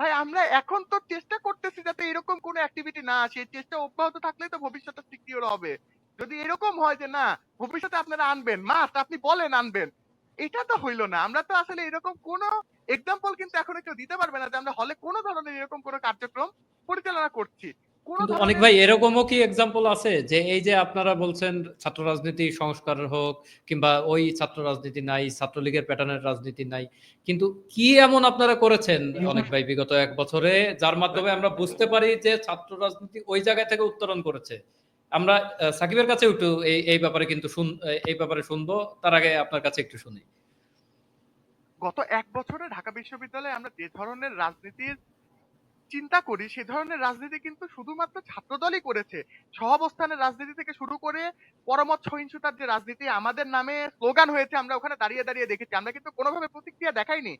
ভাই আমরা এখন তো চেষ্টা করতেছি যাতে এরকম কোনো অ্যাক্টিভিটি না আসে। চেষ্টা অব্যাহত থাকলেই তো ভবিষ্যৎটা সিকিউর হবে। যদি এরকম হয় যে না, ভবিষ্যতে আপনারা আনবেন, মাস্ট আপনি বলেন আনবেন, এটা তো হইল না। আমরা তো আসলে এরকম কোনো এক্সাম্পল কিন্তু এখনো কেউ দিতে পারবে না যে আমরা হলে কোনো ধরনের এরকম কোনো কার্যক্রম পরিচালনা করছি। কোনো কিন্তু অনেক ধরনের ভাই এরকমও কি এক্সাম্পল আছে যে এই যে আপনারা বলছেন ছাত্র রাজনীতি সংস্কার হোক কিংবা ওই ছাত্র রাজনীতি নাই, ছাত্রলীগের প্যাটার্নের রাজনীতি নাই, কিন্তু কি এমন আপনারা করেছেন অনেক ভাই বিগত ১ বছরে যার মাধ্যমে আমরা বুঝতে পারি যে ছাত্র রাজনীতি ওই জায়গা থেকে উত্তরণ করেছে? আমরা সাকিবের কাছে একটু এই ব্যাপারে কিন্তু এই ব্যাপারে শুনবো, তার আগে আপনার কাছে একটু শুনি। গত ১ বছরে ঢাকা বিশ্ববিদ্যালয়ে আমরা যে ধরনের রাজনীতির চিন্তা করি, সে ধরনের রাজনীতি কিন্তু শুধুমাত্র ছাত্রদলই করেছে। সহাবস্থানের রাজনীতি থেকে শুরু করে পরমত সহিংসতার যে রাজনীতি আমাদের নামে স্লোগান হয়েছে, আমরা ওখানে দাঁড়িয়ে দাঁড়িয়ে দেখেছি। আমরা কিন্তু কোনোভাবে প্রতিক্রিয়া দেখাইনি।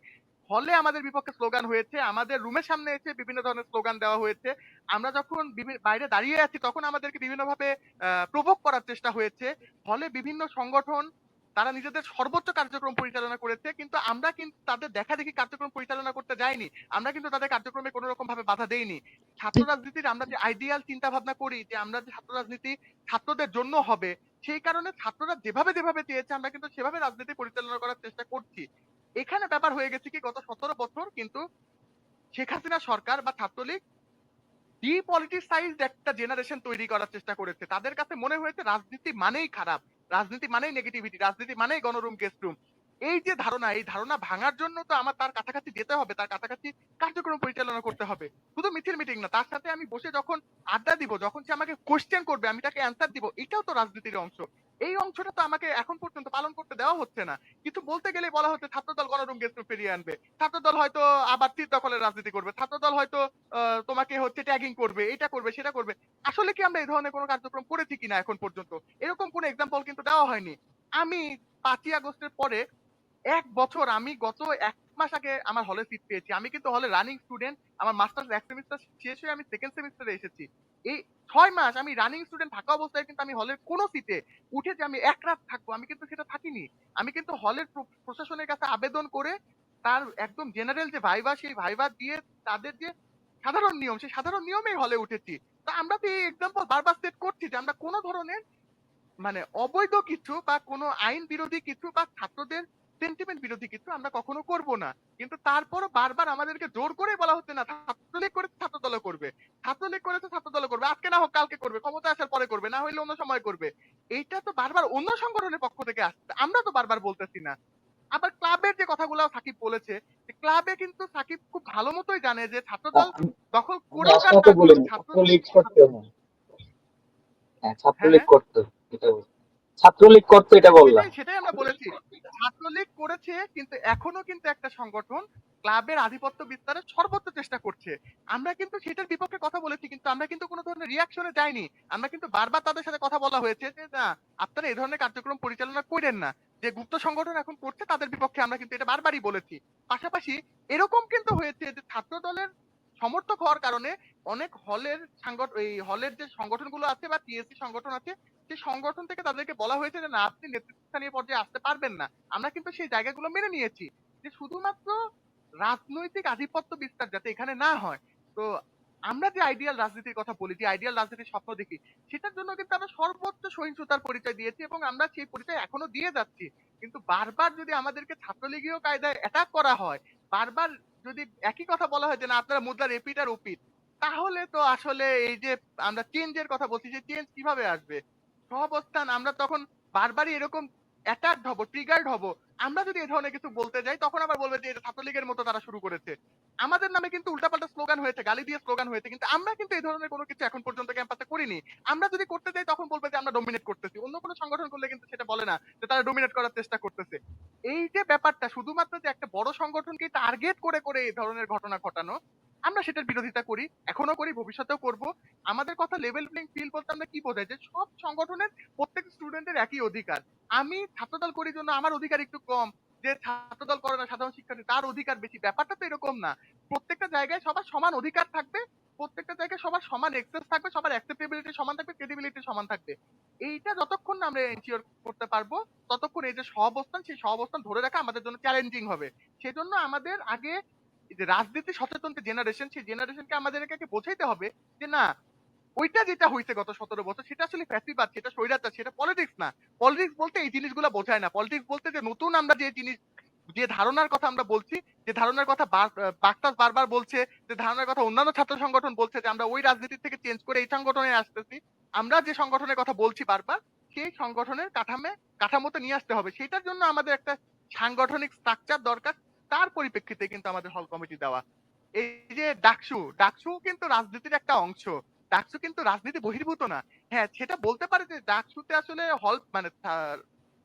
হলে আমাদের বিপক্ষে স্লোগান হয়েছে, আমাদের রুমের সামনে এসে বিভিন্ন ধরনের স্লোগান দেওয়া হয়েছে। আমরা যখন বাইরে দাঁড়িয়ে আছি তখন আমাদেরকে বিভিন্নভাবে প্রভোক করার চেষ্টা হয়েছে। হলে বিভিন্ন সংগঠন তারা নিজেদের সর্বোচ্চ কার্যক্রম পরিচালনা করেছে। কিন্তু আমরা কিন্তু তাদের দেখাদেখি কার্যক্রম পরিচালনা করতে যাইনি। আমরা কিন্তু তাদের কার্যক্রমে কোন রকম ভাবে বাধা দেইনি। ছাত্র রাজনীতির আমরা যে আইডিয়াল চিন্তা ভাবনা করি যে আমরা যে ছাত্র রাজনীতি ছাত্রদের জন্য হবে, সেই কারণে ছাত্ররা যেভাবে চেয়েছে আমরা কিন্তু সেভাবে রাজনীতি পরিচালনা করার চেষ্টা করছি। এখানে ব্যাপার হয়ে গেছে কি, গত ১৭ বছর কিন্তু শেখ হাসিনা সরকার বা ছাত্রলীগ ডিপলিটিসাইজড একটা জেনারেশন তৈরি করার চেষ্টা করেছে। তাদের কাছে মনে হয়েছে রাজনীতি মানেই খারাপ, রাজনীতি মানেই নেগেটিভিটি, রাজনীতি মানেই গণরুম গেস্ট রুম। এই যে ধারণা, এই ধারণা ভাঙার জন্য তো আমার তার কাছাকাছি যেতে হবে, তার কাছাকাছি কার্যক্রম পরিচালনা করতে হবে। শুধু মিছিল মিটিং না, তার সাথে আমি বসে যখন আড্ডা দিব, যখন সে আমাকে কোয়েশ্চেন করবে আমি তাকে অ্যান্সার দিব, এটাও তো রাজনীতির অংশ। এই অংশটা তো আমাকে এখন পর্যন্ত পালন করতে দেওয়া হচ্ছে না। কিছু বলতে গেলেই বলা হচ্ছে ছাত্রদল গণরুম গেস্ট ফিরিয়ে আনবে। ছাত্রদল হয়তো আবার তীর দখলের রাজনীতি করবে। ছাত্রদল হয়তো তোমাকে হচ্ছে ট্যাগিং করবে, এটা করবে, সেটা করবে। আসলে কি আমরা এই ধরনের কোনো কার্যক্রম করেছি কিনা এখন পর্যন্ত? এরকম কোনো এক্সাম্পল কিন্তু দেওয়া হয়নি। আমি ৫ই আগস্টের পরে ১ বছর আমি গত ১ মাস আগে আমার হলে সিট পেয়েছি। আমি কিন্তু হলে রানিং স্টুডেন্ট। আমার মাস্টার্স ১ সেমিস্টার শেষ হয়ে আমি 2nd সেমিস্টারে এসেছি। এই ৬ মাস আমি রানিং স্টুডেন্ট থাকা অবস্থায় কিন্তু আমি হলের কোন সিটে উঠে যে আমি ১ রাত থাকবো, আমি কিন্তু সেটা থাকিনি। আমি কিন্তু হলের প্রশাসনের কাছে আবেদন করে তার একদম জেনারেল যে ভাইভা, সেই ভাইভা দিয়ে তাদের যে সাধারণ নিয়ম, সেই সাধারণ নিয়মেই হলে উঠেছি। তো আমরা তো এই এক্সাম্পল বারবার সেট করছি যে আমরা কোন ধরনের মানে অবৈধ কিছু বা কোনো আইন বিরোধী কিছু বা ছাত্রদের সেন্টিমেন্ট বিরোধী কিছু আমরা কখনো করব না। কিন্তু তারপরও বারবার আমাদেরকে জোর করেই বলা হচ্ছে না ছাত্রলীগ করেছে ছাত্রদলও করবে। ছাত্রলীগ করেছে ছাত্রদলও করবে। আজকে না হোক কালকে করবে। ক্ষমতায় আসার পরে করবে। না হইলে অন্য সময় করবে। এইটা তো বারবার অন্য সংগঠনের পক্ষ থেকে আসছে। আমরা তো বারবার বলতেছি না। আবার ক্লাবের যে কথাগুলো সাকিব বলেছে, যে ক্লাবে কিন্তু সাকিব খুব ভালো মতোই জানে যে ছাত্রদল আমি দখল আমি করুক আর আসলে তো না করুক বলিনি ছাত্রদল ছাত্রলীগ কিন্তু করতে ছাত্রদল। না, হ্যাঁ হ্যাঁ, ছাত্রলীগ হ্যাঁ। করতো, এটা ছাত্রলীগ করতো এটা বললাম। সেটাই আমরা বলেছি। ছাত্রলীগ করেছে কিন্তু এখনো কিন্তু একটা সংগঠন ক্লাবের আধিপত্য বিস্তারের সর্বোচ্চ চেষ্টা করছে। আমরা কিন্তু সেটার বিপক্ষে কথা বলেছি কিন্তু আমরা কিন্তু কোন ধরনের রিঅ্যাকশন এ যাইনি। আমরা কিন্তু বারবার তাদের সাথে কথা বলা হয়েছে যে, "না, আপনারা এই ধরনের কার্যক্রম পরিচালনা কইরেন না।" যে গুপ্ত সংগঠন এখন করছে তাদের বিপক্ষে আমরা কিন্তু এটা বারবারই বলেছি। পাশাপাশি এরকম কিন্তু হয়েছে যে ছাত্র দলের সমর্থক হওয়ার কারণে অনেক হলের এই হলের যে সংগঠনগুলো আছে বা টিএসসি সংগঠন আছে সেই সংগঠন থেকে তাদেরকে বলা হয়েছে যে না আপনি নেতৃস্থানীয় পর্যায়ে আসতে পারবেন না। আমরা কিন্তু সেই জায়গাগুলো মেনে নিয়েছি। যে শুধুমাত্র রাজনৈতিক আধিপত্য বিস্তার যাতে এখানে না হয়। তো আমরা যে আইডিয়াল রাজনীতির কথা বলি, যে আইডিয়াল রাজনীতির স্বপ্ন দেখি, সেটার জন্য কিন্তু আমরা সর্বোচ্চ সহিংসতার পরিচয় দিয়েছি এবং আমরা সেই পরিচয় এখনো দিয়ে যাচ্ছি। কিন্তু বারবার যদি আমাদেরকে ছাত্রলীগীয় কায়দায় অ্যাটাক করা হয়, বারবার যদি একই কথা বলা হয় যে না আপনারা মুদ্রার এপিঠ আর ওপিঠ, তাহলে তো আসলে এই যে আমরা চেঞ্জের কথা বলছি, যে চেঞ্জ কিভাবে আসবে? সহাবস্থান আমরা তখন বারবারই এরকম অ্যাটাকড হব, ট্রিগার্ড হব। আমরা যদি এ ধরনের কিছু বলতে যাই তখন আবার বলবে যে এটা ছাত্রলীগের মতো তারা শুরু করেছে। আমাদের নামে কিন্তু উল্টাপাল্টা স্লোগান হয়েছে, গালি দিয়ে স্লোগান হয়েছে। কিন্তু আমরা কিন্তু এই ধরনের কোনো কিছু এখন পর্যন্ত ক্যাম্পাসে করিনি। আমরা যদি করতে যাই তখন বলবে যে আমরা ডমিনেট করতেছি। অন্য কোনো সংগঠন করলে কিন্তু সেটা বলে না যে তারা ডমিনেট করার চেষ্টা করতেছে। এই যে ব্যাপারটা শুধুমাত্র যে একটা বড় সংগঠনকে টার্গেট করে এই ধরনের ঘটনা ঘটানো, আমরা সেটার বিরোধিতা করি। এখনো করি, ভবিষ্যতেও করব। আমাদের কথা লেভেল প্লেইং ফিল্ড বলতে আমরা কি বোঝাই? যে সব সংগঠনের প্রত্যেক স্টুডেন্টের একই অধিকার। আমি ছাত্রদল করি জন্য আমার অধিকার একটু কম। যে ছাত্রদল করে না সাধারণ শিক্ষার্থী তার অধিকার বেশি। ব্যাপারটা তো এরকম না। প্রত্যেকটা জায়গায় সবার সমান অধিকার থাকবে। প্রত্যেকটা জায়গায় সবার সমান অ্যাক্সেস থাকবে, সবার অ্যাক্সেপ্টেবিলিটি সমান থাকবে, ক্রেডিবিলিটি সমান থাকবে। এইটা যতক্ষণ না আমরা এনশিওর করতে পারবো, ততক্ষণ এই যে সহাবস্থান, সেই সহাবস্থান ধরে রাখা আমাদের জন্য চ্যালেঞ্জিং হবে। সেজন্য আমাদের আগে এই যে রাজনীতি সচেতন যে জেনারেশন, সেই জেনারেশনকে আমাদেরকে আগে বোঝাইতে হবে যে না ওইটা যেটা হইছে গত ১৭ বছর সেটা আসলে ফ্যাসিবাদ, সেটা স্বৈরাচার, সেটা পলিটিক্স না। পলিটিক্স বলতে এই জিনিসগুলা বোঝায় না। পলিটিক্স বলতে যে নতুন আমরা যে জিনিস, যে ধারণার কথা আমরা বলছি, যে ধারণার কথা বাকটাস বারবার বলছে, যে ধারণার কথা অন্যান্য ছাত্র সংগঠন বলছে যে আমরা ওই রাজনীতি থেকে চেঞ্জ করে এই সংগঠনে আসতেছি। আমরা যে সংগঠনের কথা বলছি বারবার, সেই সংগঠনের কাঠামোতে নিয়ে আসতে হবে। সেটার জন্য আমাদের একটা সাংগঠনিক স্ট্রাকচার দরকার। তার পরিপ্রেক্ষিতে কিন্তু আমাদের হল কমিটি দেওয়া। এই যে ডাকসু কিন্তু রাজনীতির একটা অংশ। ডাকসু কিন্তু রাজনীতি বহির্ভূত না। হ্যাঁ, সেটা বলতে পারে যে ডাকসুতে আসলে হল মানে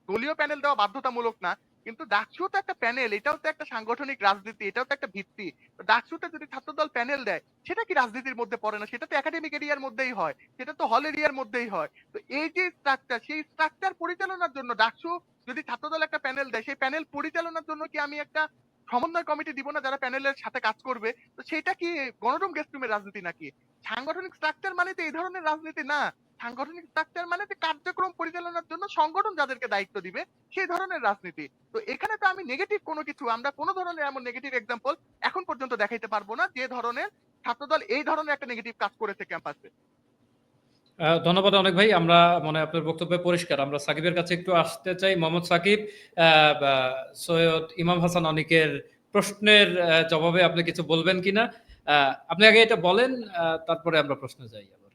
দলীয় প্যানেল দেওয়া বাধ্যতামূলক না। কিন্তু ডাকসুও তো একটা প্যানেল, এটাও তো একটা সাংগঠনিক রাজনীতি, এটাও তো একটা ভিত্তি। তো ডাকসুতে যদি ছাত্রদল প্যানেল দেয়, সেটা কি রাজনীতির মধ্যে পড়ে না? সেটা তো একাডেমিক এরিয়ার মধ্যেই হয়। সেটা তো হল এরিয়ার মধ্যেই হয়। তো এই যে স্ট্রাকচার, সেই স্ট্রাকচার পরিচালনার জন্য ডাকসু যদি ছাত্রদল একটা প্যানেল দেয়, সেই প্যানেল পরিচালনার জন্য কি আমি একটা সমন্বয় কমিটি দিব না যারা প্যানেলের সাথে কাজ করবে? তো সেটা কি গণরুম গেস্ট রুমের রাজনীতি নাকি? সাংগঠনিক স্ট্রাকচার মানে তো এই ধরনের রাজনীতি না। সাংগঠনিক স্ট্রাকচার মানে যে কার্যক্রম পরিচালনার জন্য সংগঠন যাদেরকে দায়িত্ব দিবে সেই ধরনের রাজনীতি। তো এখানে তো আমি নেগেটিভ কোনো কিছু, আমরা কোনো ধরনের এমন নেগেটিভ এক্সাম্পল এখন পর্যন্ত দেখাইতে পারবো না যে ধরনের ছাত্রদল এই ধরনের একটা নেগেটিভ কাজ করেছে ক্যাম্পাসে। ধন্যবাদ অনেক ভাই। আমরা মনে হয় আপনার বক্তব্য পরিষ্কার। আমরা সাকিবের কাছে একটু আসতে চাই। মোহাম্মদ সাকিব, সৈয়দ ইমাম হাসান অনিকের প্রশ্নের জবাবে আপনি কিছু বলবেন কিনা? আপনি আগে এটা বলেন, তারপরে আমরা প্রশ্নে যাই আবার।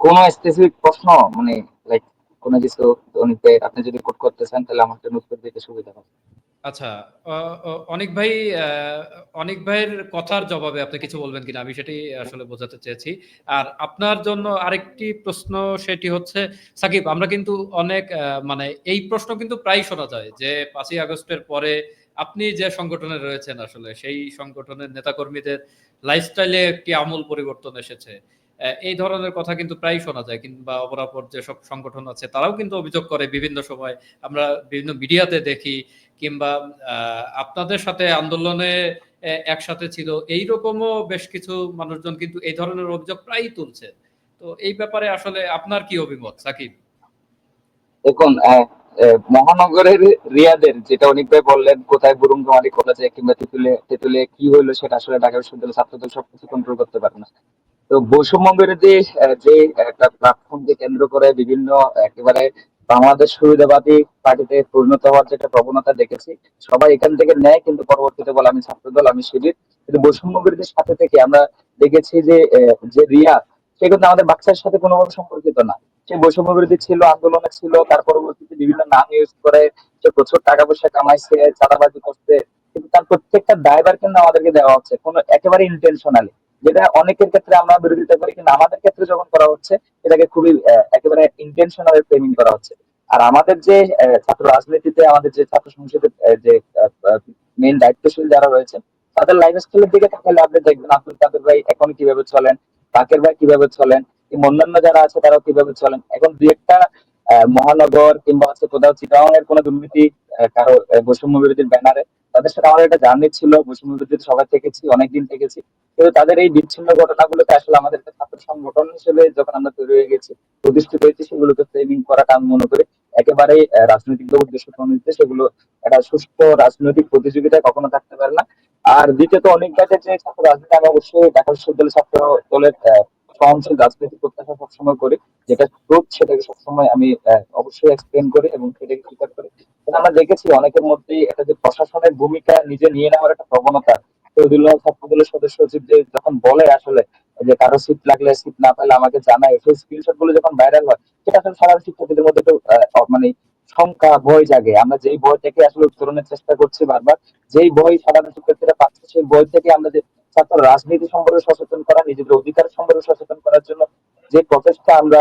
কোন স্পেসিফিক প্রশ্ন, মানে লাইক কোন কিছু, অনেক আপনি যদি কোট করতে চান তাহলে আমার জন্য উত্তর দিতে সুবিধা হবে। আচ্ছা, অ অ অনিক ভাই আ অনিক ভাইয়ের কথার জবাবে আপনি কিছু বলবেন কিনা? আমি সেটাই আসলে বোঝাতে চেয়েছি। আর আপনার জন্য আরেকটি প্রশ্ন, সেটি হচ্ছে সাকিব, আমরা কিন্তু অনেক মানে এই প্রশ্ন কিন্তু প্রায়ই শোনা যায় যে ৫ই আগস্টের পরে আপনি যে সংগঠনে রয়েছেন আসলে সেই সংগঠনের নেতাকর্মীদের লাইফস্টাইলে একটি আমূল পরিবর্তন এসেছে। এই ধরনের কথা কিন্তু প্রায়ই শোনা যায়, কিংবা অপরাপর যেসব সংগঠন আছে তারাও কিন্তু অভিযোগ করে বিভিন্ন সময়। আমরা বিভিন্ন মিডিয়াতে দেখি, কিংবা আপনাদের সাথে আন্দোলনে একসাথে ছিল এইরকমও বেশ কিছু মানুষজন কিন্তু এই ধরনের অভিযোগ প্রায়ই তুলছে। তো এই ব্যাপারে আসলে আপনার কি অভিমত, সাকিব? দেখুন, মহানগরের রিয়াদের যেটা অনেক ভাই বললেন, কোথায় বুরুঙ্গমারি কলেজে কিংবা তেতুলে কি হইলো সেটা আসলে ঢাকা বিশ্ববিদ্যালয় ছাত্রদল সবকিছু কন্ট্রোল করতে পারে না। তো বৈষম্য বিরোধী যে একটা প্ল্যাটফর্মকে কেন্দ্র করে বিভিন্ন একেবারে বাংলাদেশ সুবিধাবাদী পার্টিতে পরিণত হওয়ার যে একটা প্রবণতা দেখেছি, সবাই এখান থেকে নেয়, কিন্তু পরবর্তীতে বলে আমি ছাত্রদল, আমি শিবির। কিন্তু বৈষম্য বিরোধীর সাথে থেকে আমরা দেখেছি যে যে রিয়া, সে কিন্তু আমাদের বাচ্চার সাথে কোনোভাবে সম্পর্কিত না। সে বৈষম্য বিরোধী ছিল, আন্দোলনে ছিল, তার পরবর্তীতে বিভিন্ন নাম ইউজ করে সে প্রচুর টাকা পয়সা কামাইছে, চাঁদাবাজি করছে, কিন্তু তার প্রত্যেকটা দায়ভার কিন্তু আমাদেরকে দেওয়া হচ্ছে কোনো একেবারে ইন্টেনশনালি, যেটা অনেকের ক্ষেত্রে আমরা বিরোধিতা করি, কিন্তু আমাদের ক্ষেত্রে যখন করা হচ্ছে এটাকে খুবই একেবারে ইন্টেনশনাল ফ্রেমিং করা হচ্ছে। আর আমাদের যে ছাত্র রাজনীতিতে, আমাদের যে ছাত্র সংসদের যে মেইন দায়িত্বশীল যারা রয়েছে, তাদের লাইফ স্টাইলের দিকে তাকালে আপনি দেখবেন আব্দুল কাদের ভাই এখন কিভাবে চলেন, বাকের ভাই কিভাবে চলেন, অন্যান্য যারা আছে তারাও কিভাবে চলেন। এখন দুই একটা মহানগর কিংবা হচ্ছে কোথাও চিটাগাং এর কোনো দুর্নীতি, কারো বৈষম্য বিরোধীর ব্যানারে, তাদের সাথে আমার একটা জার্নি ছিল, বৈষম্য বিরোধীর সবাই থেকেছি, অনেকদিন থেকেছি। কিন্তু তাদের এই বিচ্ছিন্ন ঘটনাগুলোকে আসলে আমাদের একটা ছাত্র সংগঠন হিসেবে যখন আমরা তৈরি হয়ে গেছি, প্রতিষ্ঠিত হয়েছি, সেগুলোকে ফ্রেমিং করাটা আমি মনে করি একেবারেই রাজনৈতিক উদ্দেশ্য প্রণোদিত, সেগুলো একটা সুস্থ রাজনৈতিক প্রতিযোগিতায় কখনো থাকতে পারে না। আর দ্বিতীয়ত অনেক কাজে যে ছাত্র রাজনীতি, আমি অবশ্যই ঢাকা বিশ্ববিদ্যালয় ছাত্র দলের সহনশীল রাজনৈতিক প্রত্যাশা সবসময় করি, যেটা ট্রুথ সেটাকে সবসময় আমি অবশ্যই এক্সপ্লেন করি এবং সেটাকে স্বীকার করি। কিন্তু আমরা দেখেছি অনেকের মধ্যেই একটা যে প্রশাসনের ভূমিকা নিজে নিয়ে নেওয়ার একটা প্রবণতা, শহীদুল্লাহ ছাত্রদলের সদস্য সচিব যে যখন বলে আসলে যে কারো সিট লাগলে, সিট না পেলে আমাকে জানায়, সেই স্ক্রিনশট গুলো যখন ভাইরাল হয়, সেটা আসলে সাধারণ শিক্ষার্থীদের মধ্যে একটু মানে শঙ্কা, ভয় জাগে। আমরা যেই ভয় থেকে আসলে উত্তরণের চেষ্টা করছি বারবার, যেই ভয় সাধারণ শিক্ষার্থীরা পাচ্ছে, সেই ভয় থেকে আমরা যে ছাত্র রাজনীতি সম্পর্কে সচেতন করা, নিজেদের অধিকার সম্পর্কে সচেতন করার জন্য যে প্রচেষ্টা আমরা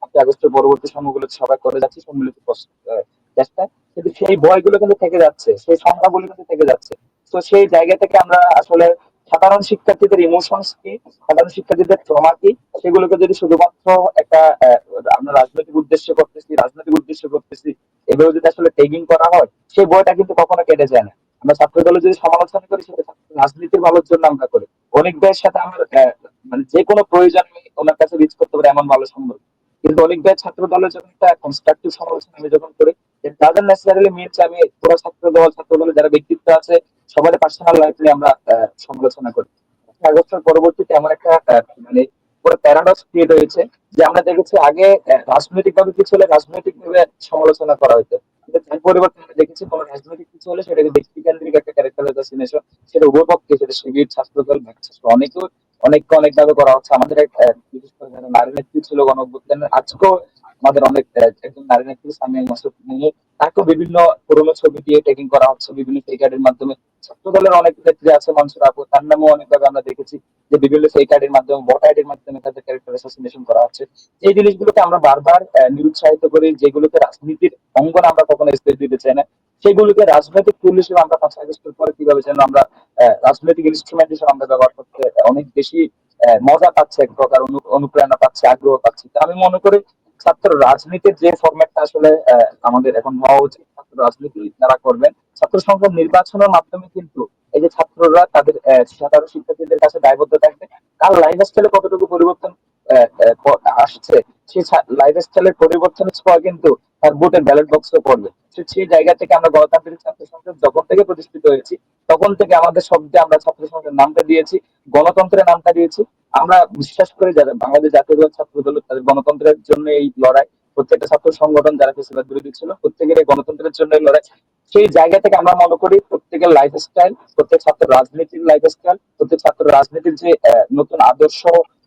5ই আগস্টের পরবর্তী সময়গুলোতে সবাই করে যাচ্ছি, সম্মিলিত চেষ্টা, কিন্তু সেই ভয়গুলো কিন্তু থেকে যাচ্ছে, সেই সংখ্যাগুলো কিন্তু থেকে যাচ্ছে। তো সেই জায়গা থেকে আমরা আসলে সাধারণ শিক্ষার্থীদের ইমোশনস কি, সাধারণ শিক্ষার্থীদের ট্রমা কি, সেগুলোকে যদি শুধুমাত্র একটা আমরা রাজনৈতিক উদ্দেশ্য করতেছি, এভাবে যদি আসলে টেগিং করা হয়, সেই বইটা কিন্তু কখনো কেটে যায় না। আমরা ছাত্র দলে যদি সমালোচনা করি, সেটা রাজনীতির ভালোর জন্য আমরা করি। অনেক ভাইয়ের সাথে আমার মানে যে কোনো প্রয়োজন আমি ওনার কাছে রিচ করতে পারি এমন ভালো সম্ভব। কিন্তু অনেক ভাই ছাত্র দলের যখন একটা কনস্ট্রাকটিভ সমালোচনা আমি যখন করি, ডাজন্ট নেসেসারিলি মিনস আমি পুরো ছাত্র দলের যারা ব্যক্তিত্ব আছে সবার পার্সোনাল লাইফ নিয়ে আমরা সমালোচনা করি। আগস্টের পরবর্তীতে আমার একটা মানে পুরো প্যারাডক্স ক্রিয়েট হয়েছে, যে আমরা দেখেছি আগে রাজনৈতিক ভাবে কিছু হলে রাজনৈতিক ভাবে সমালোচনা করা হতো, কিন্তু তার পরিবর্তে আমরা দেখেছি কোন রাজনৈতিক কিছু হলে সেটাকে ব্যক্তি কেন্দ্রিক একটা ক্যারেক্টার অ্যাসাসিনেশন, সেটা উভয় পক্ষে, সেটা শিবির, ছাত্রদল, ছাত্র, অনেককে ভাবে করা হচ্ছে। আমাদের এক বিশেষ করে যারা নারী নেত্রী ছিল গণ অভ্যুত্থানের, আজকেও আমাদের অনেক একজন নারী নেত্রী সামিয়া মাসুদ মুমু, তাকেও বিভিন্ন পুরোনো ছবি দিয়ে ট্যাগিং করা হচ্ছে বিভিন্ন ফেক আইডির মাধ্যমে। ছাত্র দলের অনেক নেত্রী আছে, মনসুর আপু, তার নামেও অনেকভাবে আমরা দেখেছি যে বিভিন্ন ফেক আইডির মাধ্যমে, বট আইডির মাধ্যমে তাদের ক্যারেক্টার অ্যাসাসিনেশন করা হচ্ছে। এই জিনিসগুলোকে আমরা বারবার নিরুৎসাহিত করি, যেগুলোকে রাজনীতির অঙ্গন আমরা কখনো স্পেস দিতে চাই না, সেগুলোকে রাজনৈতিক টুল হিসেবে আমরা 5 আগস্টের পরে কিভাবে যেন আমরা রাজনৈতিক ইনস্ট্রুমেন্ট হিসেবে আমরা ব্যবহার করতে অনেক বেশি মজা পাচ্ছে, এক প্রকার অনুপ্রেরণা পাচ্ছে, আগ্রহ পাচ্ছে। তো আমি মনে করি ছাত্র রাজনীতির যে ফরম্যাটটা আসলে আমাদের এখন হওয়া উচিত, ছাত্র রাজনীতি যারা করবেন, ছাত্র সংসদ নির্বাচনের মাধ্যমে কিন্তু এই যে ছাত্ররা তাদের সাধারণ শিক্ষার্থীদের কাছে দায়বদ্ধ থাকবে, কার লাইফ স্টাইলে কতটুকু পরিবর্তন আসছে, সেই লাইফ স্টাইলের পরিবর্তনের ছোঁয়া কিন্তু তার ভোটের ব্যালট বক্সে পড়বে। সেই জায়গা থেকে আমরা গণতান্ত্রিক ছাত্র সংসদ যখন থেকে প্রতিষ্ঠিত হয়েছি, তখন থেকে আমাদের শব্দে আমরা ছাত্র সংসদ নামটা দিয়েছি, গণতন্ত্রের নামটা দিয়েছি। আমরা বিশ্বাস করি যারা বাংলাদেশ জাতীয় ছাত্র দল, তাদের গণতন্ত্রের জন্য এই লড়াই, প্রত্যেকটা ছাত্র সংগঠন যারা ফেসিবাদ বিরোধী ছিল, প্রত্যেকের এই গণতন্ত্রের জন্য লড়াই। সেই জায়গা থেকে আমরা মনে করি প্রত্যেকের লাইফ স্টাইল, প্রত্যেক ছাত্র রাজনীতির লাইফ স্টাইল, প্রত্যেক ছাত্র রাজনীতির যে নতুন আদর্শ,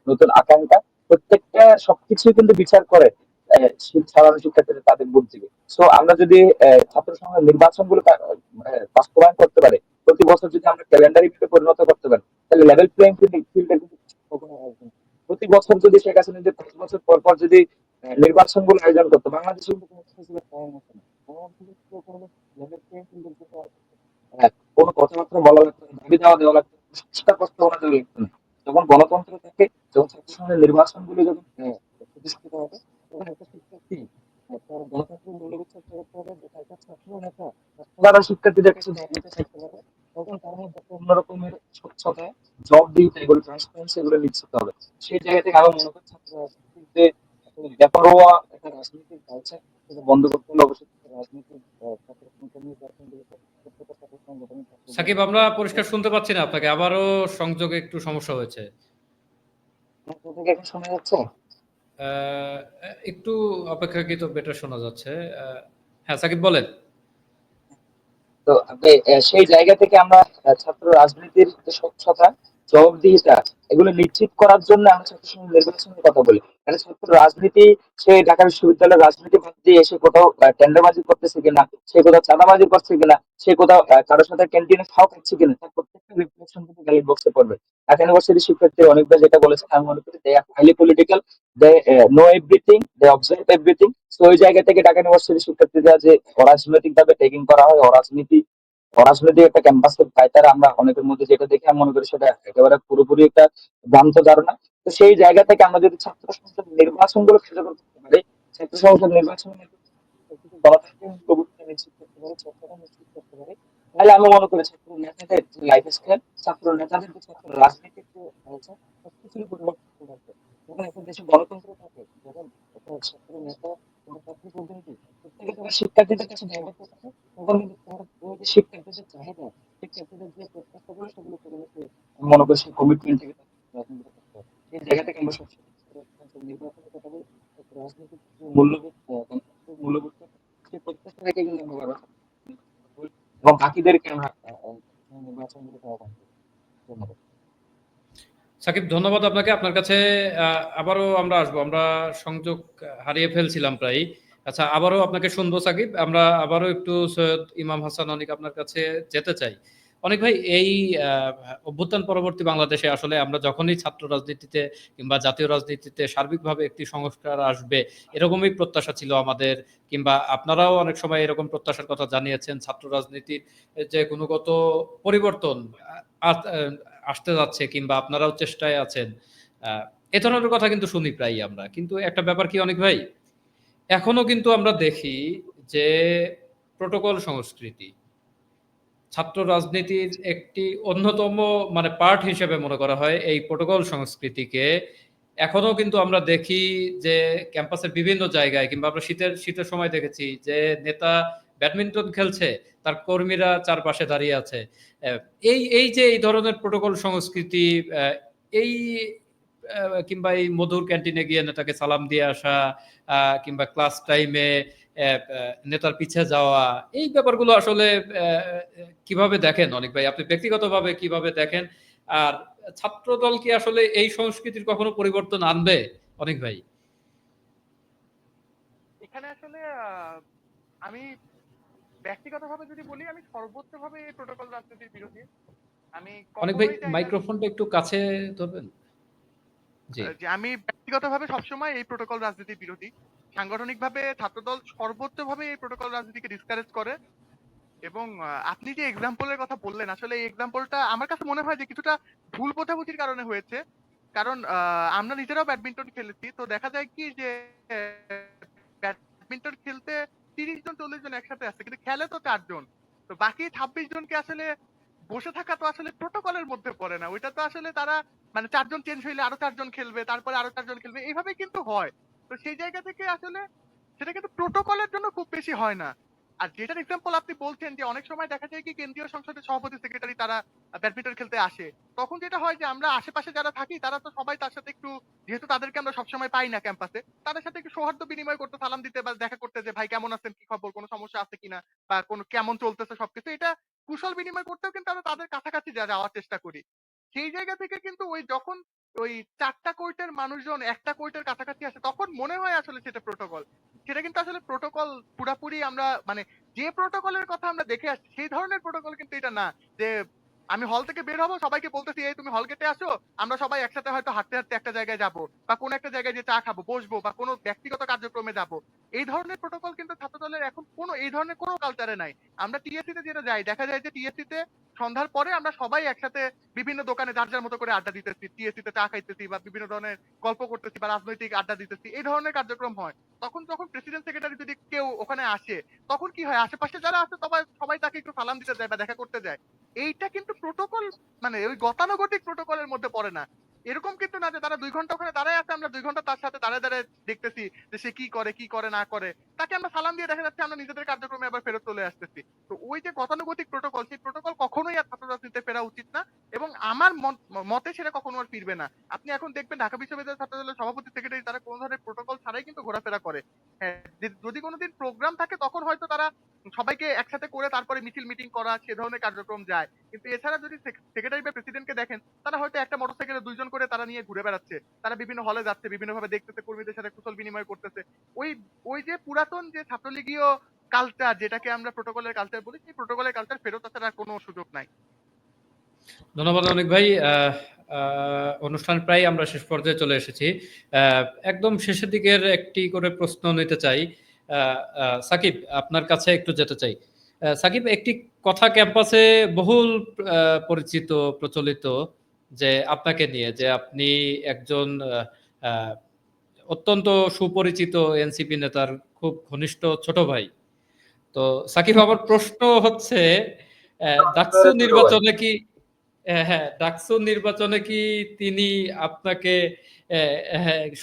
নতুন আকাঙ্ক্ষা, প্রত্যেকটা সবকিছু কিন্তু বিচার করে সাধারণ শিক্ষার্থীরা তাদের ভোট দিবে। সো আমরা যদি ছাত্র সংসদ নির্বাচনগুলো বাস্তবায়ন করতে পারি, প্রতি বছর যদি আমরা ক্যালেন্ডার ইভেন্টে পরিণত করতে পারি, তাহলে লেভেল প্লেইং ফিল্ডে কিন্তু কখনো আসবে না। প্রতি বছর যদি শেখ হাসিনা যে 5 বছর পর পর যদি নির্বাচনগুলো আয়োজন করতো, বাংলাদেশে কিন্তু কোনো ফেসিলিটি পাওয়ার মতো না। বাংলাদেশে কিন্তু কোনো লেভেল প্লেইং ফিল্ডের জন্য কোনো কথাবার্তা বলা লাগতো না, দাবি দেওয়া দেওয়া লাগতো না, চেষ্টা প্রস্তাবনা দেওয়া লাগতো না। যখন গণতন্ত্র থাকে, যখন ছাত্র সংসদের নির্বাচনগুলো যখন প্রতিষ্ঠিত হবে, তখন একটা শিক্ষার্থী তার গণতন্ত্রের মূল্যবোধ চর্চা করতে হবে, যে তার কাছে ছাত্র নেতা সাধারণ শিক্ষার্থীদের কাছে দাবিতে থাকতে পারে, তখন তার মধ্যে একটা অন্য রকমের স্বচ্ছতা, জবাবদিহিতা, এগুলো ট্রান্সপারেন্সি, এগুলো নিশ্চিত হবে। সেই জায়গা থেকে আমি মনে করি ছাত্র রাজনীতির যে আসলে বেপরোয়া একটা রাজনীতির কালচার, সেটা বন্ধ করতে হলে অবশ্যই রাজনীতির ছাত্র সংসদ নির্বাচনগুলোতে প্রত্যেকটা ছাত্র সংগঠনের ছাত্রদের সাকিব, আমরা পরিষ্কার শুনতে পাচ্ছি না আপনাকে। আবারও সংযোগে একটু সমস্যা হয়েছে। থেকে এখন শোনা যাচ্ছে। আহ, একটু অপেক্ষাকৃত বেটার শোনা যাচ্ছে। হ্যাঁ সাকিব, বলেন। তো আপনি সেই জায়গা থেকে আমরা ছাত্র রাজনীতির যে স্বচ্ছতা, জবাবদিহিতা, এগুলো নিশ্চিত করার জন্য আমরা ছাত্র সংসদ নির্বাচনের কথা বলি। মানে ছাত্র রাজনীতি, সে ঢাকা বিশ্ববিদ্যালয়ের রাজনীতি বাদ দিয়ে এসে কোথাও টেন্ডারবাজি করতেছে কিনা, সে কোথাও চাঁদাবাজি করছে কিনা, সে কোথাও কারোর সাথে ক্যান্টিনে খাওয়া খাচ্ছে কিনা, তার প্রত্যেকটা রিফ্লেকশন কিন্তু ব্যালট বক্সে পড়বে। ঢাকা ইউনিভার্সিটির শিক্ষার্থী অনেকবার যেটা বলেছেন, আমি মনে করি they are highly political, they know everything, they observe everything. তো ওই জায়গা থেকে ঢাকা ইউনিভার্সিটির শিক্ষার্থীরা যে অরাজনৈতিক ভাবে ট্যাগিং করা হয়, অরাজনৈতিক একটা ক্যাম্পাসের পায়তারা আমরা অনেকের মধ্যে যেটা দেখি, আমি মনে করি সেটা একেবারে পুরোপুরি একটা ভ্রান্ত ধারণা। তো সেই জায়গা থেকে আমরা যদি ছাত্র সংসদ নির্বাচন গুলো কার্যকর করতে পারি, ছাত্র সংসদ নির্বাচনের মধ্যে গণতান্ত্রিক মূল্যবোধটা নিশ্চিত করতে পারি, স্বচ্ছতা নিশ্চিত করতে পারি, তাহলে আমি মনে করি ছাত্র নেতাদের যে লাইফ স্টাইল, ছাত্র নেতাদের যে ছাত্র রাজনীতির যে কালচার, সবকিছুরই পরিবর্তন করতে পারবে। যখন একটা দেশে গণতন্ত্র থাকে, যখন একটা ছাত্র নেতা এবং ছাত্র প্রতিনিধি প্রত্যেকে তারা শিক্ষার্থীদের কাছে দায়বদ্ধ থাকে, তখন কিন্তু তার ওই যে শিক্ষার্থীদের যে চাহিদা, শিক্ষার্থীদের যে প্রত্যাশাগুলো, সেগুলো পূরণে আমি মনে করি সেই কমিটমেন্ট থেকে রাজনীতিটা করতে হবে। সেই জায়গা থেকে আমরা সবসময় নির্বাচনের কথা বলি, রাজনৈতিক যে মূল্যবোধ, গণতান্ত্রিক মূল্যবোধ, সেই প্রত্যাশা থেকে কিন্তু আমরা বারবার বলি এবং বাকিদেরকে আমরা নির্বাচনগুলোতে আহ্বান করি। ধন্যবাদ। সাকিব, ধন্যবাদ আপনাকে। আপনার কাছে আবারও আমরা আসবো। আমরা সংযোগ হারিয়ে ফেলছিলাম প্রায়। আচ্ছা, আবারও আপনাকে শুনবো সাকিব। আমরা আবারও একটু সৈয়দ ইমাম হাসান অনিক আপনার কাছে যেতে চাই। অনেক ভাই, এই অভ্যুত্থান পরবর্তী বাংলাদেশে আসলে আমরা যখনই ছাত্র রাজনীতিতে কিংবা জাতীয় রাজনীতিতে সার্বিকভাবে একটি সংস্কার আসবে, এরকমই প্রত্যাশা ছিল আমাদের, কিংবা আপনারাও অনেক সময় এরকম প্রত্যাশার কথা জানিয়েছেন। ছাত্র রাজনীতির যে গুণগত পরিবর্তন আসতে যাচ্ছে, কিংবা আপনারাও চেষ্টায় আছেন, আহ, এ ধরনের কথা কিন্তু শুনি প্রায় আমরা। কিন্তু একটা ব্যাপার কি অনেক ভাই, এখনো কিন্তু আমরা দেখি যে প্রোটোকল সংস্কৃতি ছাত্র রাজনীতির একটি অন্যতম মানে পার্ট হিসেবে মনে করা হয় এই প্রোটোকল সংস্কৃতিকে। এখনো কিন্তু আমরা দেখি যে ক্যাম্পাসের বিভিন্ন জায়গায়, কিংবা আমরা শীতের সময় দেখেছি যে নেতা ব্যাডমিন্টন খেলছে, তার কর্মীরা চারপাশে দাঁড়িয়ে আছে। আহ, এই এই যে এই ধরনের প্রোটোকল সংস্কৃতি, এই কিংবা এই মধুর ক্যান্টিনে গিয়ে নেতাকে সালাম দিয়ে আসা, কিংবা ক্লাস টাইমে নেতার পিছে যাওয়া, এই ব্যাপারগুলো আসলে কিভাবে দেখেন অনেক ভাই? আপনি ব্যক্তিগতভাবে কিভাবে দেখেন? আর ছাত্রদল কি আসলে এই সংস্কৃতির কখনো পরিবর্তন আনবে অনেক ভাই? এখানে আসলে আমি ব্যক্তিগতভাবে যদি বলি, আমি সর্বোচ্চভাবে এই প্রোটোকল রাজনীতির বিরোধী। আমি অনেক ভাই, কখনোই চাই না মাইক্রোফোনটা একটু কাছে ধরবেন। জি। যে আমি ব্যক্তিগতভাবে সবসময় এই প্রোটোকল রাজনীতির বিরোধী। সাংগঠনিকভাবে ছাত্রদল সর্বোচ্চভাবে এই প্রোটোকল রাজনীতিকে ডিসকারেজ করে। এবং আপনি যে এক্সাম্পলের কথা বললেন, আসলে এই এক্সাম্পলটা আমার কাছে মনে হয় যে কিছুটা ভুল বোঝাবুঝির কারণে হয়েছে। কারণ আমরা নিজেরাও ব্যাডমিন্টন খেলেছি। তো দেখা যায় কি যে ব্যাডমিন্টন খেলতে ৩০ জন ৪০ জন একসাথে আছে। কিন্তু খেলে তো ৪ জন। তো বাকি ২৬ জনকে আসলে বসে থাকা তো আসলে প্রোটোকলের মধ্যে পড়ে না। ওইটা তো আসলে তারা মানে ৪ জন চেঞ্জ হইলে আরো ৪ জন খেলবে, তারপরে আরো ৪ জন খেলবে। এভাবেই কিন্তু হয়। তো সেই জায়গা থেকে আসলে সেটা কিন্তু প্রোটোকলের জন্য খুব বেশি হয় না। আর যেটার এক্সাম্পল আপনি বলছেন যে অনেক সময় দেখা যায় কি কেন্দ্রীয় সংসদের সভাপতি সেক্রেটারি তারা ব্যাডমিন্টন খেলতে আসে। তখন যেটা হয় যে আমরা আশেপাশে যারা থাকি তারা তো সবাই তার সাথে একটু, যেহেতু তাদেরকে আমরা সবসময় পাই না ক্যাম্পাসে, তাদের সাথে একটু সৌহার্দ্য বিনিময় করতে, সালাম দিতে বা দেখা করতে, যে ভাই কেমন আছেন, কি খবর, কোনো সমস্যা আছে কিনা, বা কোনো কেমন চলতেছে সবকিছু, এটা কুশল বিনিময় করতেও কিন্তু আমরা তাদের কাছাকাছি যাওয়ার চেষ্টা করি। সেই জায়গা থেকে কিন্তু ওই যখন ওই ৪ টা কোর্টের মানুষজন ১ টা কোর্টের কাছাকাছি আসে, তখন মনে হয় আসলে সেটা প্রোটোকল। সেটা কিন্তু আসলে প্রোটোকল পুরাপুরি আমরা মানে যে প্রোটোকলের কথা আমরা দেখে আসছি, সেই ধরনের প্রোটোকল কিন্তু এটা না। যে আমি হল থেকে বের হবো, সবাইকে বলতেছি, "এই তুমি হল গেটে আসো। আমরা সবাই একসাথে হয়তো হাঁটতে, হাঁটতে একটা জায়গায় যাবো। বা কোনো একটা জায়গায় যেয়ে চা খাবো, বসবো বা কোনো ব্যক্তিগত কার্যক্রমে যাবো।" এই ধরনের প্রোটোকল কিন্তু ছাত্রদলের এখন এই ধরনের কোনো কালচারে নাই। আমরা টিএসসি তে যেটা যাই, দেখা যায় যে টিএসসি তে সন্ধ্যার পরে আমরা সবাই একসাথে বিভিন্ন দোকানে যার, যার মতো করে আড্ডা দিতেছি। টিএসসি তে চা খাইতেছি বা বিভিন্ন ধরনের গল্প করতেছি বা রাজনৈতিক আড্ডা দিতেছি। এই ধরনের কার্যক্রম হয়। তখন যখন প্রেসিডেন্ট সেক্রেটারি যদি কেউ ওখানে আসে, তখন কি হয়? আশেপাশে যারা আছে সবাই সবাই তাকে একটু সালাম দিতে যায় বা দেখা করতে যায়। এইটা কিন্তু প্রোটোকল মানে ওই গতানুগতিক প্রোটোকলের মধ্যে পড়ে না। এরকম কিন্তু না যে তারা ২ ঘন্টা ওখানে দাঁড়ায় আছে, আমরা ২ ঘন্টা তার সাথে দাঁড়ায়, দাঁড়ায় দেখতেছি যে সে কি করে না করে। তাকে আমরা সালাম দিয়ে দেখা যাচ্ছে আমরা নিজেদের কার্যক্রমে আবার ফেরত চলে আসতেছি। তো ওই যে গতানুগতিক প্রোটোকল, সেই প্রোটোকল কখনোই আর ছাত্র রাজনীতিতে ফেরা উচিত না এবং আমার মতে সেটা কখনো আর ফিরবে না। আপনি এখন দেখবেন ঢাকা বিশ্ববিদ্যালয়ের ছাত্রদলের সভাপতি, সেক্রেটারি তারা কোন ধরনের প্রোটোকল ছাড়াই কিন্তু ঘোরাফেরা করে। হ্যাঁ, যদি কোনদিন প্রোগ্রাম থাকে তখন হয়তো তারা সবাইকে একসাথে করে তারপরে মিছিল মিটিং করা সে ধরনের কার্যক্রম যায়। কিন্তু এছাড়া যদি সেক্রেটারি বা প্রেসিডেন্টকে দেখেন, তারা হয়তো একটা মোটরসাইকেলে ২ জন করে তারা নিয়ে ঘুরে বেড়াচ্ছে। তারা বিভিন্ন হলে যাচ্ছে, বিভিন্নভাবে দেখতেছে, কর্মীদের সাথে কুশল বিনিময় করতেছে। ওই ওই যে পুরাতন যে ছাত্রলীগীয় কালচার, যেটাকে আমরা প্রোটোকলের কালচার বলি, সেই প্রোটোকলের কালচার ফেরত আসার আর কোনো সুযোগ নাই। ধন্যবাদ অনেক ভাই। অনুষ্ঠান প্রায় আমরা শেষ পর্যায়ে চলে এসেছি। একদম শেষের দিকের একটি করে প্রশ্ন নিতে চাই। সাকিব, আপনার কাছে একটু যেতে চাই। সাকিব, একটি কথা ক্যাম্পাসে বহুল পরিচিত, প্রচলিত যে আপনাকে নিয়ে, যে আপনি একজন আহ, অত্যন্ত সুপরিচিত এনসিপি নেতার খুব ঘনিষ্ঠ ছোট ভাই। তো সাকিব, আমার প্রশ্ন হচ্ছে, ডাকসু ছোট ভাই। নির্বাচনে কি হ্যাঁ, ডাকসু নির্বাচনে কি তিনি আপনাকে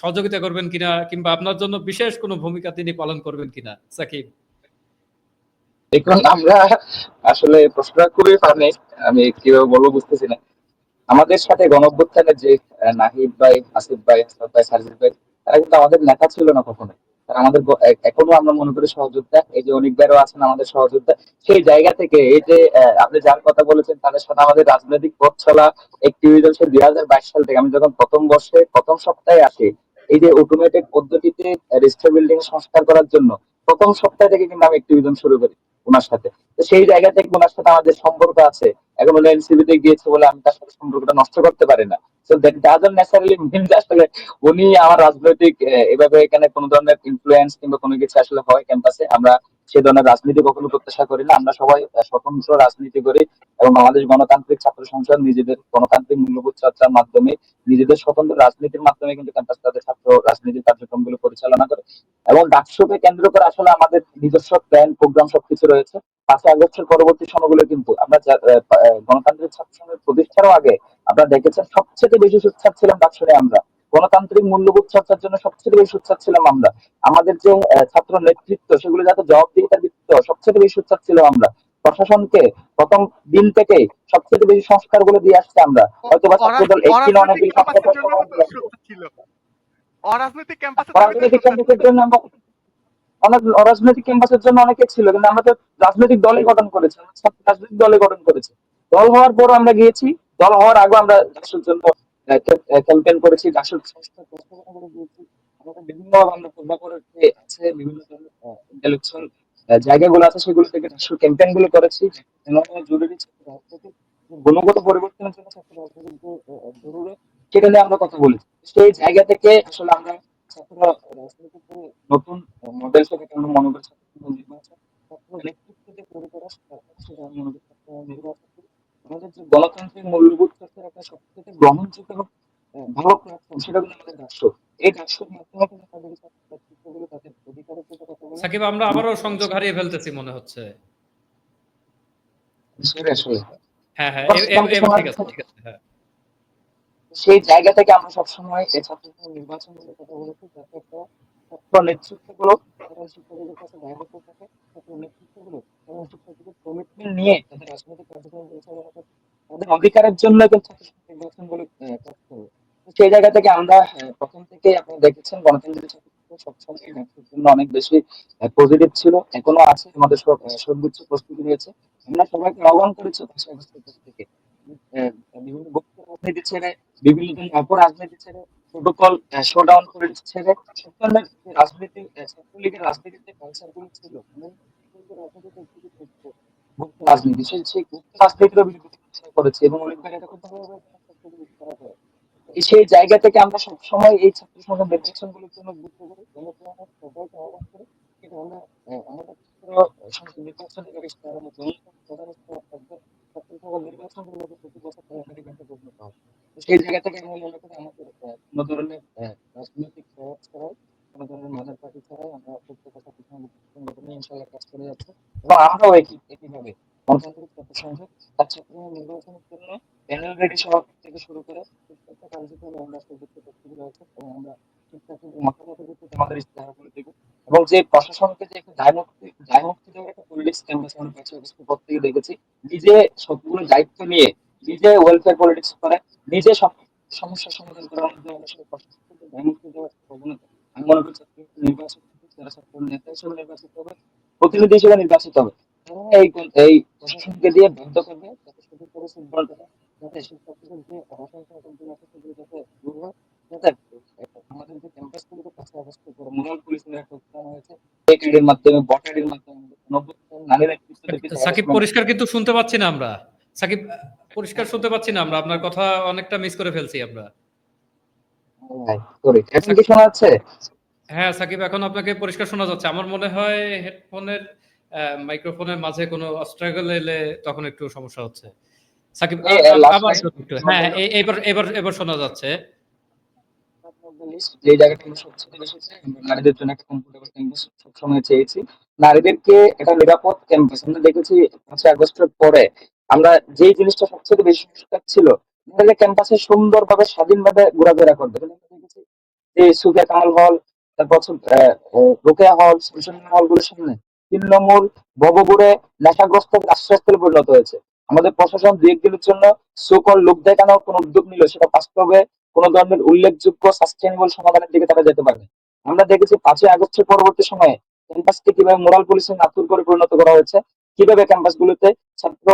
সহযোগিতা করবেন কিনা, কিংবা আপনার জন্য বিশেষ কোনো ভূমিকা তিনি পালন করবেন কিনা, সাকিব? দেখুন, আমরা আসলে প্রশ্নটা খুবই ফানি। আমি কিভাবে বলবো বুঝতেছি না। আমাদের সাথে গণঅভ্যুত্থানের যে নাহিদ ভাই, আসিফ ভাই, আসাদ ভাই, সার্জিস ভাই, তারা কিন্তু আমাদের নেতা ছিল না কখনো। তারা আমাদের এখনো আমরা মনে করি সহযোদ্ধা। এই যে অনিক ভাইরাও আছেন আমাদের সহযোদ্ধা। সেই জায়গা থেকে এই যে আপনি যার কথা বলেছেন তাদের সাথে আমাদের রাজনৈতিক পথ চলা অ্যাক্টিভিজম সে ২০২২ সাল থেকে। আমি যখন প্রথম বর্ষে প্রথম সপ্তাহে আসি, এই যে অটোমেটেড পদ্ধতিতে রেজিস্টার বিল্ডিং সংস্কার করার জন্য প্রথম সপ্তাহ থেকে কিন্তু আমি অ্যাক্টিভিজম শুরু করি ওনার সাথে। তো সেই জায়গা থেকে ওনার সাথে আমাদের সম্পর্ক আছে। এখন উনি এনসিবি তে গিয়েছে বলে আমি তার সাথে সম্পর্কটা নষ্ট করতে পারি না। সো দ্যাট ডাজন্ট নেসেসারিলি মিন যে আসলে উনি আমার রাজনৈতিক এভাবে এখানে কোনো ধরনের ইনফ্লুয়েন্স কিংবা কোনো কিছু আসলে হয় ক্যাম্পাসে। আমরা সে ধরনের রাজনীতি কখনো প্রত্যাশা করি না। আমরা সবাই স্বতন্ত্র রাজনীতি করি এবং বাংলাদেশ গণতান্ত্রিক ছাত্র সংসদ নিজেদের গণতান্ত্রিক মূল্যবোধ চর্চার মাধ্যমে, নিজেদের স্বতন্ত্র রাজনীতির মাধ্যমে কিন্তু ক্যাম্পাস তাদের ছাত্র রাজনীতির কার্যক্রমগুলো পরিচালনা করে। এবং ডাকসুকে কেন্দ্র করে আসলে আমাদের নিজস্ব প্ল্যান প্রোগ্রাম সবকিছু রয়েছে। ৫ই আগস্টের পরবর্তী সময়গুলো কিন্তু আমরা গণতান্ত্রিক ছাত্র সংসদ প্রতিষ্ঠারও আগে আপনারা দেখেছেন সবচেয়ে বেশি সোচ্চার ছিলাম ডাকসুরে আমরা। গণতান্ত্রিক মূল্যবোধ চর্চার জন্য সবচেয়ে বেশি সোচ্চার ছিলাম আমরা। আমাদের যে ছাত্র নেতৃত্ব সেগুলো যাতে জবাবদিহিতার ভিত্তিতে সবচেয়ে বেশি সোচ্চার ছিলাম আমরা। প্রশাসনকে প্রথম দিন থেকেই সবচেয়ে বেশি সংস্কার গুলো দিয়ে আসছে আমরা। হয়তো বা ছাত্রদল একটি না অরাজনৈতিক অনেকগুলি ক্যাম্পাসের সংস্কার জন্য তো সোচ্চার ছিল। অরাজনৈতিক ক্যাম্পাসের জন্য তো রাজনৈতিক সোচ্চার ক্যাম্পাসের ছিল। জন্য আমরা অনেক অরাজনৈতিক ক্যাম্পাসের জন্য অনেকে ছিল, কিন্তু আমরা তো রাজনৈতিক দলই গঠন করেছি, আমরা ছাত্র রাজনৈতিক দলে গঠন করেছি। দল হওয়ার পরও আমরা গিয়েছি, দল হওয়ার আগে আমরা ডাকসুর জন্য ক্যাম্পেইন করেছি, ডাকসুর সংস্থা প্রস্তাবনা করে দিয়েছি। আমাদের বিভিন্নভাবে আমরা পূর্বাপরের যে আছে বিভিন্ন ধরনের ইন্টেলেকচুয়াল জায়গাগুলো আছে সেগুলো থেকে ডাকসুর ক্যাম্পেইন গুলো করেছি। জরুরি ছাত্র রাজনীতি গুণগত পরিবর্তনের জন্য ছাত্র রাজনীতি জরুরি, সেটা নিয়ে আমরা কথা বলেছি। সেই জায়গা থেকে আসলে আমরা ছাত্র রাজনীতিতে নতুন মডেল সেটাকে আমরা মনে করি ছাত্র নির্বাচন, ছাত্র নেতৃত্ব যে তৈরি করা সেটা আমি মনে করি ছাত্র নির্বাচন করি। আমাদের যে গণতান্ত্রিক মূল্যবোধ চর্চার একটা সবথেকে গ্রহণযোগ্য এবং ভালো প্ল্যাটফর্ম সেটা কিন্তু আমাদের ডাকসু। এই ডাকসুর মাধ্যমে কিন্তু তাদের ছাত্র নেতৃত্বগুলো তাদের অধিকারের জন্য কথা বলে। সাকিব, আমরা আবারও সংযোগ হারিয়ে ফেলতেছি মনে হচ্ছে। সেটা আসলে হ্যাঁ, হ্যাঁ, এবার শোনা ঠিক আছে, যাচ্ছে। ঠিক আছে। হ্যাঁ, সেই জায়গা থেকে আমরা সবসময় এই ছাত্র নির্বাচন নিয়ে কথা বলেছি, যাতে একটা ছাত্র নেতৃত্বগুলো সাধারণ শিক্ষকদের কাছে দায়বদ্ধ থাকে, ছাত্র নেতৃত্বগুলো সাধারণ শিক্ষকদের কমিটমেন্ট নিয়ে তাদের রাজনৈতিক কার্যক্রম পরিচালনা করে তাদের অধিকারের জন্য কিন্তু ছাত্র নির্বাচন বলে কাজ করবে। তো সেই জায়গা থেকে আমরা প্রথম থেকে আপনি দেখেছেন গণতান্ত্রিক ছাত্র সবসময় নেতৃত্বের জন্য অনেক বেশি পজিটিভ ছিল, এখনো আছে। আমাদের সব সর্বোচ্চ প্রস্তুতি রয়েছে। আমরা সবাইকে আহ্বান করেছি ৫ই আগস্টের পর থেকে বিভিন্ন গোষ্ঠী রাজনীতি ছেড়ে বিভিন্ন ধরনের অপরাজনীতি ছেড়ে, প্রোটোকল শোডাউন পলিটিক্স ছেড়ে সব ধরনের যে রাজনীতি, ছাত্রলীগের রাজনীতির যে কালচার গুলো ছিল, কিন্তু রাজনীতিতে একটু একটু গুপ্ত রাজনীতি, সেই গুপ্ত রাজনীতির বিরুদ্ধে চেষ্টা করেছে এবং অনেক জায়গায় এটা খুব ভালোভাবে করা হয়। সেই জায়গা থেকে আমরা সবসময় এই ছাত্র সংগ্রাম নির্বাচন গুলোর জন্য গুরুত্ব করি, জনগণের সবাইকে আহ্বান করি কিন্তু আমরা আমাদের ছাত্র সংগ্রাম নির্বাচনের ব্যাপারে তার মধ্যে অন্যতম প্রধান থাকবে ছাত্র সংগ্রাম নির্বাচন গুলোকে প্রতি বছর সরকারি ব্যাংকে পরিণত হয়। তো সেই জায়গা থেকে আমি মনে করি আমাদের কোনো ধরনের রাজনৈতিক প্রভাব ছাড়াই, কোনো ধরনের মাদার পার্টি ছাড়াই আমরা প্রত্যেকটা ছাত্র সংগঠনে ইনশাল্লাহ কাজ করে যাচ্ছি এবং আমরাও একইভাবে গণতান্ত্রিক ছাত্র সংসদ তার ছাত্র নির্বাচনের জন্য প্যানেল রেডি থেকে শুরু করে প্রত্যেকটা কার্যক্রমে আমরা সর্বোচ্চ প্রস্তুতি রয়েছে এবং আমরা শিক্ষার্থীদের মতামতের ভিত্তিতে আমাদের ইস্তেহারগুলো দেব এবং যে প্রশাসনকে যে একটা দায়মুক্তি দেওয়ার একটা পলিটিক্স ক্যাম্পাস আমরা 5 আগস্ট পর থেকে দেখেছি, নিজে সবগুলো দায়িত্ব নিয়ে নিজে ওয়েলফেয়ার পলিটিক্স করে নিজে সব সমস্যার সমাধান করার মধ্যে আসলে প্রশাসনকে দায়মুক্তি দেওয়ার একটা প্রবণতা আমি মনে করি ছাত্র নির্বাচন যারা ছাত্র নেতা হিসেবে নির্বাচিত হবে, প্রতিনিধি হিসেবে নির্বাচিত হবে, তারা এই প্রশাসনকে দিয়ে বাধ্য করবে যাতে সঠিক করে সিদ্ধান্ত নেয়, যাতে শিক্ষার্থীদের যে অসংখ্য যন্ত্রণা আছে সেগুলো যাতে দূর হয়, যাতে আমাদের যে ক্যাম্পাসগুলোতে 5 আগস্টের পরে মোরাল পুলিশের একটা উত্থান হয়েছে, এই আইডির মাধ্যমে বট আইডির মাধ্যমে নারী নেতৃত্বদেরকে যে সাকিব harassment পরিষ্কার কিন্তু শুনতে পাচ্ছি না আমরা। সাকিব পরিষ্কার শুনতে পাচ্ছি না আমরা। আপনার কথা অনেকটা মিস করে ফেলছি আমরা। সরি, এখন কি সাকিব শোনা যাচ্ছে? হ্যাঁ, সাকিব এখন আপনাকে পরিষ্কার শোনা যাচ্ছে। আমার মনে হয় হেডফোনের মাইক্রোফোনের মাঝে কোনো স্ট্রাগল এলে তখন একটু সমস্যা হচ্ছে। সাকিব লাস্ট আবার টাইম একটু হ্যাঁ, এবার শোনা যাচ্ছে। যে জায়গাটা আমরা সবচেয়ে বেশি চাই, আমরা নারীদের জন্য একটা কমফোর্টেবল ক্যাম্পাস সবসময় চেয়েছি, নারীদেরকে একটা নিরাপদ ক্যাম্পাস আমরা দেখেছি 5 আগস্টের পরে আমরা যেই জিনিসটা সবচেয়ে বেশি সংস্কার ছিল, নারীরা ক্যাম্পাসে সুন্দরভাবে স্বাধীনভাবে ঘোরাফেরা করবে, কিন্তু আমরা দেখেছি যে সুফিয়া কামাল হল, তারপর রোকেয়া হল, সুলতান হল গুলোর সামনে তৃণমূল ববগুড়ে নেশাগ্রস্ত আশ্রয়স্থলে পরিণত হয়েছে। আমাদের প্রশাসন দু একদিনের জন্য সুকল লোক দেখানোর কোন উদ্যোগ নিল, সেটা বাস্তবে কোন ধরনের উল্লেখযোগ্য সাস্টেইনেবল সমাধানের দিকে তারা যেতে পারে। আমরা দেখেছি 5 আগস্টের পরবর্তী সময়ে ক্যাম্পাসকে কিভাবে মোরাল পুলিশের নাতুর করে পরিণত করা হয়েছে, কিভাবে ক্যাম্পাসগুলোতে ছাত্র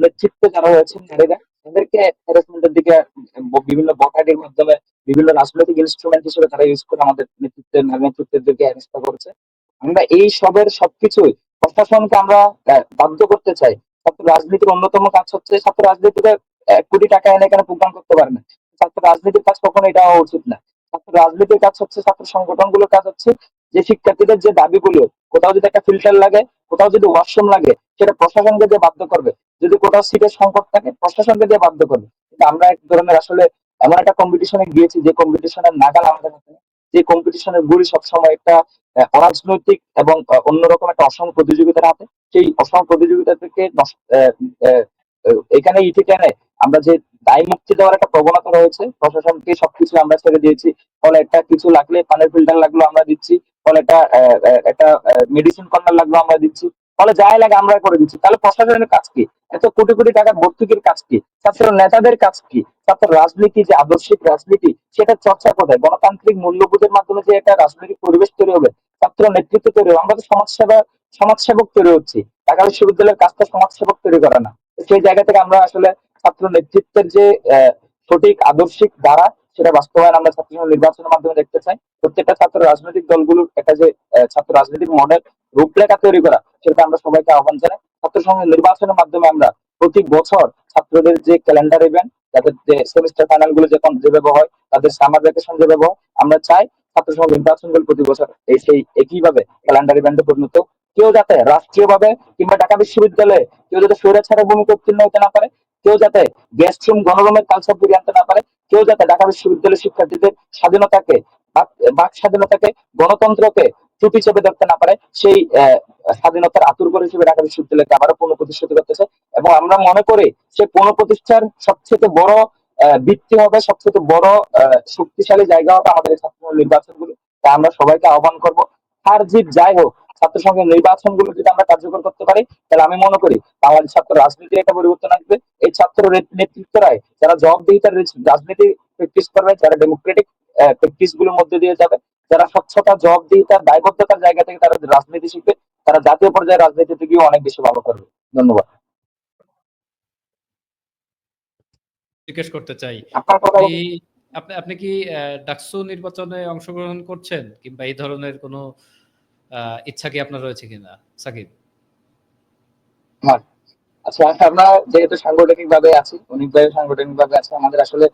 নেতৃত্বে যারা রয়েছে নারীরা তাদেরকে হ্যারাসমেন্টের দিকে বিভিন্ন বখাটের মাধ্যমে বিভিন্ন রাজনৈতিক ইনস্ট্রুমেন্ট হিসেবে তারা ইউজ করে আমাদের নেতৃত্বের নারী নেতৃত্বের দিকে হেনস্থা করেছে। আমরা এই সবের সবকিছুই প্রশাসনকে আমরা বাধ্য করতে চাই। ছাত্র রাজনীতির অন্যতম কাজ হচ্ছে ছাত্র রাজনীতিতে 1 কোটি টাকা এনে এখানে প্রোগ্রাম করতে পারে না। ছাত্র রাজনীতির কাজ কখনো এটা হওয়া উচিত না। ছাত্র রাজনীতির কাজ হচ্ছে, ছাত্র সংগঠনগুলোর কাজ হচ্ছে যে শিক্ষার্থীদের যে দাবিগুলো, কোথাও যদি একটা ফিল্টার লাগে, কোথাও যদি ওয়াশরুম লাগে, সেটা প্রশাসনকে দিয়ে বাধ্য করবে। যদি কোথাও সিটের সংকট থাকে, প্রশাসনকে দিয়ে বাধ্য করবে। কিন্তু আমরা এক ধরনের আসলে এমন একটা কম্পিটিশনে গিয়েছি যে কম্পিটিশনের নাগাল আমাদের হাতে নেই, যে কম্পিটিশনের গুলি সবসময় একটা অরাজনৈতিক এবং অন্যরকম একটা অসম প্রতিযোগিতার হাতে। সেই অসম প্রতিযোগিতা থেকে এখানে ইতি টেনে আমরা যে দায় মুক্তি দেওয়ার একটা প্রবণতা রয়েছে, প্রশাসনকে সবকিছু আমরা ছেড়ে দিয়েছি। ফলে একটা কিছু লাগলে পানের ফিল্টার লাগলো আমরা দিচ্ছি, ফলে একটা মেডিসিন কর্নার লাগলো আমরা দিচ্ছি, ফলে যাই লাগে আমরা করে দিচ্ছি। তাহলে প্রশাসনের কাজ কি? এত কোটি কোটি টাকার ভর্তুকির কাজ কি? ছাত্র নেতাদের কাজ কি? ছাত্র রাজনীতি যে আদর্শিক রাজনীতি, সেটা চর্চা কোথায়? গণতান্ত্রিক মূল্যবোধের মাধ্যমে যে একটা রাজনৈতিক পরিবেশ তৈরি হবে, ছাত্র নেতৃত্ব তৈরি হবে, আমরা তো সমাজসেবক তৈরি হচ্ছি। ঢাকা বিশ্ববিদ্যালয়ের কাজটা সমাজসেবক তৈরি করা না। সেই জায়গা থেকে আমরা আসলে ছাত্র নেতৃত্বের যে সঠিক আদর্শিক ধারা, সেটা বাস্তবায়ন আমরা ছাত্র নির্বাচনের মাধ্যমে দেখতে চাই। প্রত্যেকটা ছাত্র রাজনৈতিক দলগুলোর একটা যে ছাত্র রাজনৈতিক মডেল রূপরেখা তৈরি করা, সেটা আমরা সবাইকে আহ্বান জানাই। ছাত্র সংঘ নির্বাচনের মাধ্যমে আমরা প্রতি বছর ছাত্রদের যে ক্যালেন্ডার ইভেন্ট, তাদের যে সেমিস্টার ফাইনাল গুলো যখন যেভাবে হয়, তাদের সামার ভ্যাকেশন যেভাবে হয়, আমরা চাই ছাত্র সংঘ নির্বাচন গুলো প্রতি বছর সেই একইভাবে ক্যালেন্ডার ইভেন্টে পরিণত। কেউ যাতে রাষ্ট্রীয়ভাবে কিংবা ঢাকা বিশ্ববিদ্যালয়ে কেউ যাতে স্বৈরাচারের ভূমিকা উত্তীর্ণ হতে না পারে, কেউ যাতে গেস্ট রুম গণরুমের কালচার ফিরিয়ে আনতে না পারে, কেউ যাতে ঢাকা বিশ্ববিদ্যালয়ের শিক্ষার্থীদের স্বাধীনতাকে, বাক স্বাধীনতাকে, গণতন্ত্রকে চুপি চেপে ধরতে না পারে, সেই স্বাধীনতার আতুরঘর হিসেবে ঢাকা বিশ্ববিদ্যালয়কে আবারও পুনঃপ্রতিষ্ঠিত করতেছে। এবং আমরা মনে করি সে পুনঃপ্রতিষ্ঠার সবচেয়ে বড় ভিত্তি হবে, সবচেয়ে বড় শক্তিশালী জায়গা হবে আমাদের এই ছাত্র নির্বাচনগুলো। তা আমরা সবাইকে আহ্বান করবো, হার জিত যাই হোক, ছাত্র সংঘের নির্বাচনগুলো যদি আমরা কার্যকর করতে পারি, তাহলে আমি মনে করি বাংলাদেশ ছাত্র রাজনীতি একটা পরিবর্তন আসবে। এই ছাত্র নেতৃত্বরাই যারা জবাবদিহিতার রাজনীতি প্র্যাকটিস করবে, যারা ডেমোক্রেটিক প্র্যাকটিস গুলোর মধ্যে দিয়ে যাবে, যারা স্বচ্ছতা, জবাবদিহিতার, দায়বদ্ধতার জায়গা থেকে তারা রাজনীতি শিখবে, তারা জাতীয় পর্যায়ে রাজনীতিতে গিয়ে অনেক বেশি ভালো করবে। ধন্যবাদ। জিজ্ঞেস করতে চাই আপনার কথা আপনি আপনি কি ডাকসু নির্বাচনে অংশগ্রহণ করছেন কিংবা এই ধরনের কোনো ইচ্ছা কি আপনার রয়েছে কিনা সাকিব? হ্যাঁ, আচ্ছা আমরা যেহেতু সাংগঠনিক ভাবে আছি, অনেকভাবে সাংগঠনিক ভাবে আছে, আমাদের আসলে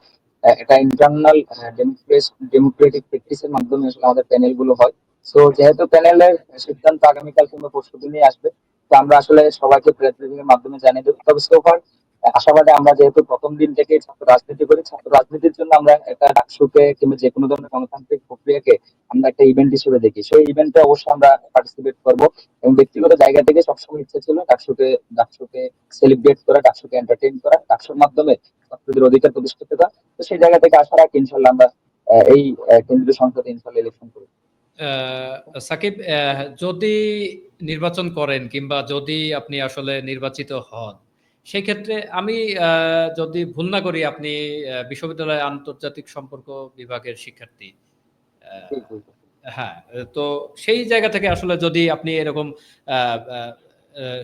একটা ইন্টারনাল ডেমোক্রেটিক প্র্যাকটিসের মাধ্যমে আসলে আমাদের প্যানেল গুলো হয়। তো যেহেতু প্যানেলের সিদ্ধান্ত আগামীকাল কিংবা পরশু দিনই আসবে, তো আমরা আসলে সবাইকে প্রেস ব্রিফিং এর মাধ্যমে জানিয়ে দেবো। তবে সোফার আশাবাদে আমরা যেহেতু প্রথম দিন থেকে ছাত্র রাজনীতি করি, ছাত্র রাজনীতির জন্য আমরা একটা ডাকসুকে কিংবা যে কোনো ধরনের গণতান্ত্রিক প্রক্রিয়াকে আমরা একটা ইভেন্ট হিসেবে দেখি। সেই ইভেন্টে অবশ্যই আমরা পার্টিসিপেট করবো, এবং ব্যক্তিগত জায়গা থেকে সবসময় ইচ্ছা ছিল ডাকসুকে ডাকসুকে সেলিব্রেট করা, ডাকসুকে এন্টারটেইন করা, ডাকসুর মাধ্যমে ছাত্রদের অধিকার প্রতিষ্ঠিত করা। তো সেই জায়গা থেকে আশা রাখি ইনশাল্লাহ আমরা এই কেন্দ্রীয় সংসদে ইনশাল্লাহ ইলেকশন করব। সাকিব, যদি নির্বাচন করেন কিংবা যদি আপনি আসলে নির্বাচিত হন, সেই ক্ষেত্রে আমি যদি ভুল না করি আপনি বিশ্ববিদ্যালয়ের আন্তর্জাতিক সম্পর্ক বিভাগের শিক্ষার্থী। জি, আহ, জি, জি। হ্যাঁ, তো সেই জায়গা থেকে আসলে যদি আপনি এরকম আহ, আহ,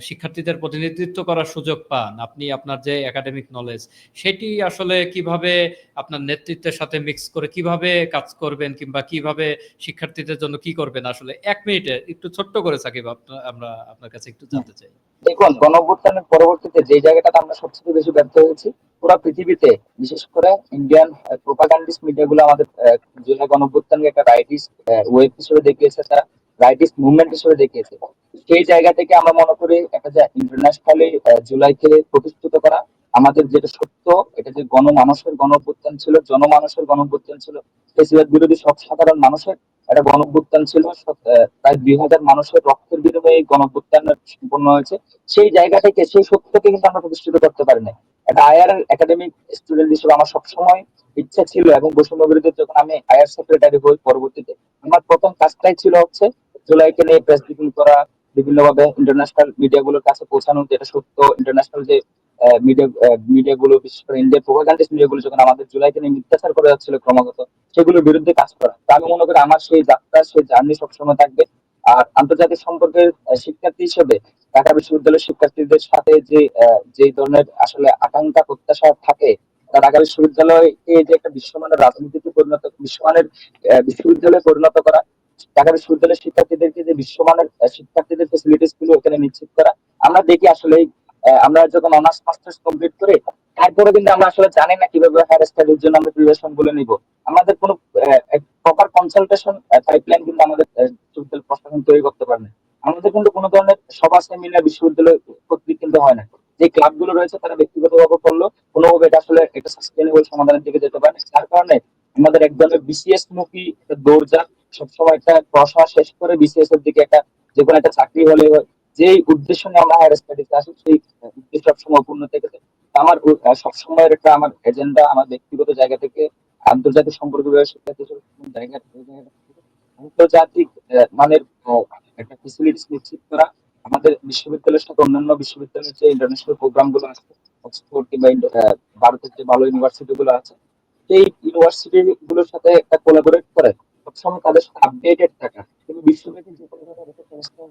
শিক্ষার্থীদের প্রতিনিধিত্ব করার সুযোগ পান, আপনি আপনার যে একাডেমিক নলেজ সেটি আসলে কিভাবে আপনার নেতৃত্বের সাথে মিক্স করে কিভাবে কাজ করবেন কিংবা কিভাবে শিক্ষার্থীদের জন্য কি করবেন, আসলে 1 মিনিটে একটু ছোট্ট করে সাকিব আমরা আপনার কাছে একটু জানতে চাই। দেখুন, গণঅভ্যুত্থানের পরবর্তীতে যে জায়গাটাতে আমরা সবচেয়ে বেশি ব্যর্থ হয়েছি পুরো পৃথিবীতে, বিশেষ করে ইন্ডিয়ান প্রোপাগান্ডিস্ট মিডিয়া গুলো আমাদের জুলাই গণঅভ্যুত্থানকে একটা রাইটিস্ট ওয়েব হিসেবে দেখিয়েছে, তারা রাইটিস্ট মুভমেন্ট হিসেবে দেখিয়েছে। সেই জায়গা থেকে আমরা মনে করি একটা যে ইন্টারন্যাশনালি জুলাইকে প্রতিষ্ঠিত করা আমাদের যেটা সত্য, এটা যে গণমানুষের গণঅভ্যুত্থান ছিল, জনমানুষের গণঅভ্যুত্থান ছিল, ফেসিবাদ বিরোধী সব সাধারণ মানুষের একটা গণঅভ্যুত্থান ছিল, প্রায় 2000 মানুষের রক্তের বিনিময়ে এই গণঅভ্যুত্থান সম্পন্ন হয়েছে। সেই জায়গা থেকে সেই সত্যকে কিন্তু আমরা প্রতিষ্ঠিত করতে পারি না। একটা আইআর একাডেমিক স্টুডেন্ট হিসেবে আমার সবসময় ইচ্ছা ছিল, এবং বৈষম্য বিরোধী যখন আমি আইআর সেক্রেটারি হই পরবর্তীতে, আমার প্রথম কাজটাই ছিল হচ্ছে জুলাইকে নিয়ে প্রেস ব্রিফিং করা, বিভিন্নভাবে ইন্টারন্যাশনাল মিডিয়া গুলোর কাছে পৌঁছানো যেটা সত্য, ইন্টারন্যাশনাল যে মিডিয়া গুলো, বিশেষ করে ইন্ডিয়ার প্রোপাগান্ডিস্ট মিডিয়া গুলো যখন আমাদের জুলাইকে নিয়ে মিথ্যাচার করে যাচ্ছিল ক্রমাগত, সেগুলোর বিরুদ্ধে কাজ করা। তো আমি মনে করি আমার সেই যাত্রা, সেই জার্নি সবসময় থাকবে। আর আন্তর্জাতিক সম্পর্কের শিক্ষার্থী হিসেবে ঢাকা বিশ্ববিদ্যালয়ের শিক্ষার্থীদের সাথে যে ধরনের আসলে আকাঙ্ক্ষা প্রত্যাশা থাকে, তা ঢাকা বিশ্ববিদ্যালয়কে যে একটা বিশ্বমানের রাজনীতিতে পরিণত, বিশ্বমানের বিশ্ববিদ্যালয়ে পরিণত করা, ঢাকা বিশ্ববিদ্যালয়ের শিক্ষার্থীদেরকে যে বিশ্বমানের শিক্ষার্থীদের ফেসিলিটিস গুলো এখানে নিশ্চিত করা। আমরা দেখি আসলে আমরা যখন অনার্স মাস্টার্স কমপ্লিট করি, তারপরে কিন্তু আমরা আসলে জানি না কিভাবে হায়ার স্টাডির জন্য আমরা প্রিপারেশন গুলো নিব। আমাদের কোনো প্রপার কনসালটেশন পাইপলাইন কিন্তু আমাদের বিশ্ববিদ্যালয় প্রশাসন তৈরি করতে পারে না। আমাদের কিন্তু কোনো ধরনের সভা সেমিনার বিশ্ববিদ্যালয় কর্তৃক কিন্তু হয় না। যে ক্লাব গুলো রয়েছে তারা ব্যক্তিগতভাবে করলো, কোনোভাবে এটা আসলে একটা সাস্টেনেবল সমাধানের দিকে যেতে পারে না। যার কারণে আমাদের এক ধরনের বিসিএস মুখী একটা দৌড়ঝাঁপ, সবসময় একটা পড়াশোনা শেষ করে বিসিএস এর দিকে একটা, যে কোনো একটা চাকরি হলে যে উদ্দেশ্য নিয়ে আমরা হায়ার স্টাডিতে আসি, সেই উদ্দেশ্য সবসময় পূর্ণ থেকে যায়। আমার সবসময়ের একটা আমার এজেন্ডা, আমার ব্যক্তিগত জায়গা থেকে আন্তর্জাতিক সম্পর্ক বিভাগের শিক্ষার্থী হিসেবে আন্তর্জাতিক মানের একটা ফেসিলিটিস নিশ্চিত করা, আমাদের বিশ্ববিদ্যালয়ের সাথে অন্যান্য বিশ্ববিদ্যালয়ের যে ইন্টারন্যাশনাল প্রোগ্রাম গুলো আছে, অক্সফোর্ড কিংবা ভারতের যে ভালো ইউনিভার্সিটি গুলো আছে, সেই ইউনিভার্সিটি গুলোর সাথে একটা কোলাবোরেট করে সবসময় তাদের সাথে আপডেটেড থাকা। কিন্তু বিশ্বব্যাপী যে কোনো ধরনের একটা সংস্থা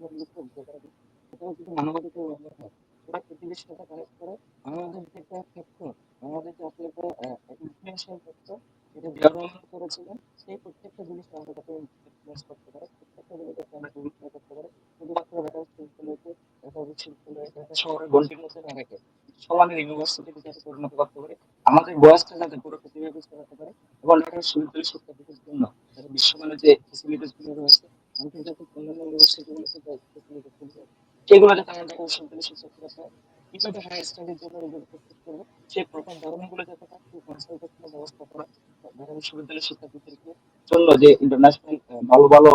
সেটাও কিন্তু মানবাধিকার লঙ্ঘন হয়। ওরা পৃথিবীর সাথে কানেক্ট করে আমাদের যে একটা ক্ষেত্র, আমাদের যে আসলে একটা ইনফ্লুয়েন্সিয়াল ক্ষেত্র, যেটা জিয়া রহমান করেছিলেন, সেই প্রত্যেকটা জিনিস আমাদের কাছে ইনফ্লুয়েন্স করতে পারে, প্রত্যেকটা জিনিসকে আমরা পরিচালনা করতে পারে। শুধুমাত্র ঢাকা বিশ্ববিদ্যালয়কে, ঢাকা বিশ্ববিদ্যালয় ঢাকা শহরের গণ্ডির মধ্যে না রেখে সমানের ইউনিভার্সিটিতে যাতে পরিণত করতে পারে, আমাদের বয়সটা যাতে পুরো পৃথিবীকে ছড়াতে পারে, এবং ঢাকা বিশ্ববিদ্যালয় শিক্ষার্থীদের জন্য যাতে বিশ্বমানের যে ফেসিলিটিস গুলো রয়েছে, আন্তর্জাতিক অন্যান্য ইউনিভার্সিটিগুলোতে যে ফেসিলিটিস গুলো, সেগুলো যাতে আমরা ঢাকা বিশ্ববিদ্যালয়ের শিক্ষার্থীরা পায়, কিভাবে হায়ার স্টাডির জন্য নিজেকে প্রস্তুত করবে, সেই প্রথম ধরনগুলো যাতে থাকে, কনসালটেশনের ব্যবস্থা করা, ঢাকা বিশ্ববিদ্যালয়ের শিক্ষার্থীদেরকে জন্য যে ইন্টারন্যাশনাল ভালো ভালো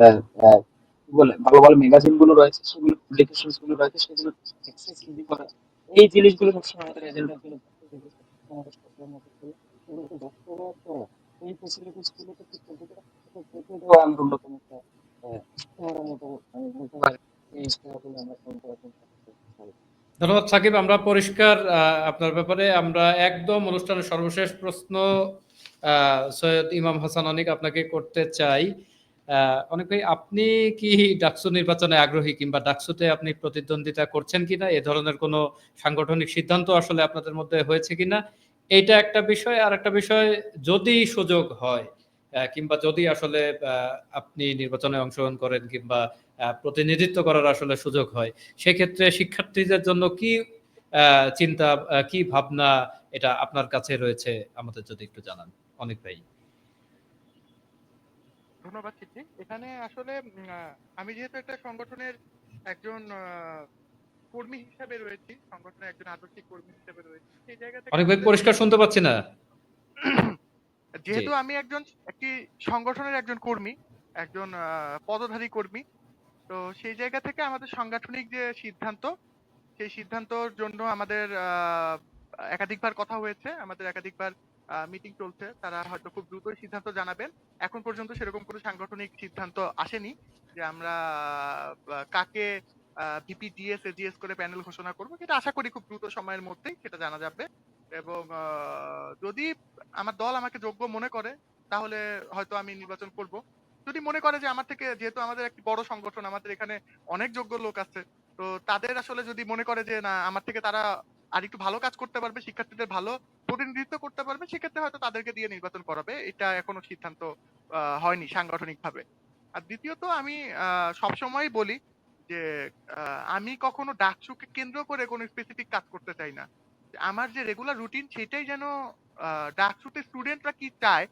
আহ, আহ, কি বলে ভালো ভালো ম্যাগাজিন গুলো রয়েছে, সেগুলো পাবলিকেশন গুলো রয়েছে, সেগুলো অ্যাক্সেস ইজি করা, এই জিনিসগুলো সবসময় আমাদের এজেন্ডা গুলো থাকে, যেগুলো সবসময় আমাদের সরকারের মধ্যে ছিল, সেগুলোকে বাস্তবায়ন করা, এই ফেসিলিটিস গুলোকে ঠিক করতে পারে, সেটা দেওয়া আমার অন্যতম একটা ইশতেহারের মতো আমি বলতে পারি। এই ইশতেহারগুলো আমরা পূরণ করার চেষ্টা করতে ধন্যবাদ সাকিব, আমরা পরিষ্কার আপনার ব্যাপারে। আমরা একদম অনুষ্ঠানের সর্বশেষ প্রশ্ন সৈয়দ ইমাম হাসান অনিক আপনাকে করতে চাই। অনেক ভাই, আপনি কি ডাকসু নির্বাচনে আগ্রহী কিংবা ডাকসুতে আপনি প্রতিদ্বন্দ্বিতা করছেন কিনা, এ ধরনের কোনো সাংগঠনিক সিদ্ধান্ত আসলে আপনাদের মধ্যে হয়েছে কিনা, এইটা একটা বিষয়। আরেকটা বিষয়, যদি সুযোগ হয় কিংবা যদি আসলে আপনি নির্বাচনে অংশগ্রহণ করেন কিংবা প্রতিনিধিত্ব করার আসলে সুযোগ হয়, সেক্ষেত্রে শিক্ষার্থীদের জন্য কি চিন্তা, কি ভাবনা এটা আপনার কাছে রয়েছে, আমাদের যদি একটু জানান অনেক ভাই। ধন্যবাদ সিদ্ধি। এখানে আসলে আমি যেহেতু একটা সংগঠনের একজন কর্মী হিসেবে রয়েছি, সংগঠনের একজন আদর্শিক কর্মী হিসেবে রয়েছি, সেই জায়গা থেকে অনেক ভাই, আমাদের পরিষ্কার শুনতে পাচ্ছি না। জি। যেহেতু আমি একটি সংগঠনের একজন কর্মী, একজন পদধারী কর্মী, তো সেই জায়গা থেকে আমাদের সাংগঠনিক যে সিদ্ধান্ত, সেই সিদ্ধান্তর জন্য আমাদের একাধিকবার কথা হয়েছে। আমাদের একাধিকবার মিটিং চলছে। তারা হয়তো খুব দ্রুতই সিদ্ধান্ত জানাবেন। এখন পর্যন্ত সেরকম কোনো সাংগঠনিক সিদ্ধান্ত আসেনি যে আমরা কাকে ভিপি, ডিএস, এজিএস করে প্যানেল ঘোষণা করব। সেটা আশা করি খুব দ্রুত সময়ের মধ্যেই সেটা জানা যাবে। এবং যদি আমার দল আমাকে যোগ্য মনে করে, তাহলে হয়তো আমি নির্বাচন করব। যদি মনে করে যে আমার থেকে, যেহেতু আমাদের একটি বড় সংগঠন, আমাদের এখানে অনেক যোগ্য লোক আছে। তো তাদের আসলে যদি মনে করে যে না, আমার থেকে তারা আরেকটু ভালো কাজ করতে পারবে, শিক্ষার্থীদের ভালো প্রতিনিধিত্ব করতে পারবে, সেক্ষেত্রে হয়তো তাদেরকে দিয়ে নির্বাচন করাবে। এটা এখনো সিদ্ধান্ত হয়নি সাংগঠনিকভাবে। আর দ্বিতীয়ত আমি সবসময়ই বলি যে আমি কখনো ডাকসুকে কেন্দ্র করে কোনো স্পেসিফিক কাজ করতে চাই না। আমার যে রেগুলার রুটিন সেটাই যেন ডাকসুতে স্টুডেন্টরা কি চায়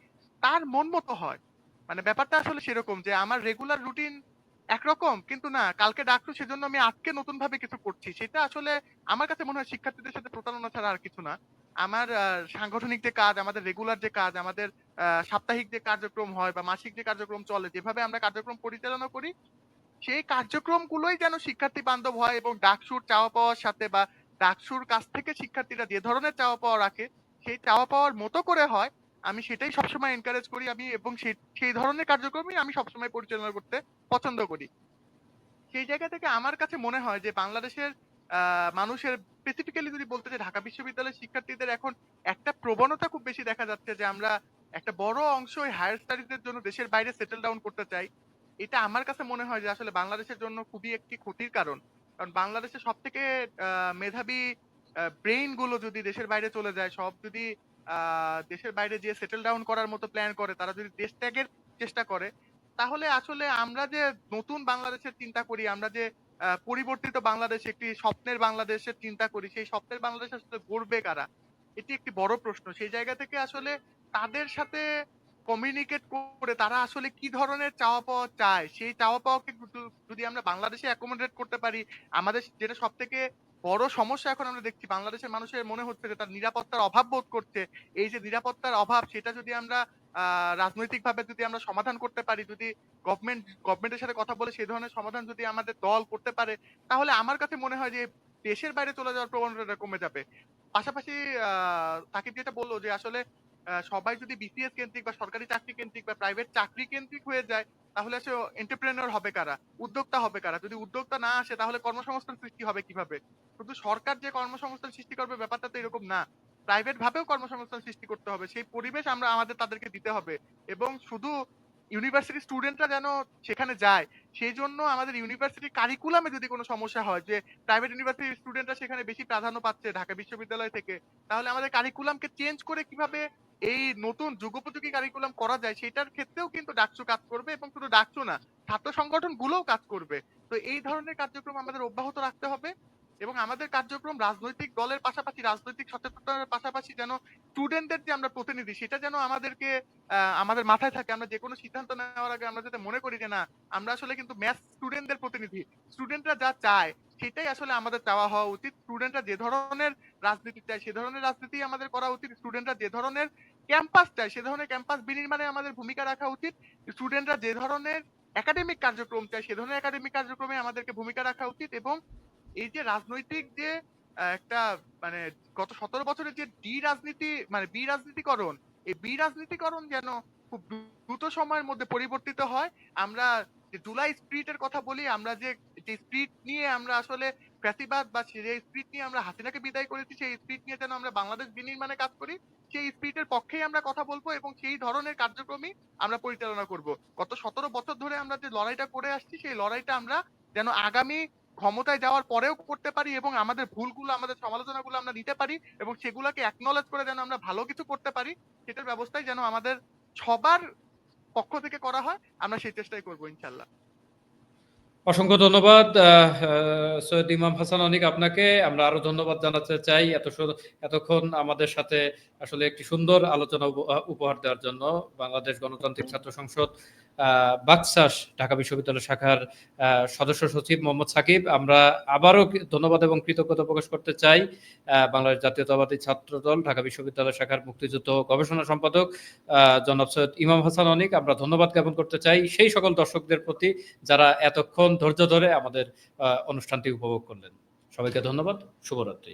তার মন মতো হয়। মানে ব্যাপারটা আসলে সেরকম যে আমার রেগুলার রুটিন একরকম, কিন্তু না কালকে ডাকসু সেজন্য আমি আজকে নতুন ভাবে কিছু করছি। সেটা আসলে আমার কাছে মনে হয় শিক্ষার্থীদের সাথে প্রতারণা ছাড়া আর কিছু না। আমার সাংগঠনিক যে কাজ, আমাদের রেগুলার যে কাজ, আমাদের সাপ্তাহিক যে কার্যক্রম হয় বা মাসিক যে কার্যক্রম চলে, যেভাবে আমরা কার্যক্রম পরিচালনা করি, সেই কার্যক্রমগুলোই যেন শিক্ষার্থী বান্ধব হয় এবং ডাকসুর চাওয়া পাওয়ার সাথে বা ডাকসুর কাছ থেকে শিক্ষার্থীরা যে ধরনের চাওয়া পাওয়া রাখে, সেই চাওয়া পাওয়ার মতো করে হয়। আমি সেটাই সবসময় এনকারেজ করি আমি, এবং সেই ধরনের কার্যক্রমই আমি সবসময় পরিচালনা করতে পছন্দ করি। সেই জায়গা থেকে আমার কাছে মনে হয় যে বাংলাদেশের মানুষের, স্পেসিফিক্যালি যদি বলতে চাই, ঢাকা বিশ্ববিদ্যালয়ের শিক্ষার্থীদের এখন একটা প্রবণতা খুব বেশি দেখা যাচ্ছে যে আমরা একটা বড় অংশ হায়ার স্টাডিজ এর জন্য দেশের বাইরে সেটেল ডাউন করতে চাই। এটা আমার কাছে মনে হয় যে আসলে বাংলাদেশের জন্য খুবই একটি ক্ষতির কারণ। কারণ বাংলাদেশের সবথেকে মেধাবী ব্রেইন গুলো যদি দেশের বাইরে চলে যায়, সব যদি দেশের বাইরে যেয়ে সেটেল ডাউন করার মতো প্ল্যান করে, তারা যদি দেশ ত্যাগের চেষ্টা করে, তাহলে আসলে আমরা যে নতুন বাংলাদেশের চিন্তা করি, আমরা যে পরিবর্তিত বাংলাদেশ, একটি স্বপ্নের বাংলাদেশের চিন্তা করি, সেই স্বপ্নের বাংলাদেশ আসলে গড়বে কারা? এটি একটি বড় প্রশ্ন। সেই জায়গা থেকে আসলে তাদের সাথে কমিউনিকেট করে তারা আসলে কি ধরনের চাওয়া পাওয়া চায়, সেই চাওয়া পাওয়াকে যদি আমরা বাংলাদেশে অ্যাকোমোডেট করতে পারি, আমাদের যেটা সবথেকে বড় সমস্যা এখন আমরা দেখছি, বাংলাদেশের মানুষের মনে হচ্ছে যে তার নিরাপত্তার অভাব বোধ করছে। এই যে নিরাপত্তার অভাব, সেটা যদি আমরা রাজনৈতিকভাবে যদি আমরা সমাধান করতে পারি, যদি গভর্নমেন্টের সাথে কথা বলে সেই ধরনের সমাধান যদি আমাদের দল করতে পারে, তাহলে আমার কাছে মনে হয় যে দেশের বাইরে চলে যাওয়ার প্রবণতাটা কমে যাবে। পাশাপাশি সাকিব যেটা বলল যে আসলে সবাই যদি বিসিএস কেন্দ্রিক বা সরকারি চাকরি কেন্দ্রিক বা প্রাইভেট চাকরি কেন্দ্রিক হয়ে যায়, তাহলে আসলে এন্টারপ্রেনিউর হবে কারা? উদ্যোক্তা হবে কারা? যদি উদ্যোক্তা না আসে, তাহলে কর্মসংস্থান সৃষ্টি হবে কিভাবে? শুধু সরকার যে কর্মসংস্থান সৃষ্টি করবে, ব্যাপারটা তো এরকম না। প্রাইভেট ভাবেও কর্মসংস্থান সৃষ্টি করতে হবে। সেই পরিবেশ আমাদের তাদেরকে দিতে হবে। এবং শুধু ইউনিভার্সিটি স্টুডেন্টরা যেন সেখানে যায়, সেইজন্য আমাদের ইউনিভার্সিটি কারিকুলামে যদি কোনো সমস্যা হয় যে প্রাইভেট ইউনিভার্সিটির স্টুডেন্টরা সেখানে বেশি প্রাধান্য পাচ্ছে ঢাকা বিশ্ববিদ্যালয় থেকে, তাহলে আমাদের কারিকুলামকে চেঞ্জ করে কিভাবে এই নতুন যুগোপযোগী কারিকুলাম করা যায়, সেটার ক্ষেত্রেও কিন্তু ডাকসু কাজ করবে, এবং শুধু ডাকসু না, ছাত্র সংগঠনগুলোও কাজ করবে। তো এই ধরনের কার্যক্রম আমাদের অব্যাহত রাখতে হবে, এবং আমাদের কার্যক্রম রাজনৈতিক দলের পাশাপাশি, রাজনৈতিক সচেতনতার পাশাপাশি যেন স্টুডেন্টদের যে আমরা প্রতিনিধি, সেটা যেন আমাদেরকে আমাদের মাথায় থাকে। আমরা যেকোনো সিদ্ধান্ত নেওয়ার আগে আমরা যাতে মনে করি যে না, আমরা আসলে কিন্তু ম্যাথ স্টুডেন্টদের প্রতিনিধি। স্টুডেন্টরা যা চায় সেটাই আসলে আমাদের চাওয়া হওয়া উচিত। স্টুডেন্টরা যে ধরনের রাজনীতি চায় সে ধরনের রাজনীতি আমাদের করা উচিত। স্টুডেন্টরা যে ধরনের ক্যাম্পাস চায় সে ধরনের ক্যাম্পাস বিনির্মাণে আমাদের ভূমিকা রাখা উচিত। স্টুডেন্টরা যে ধরনের একাডেমিক কার্যক্রম চায় সে ধরনের একাডেমিক কার্যক্রমে আমাদেরকে ভূমিকা রাখা উচিত। এবং এই যে রাজনৈতিক যে একটা, মানে গত ১৭ বছরের যে রাজনীতি, মানে রাজনীতিকরণ, এই রাজনীতিকরণ যেন খুব দ্রুত সময়ের মধ্যে পরিবর্তিত হয়। আমরা যে জুলাই স্পিরিট এর কথা বলি, আমরা যে স্পিরিট নিয়ে আমরা আসলে ফ্যাসিবাদ বা যে স্পিরিট নিয়ে আমরা হাসিনাকে বিদায় করেছি, সেই স্পিরিট নিয়ে যেন আমরা বাংলাদেশ বিনির্মাণে কাজ করি, সেই স্পিরিটের পক্ষেই আমরা কথা বলবো এবং সেই ধরনের কার্যক্রমই আমরা পরিচালনা করব। গত ১৭ বছর ধরে আমরা যে লড়াইটা করে আসছি, সেই লড়াইটা আমরা যেন আগামী ক্ষমতায় যাওয়ার পরেও করতে পারি এবং আমাদের ভুলগুলো, আমাদের সমালোচনাগুলো আমরা নিতে পারি এবং সেগুলাকে acknowledge করে যেন আমরা ভালো কিছু করতে পারি, সেটার ব্যবস্থাই যেন আমাদের সবার পক্ষ থেকে করা হয়। আমরা সেই চেষ্টাই করব ইনশাআল্লাহ। অসংখ্য ধন্যবাদ সৈয়দ ইমাম হাসান অনিক আপনাকে। আমরা আরো ধন্যবাদ জানাতে চাই এতক্ষণ আমাদের সাথে আসলে একটি সুন্দর আলোচনা উপহার দেওয়ার জন্য। বাংলাদেশ গণতান্ত্রিক ছাত্র সংসদ বাকশাস ঢাকা বিশ্ববিদ্যালয় শাখার সদস্য সচিব মোহাম্মদ সাকিব। আমরা আবারও ধন্যবাদ এবং কৃতজ্ঞতা প্রকাশ করতে চাই বাংলাদেশ জাতীয়তাবাদী ছাত্র দল ঢাকা বিশ্ববিদ্যালয় শাখার মুক্তিযুদ্ধ গবেষণা সম্পাদক জনাব সৈয়দ ইমাম হাসান অনিক। আমরা ধন্যবাদ জ্ঞাপন করতে চাই সেই সকল দর্শকদের প্রতি যারা এতক্ষণ ধৈর্য ধরে আমাদের অনুষ্ঠানটি উপভোগ করলেন। সবাইকে ধন্যবাদ। শুভরাত্রি।